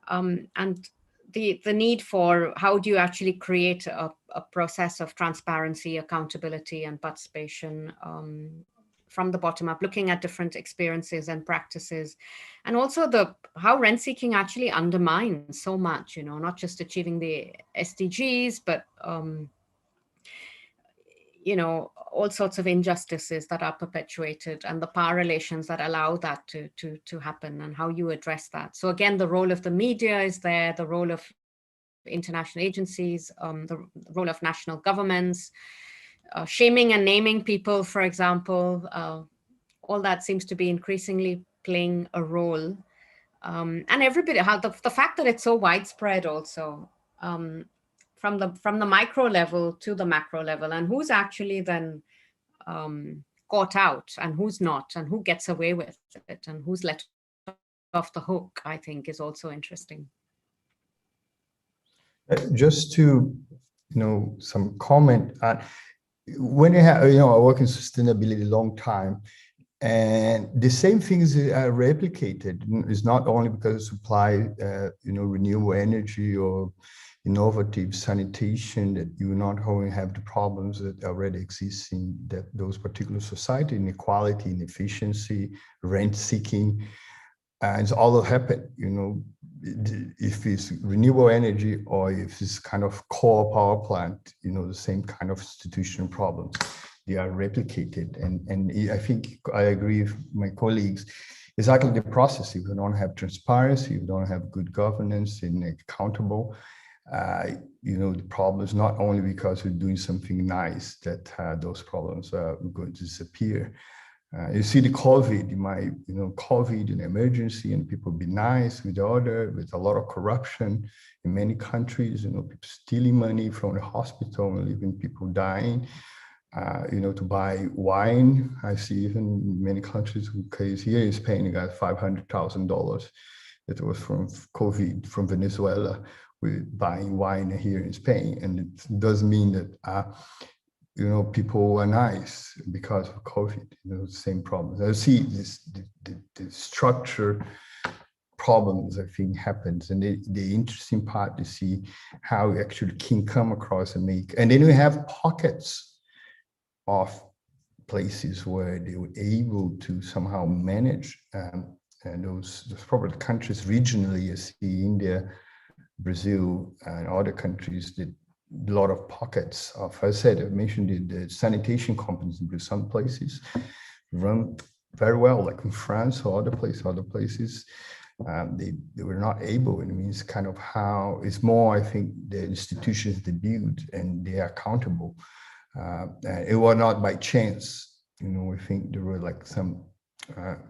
and the need for how do you actually create a process of transparency, accountability, and participation from the bottom up, looking at different experiences and practices, and also how rent seeking actually undermines so much, you know, not just achieving the SDGs, but, you know, all sorts of injustices that are perpetuated and the power relations that allow that to happen and how you address that. So again, the role of the media is there, the role of international agencies, the role of national governments, shaming and naming people, for example, all that seems to be increasingly playing a role. And everybody, the fact that it's so widespread also, from the micro level to the macro level, and who's actually then caught out and who's not, and who gets away with it and who's let off the hook, I think is also interesting. Just to, some comment. When you have, I work in sustainability a long time, and the same things are replicated. It's not only because of supply, renewable energy or innovative sanitation that you not only have the problems that already exist in those particular society, inequality, inefficiency, rent seeking, and it's all happen, if it's renewable energy or if it's kind of coal power plant, the same kind of institutional problems, they are replicated. And I think I agree with my colleagues, exactly the process. If you don't have transparency, if you don't have good governance and accountable, the problem is not only because we're doing something nice that those problems are going to disappear. You see the COVID, COVID, an emergency, and people be nice with the other, with a lot of corruption in many countries, people stealing money from the hospital and leaving people dying, to buy wine. I see even in many countries, case here in Spain, you got $500,000 that was from COVID, from Venezuela, with buying wine here in Spain. And it doesn't mean that, people are nice because of COVID, same problems. I see the structure problems, I think, happens. And the interesting part to see how we actually can come across and make, and then we have pockets of places where they were able to somehow manage and those probably countries regionally, you see India, Brazil, and other countries that a lot of pockets of, I mentioned the sanitation companies in some places run very well, like in France or other places. They were not able, and it means kind of how it's more, I think, the institutions they build and they are accountable. It was not by chance, I think there were like some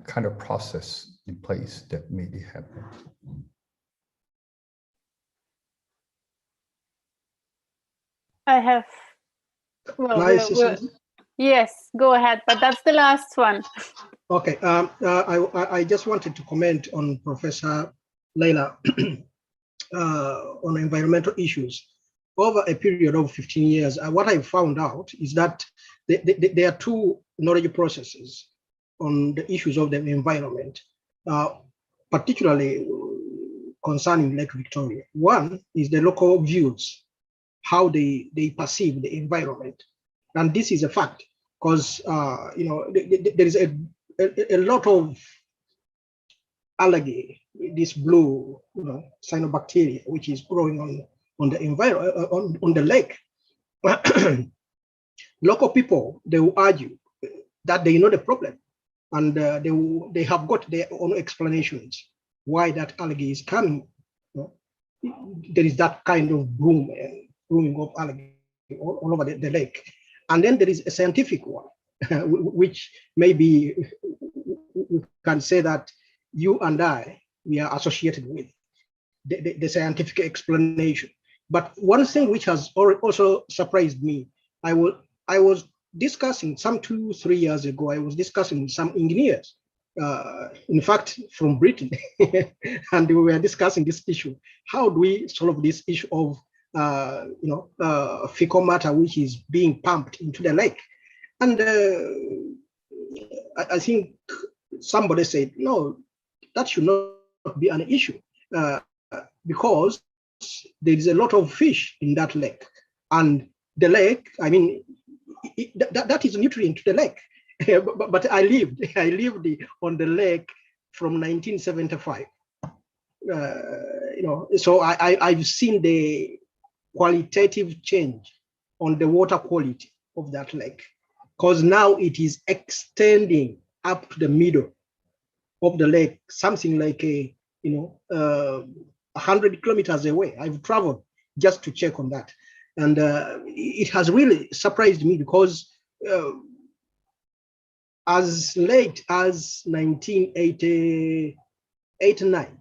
kind of process in place that made it happen. I have, yes, go ahead, but that's the last one. Okay, I just wanted to comment on Professor Lyla on environmental issues. Over a period of 15 years, what I found out is that there are two knowledge processes on the issues of the environment, particularly concerning Lake Victoria. One is the local views, how they perceive the environment. And this is a fact, because there is a lot of algae, this blue cyanobacteria, which is growing on the environment, on the lake. Local people, they will argue that they know the problem, and they have got their own explanations why that algae is coming. There is that kind of blooming of algae all over the lake. And then there is a scientific one, which maybe we can say that you and I, we are associated with the scientific explanation. But one thing which has also surprised me, I was discussing some 2-3 years ago, I was discussing with some engineers, in fact, from Britain, and we were discussing this issue. How do we solve this issue of fecal matter which is being pumped into the lake? And I think somebody said, no, that should not be an issue because there is a lot of fish in that lake, and the lake, I mean, that is nutrient to the lake. But I lived on the lake from 1975. So I've seen the qualitative change on the water quality of that lake, because now it is extending up to the middle of the lake, something like 100 kilometers away. I've traveled just to check on that. And it has really surprised me because as late as 1989,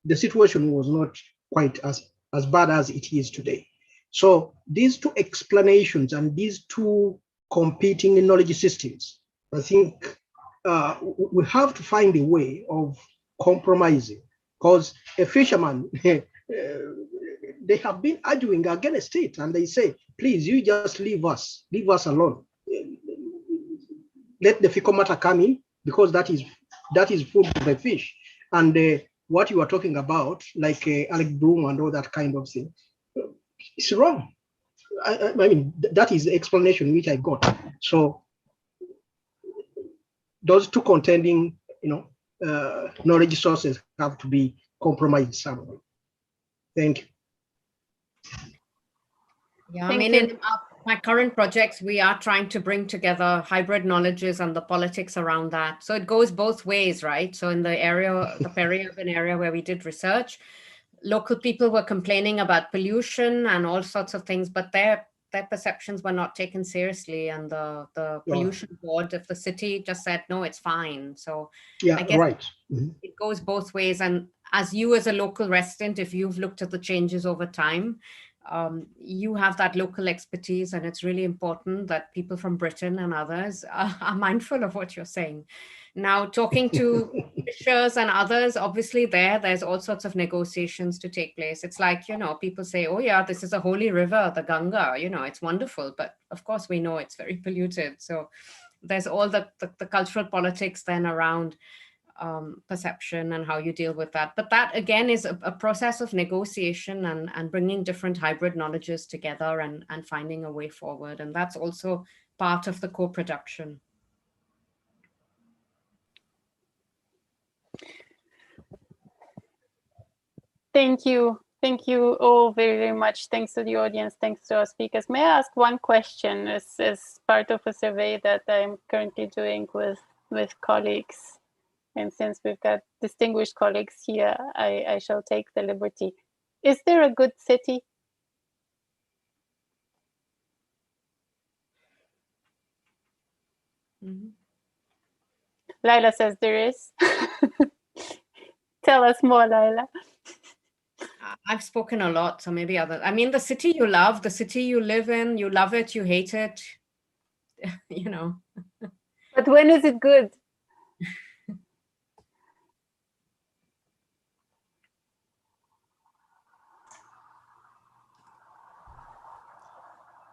the situation was not quite as bad as it is today. So these two explanations and these two competing knowledge systems, I think we have to find a way of compromising, because a fisherman, they have been arguing against it, and they say, please, you just leave us alone. Let the fecal matter come in, because that is food for the fish. And what you are talking about, like Alec Bloom and all that kind of thing, it's wrong. I mean, that is the explanation which I got. So those two contending, knowledge sources have to be compromised somehow. Thank you. Yeah, I mean, in my current projects, we are trying to bring together hybrid knowledges and the politics around that. So it goes both ways, right? So in the area, the peri-urban area where we did research, local people were complaining about pollution and all sorts of things, but their perceptions were not taken seriously. And the pollution board of the city just said, no, it's fine. So yeah, I guess right. It goes both ways. And as you as a local resident, if you've looked at the changes over time, you have that local expertise, and it's really important that people from Britain and others are mindful of what you're saying. Now, talking to fishers and others, obviously there's all sorts of negotiations to take place. It's like, people say, oh yeah, this is a holy river, the Ganga, it's wonderful. But of course we know it's very polluted. So there's all the cultural politics then around perception and how you deal with that. But that again is a process of negotiation and bringing different hybrid knowledges together and finding a way forward. And that's also part of the co-production. Thank you. Thank you all very, very much. Thanks to the audience. Thanks to our speakers. May I ask one question as part of a survey that I'm currently doing with colleagues? And since we've got distinguished colleagues here, I shall take the liberty. Is there a good city? Lyla says there is. Tell us more, Lyla. I've spoken a lot, so maybe others. I mean, the city you love, the city you live in, you love it, you hate it, But when is it good?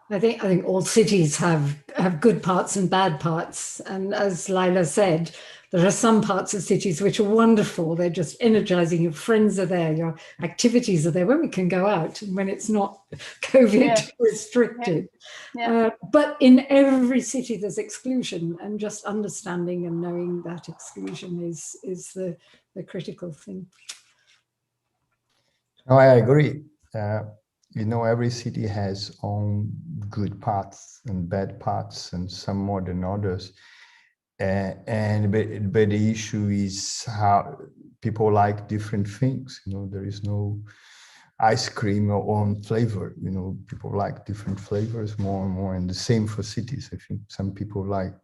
I think all cities have good parts and bad parts. And as Lyla said, there are some parts of cities which are wonderful. They're just energizing. Your friends are there. Your activities are there when we can go out and when it's not COVID restricted. Yeah. But in every city, there's exclusion, and just understanding and knowing that exclusion is the critical thing. No, I agree. Every city has own good parts and bad parts, and some more than others. But the issue is how people like different things. There is no ice cream or own flavor. People like different flavors more and more, and the same for cities. I think some people like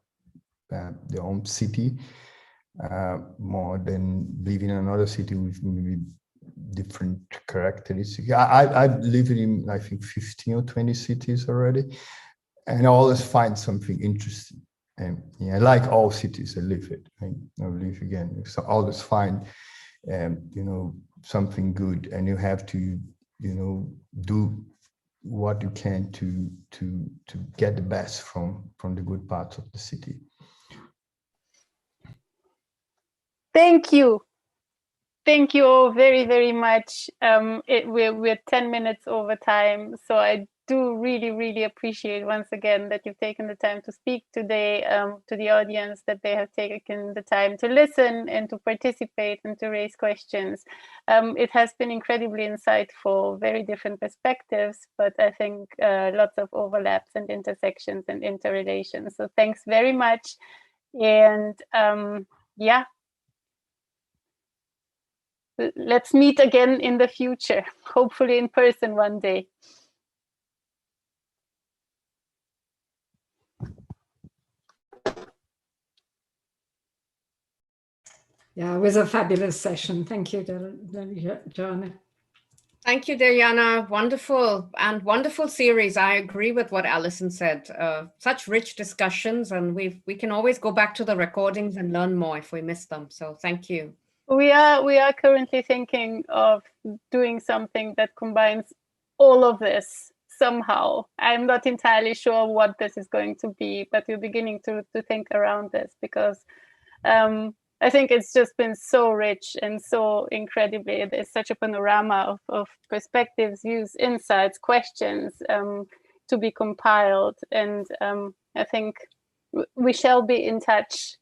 their own city more than living in another city with maybe different characteristics. I've lived in, I think, 15 or 20 cities already, and I always find something interesting. And I like all cities. I live it. I live again. So I always find, something good, and you have to, do what you can to get the best from the good parts of the city. Thank you. Thank you all very, very much. We're 10 minutes over time, so I do really, really appreciate once again that you've taken the time to speak today, to the audience, that they have taken the time to listen and to participate and to raise questions. It has been incredibly insightful, very different perspectives, but I think lots of overlaps and intersections and interrelations. So thanks very much. And yeah. let's meet again in the future, hopefully in person one day. Yeah, it was a fabulous session. Thank you, Deliana. Thank you, Deliana. Wonderful and wonderful series. I agree with what Alison said. Such rich discussions, and we can always go back to the recordings and learn more if we miss them. So thank you. We are currently thinking of doing something that combines all of this somehow. I'm not entirely sure what this is going to be, but we're beginning to think around this, because I think it's just been so rich and so incredibly, there's such a panorama of perspectives, views, insights, questions to be compiled. And I think we shall be in touch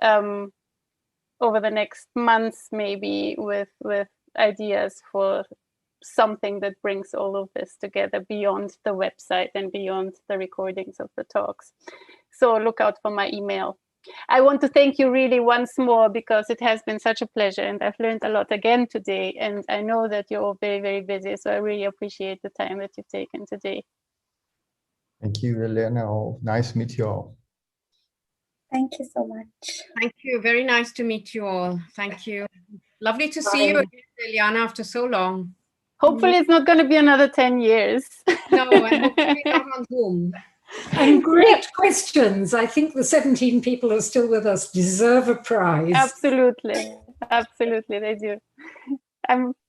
over the next months, maybe with ideas for something that brings all of this together beyond the website and beyond the recordings of the talks. So look out for my email. I want to thank you really once more, because it has been such a pleasure, and I've learned a lot again today, and I know that you're all very, very busy, so I really appreciate the time that you've taken today. Thank you, Elena. Nice to meet you all. Thank you so much. Thank you. Very nice to meet you all. Thank you. Lovely to see you again, Deliana, after so long. Hopefully it's not going to be another 10 years. No, and hopefully not on Zoom. And great questions. I think the 17 people who are still with us deserve a prize. Absolutely. Absolutely, they do.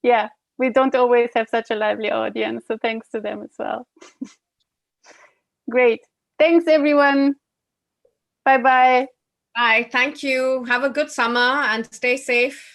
Yeah, we don't always have such a lively audience, so thanks to them as well. Great. Thanks, everyone. Bye-bye. Bye. Thank you. Have a good summer and stay safe.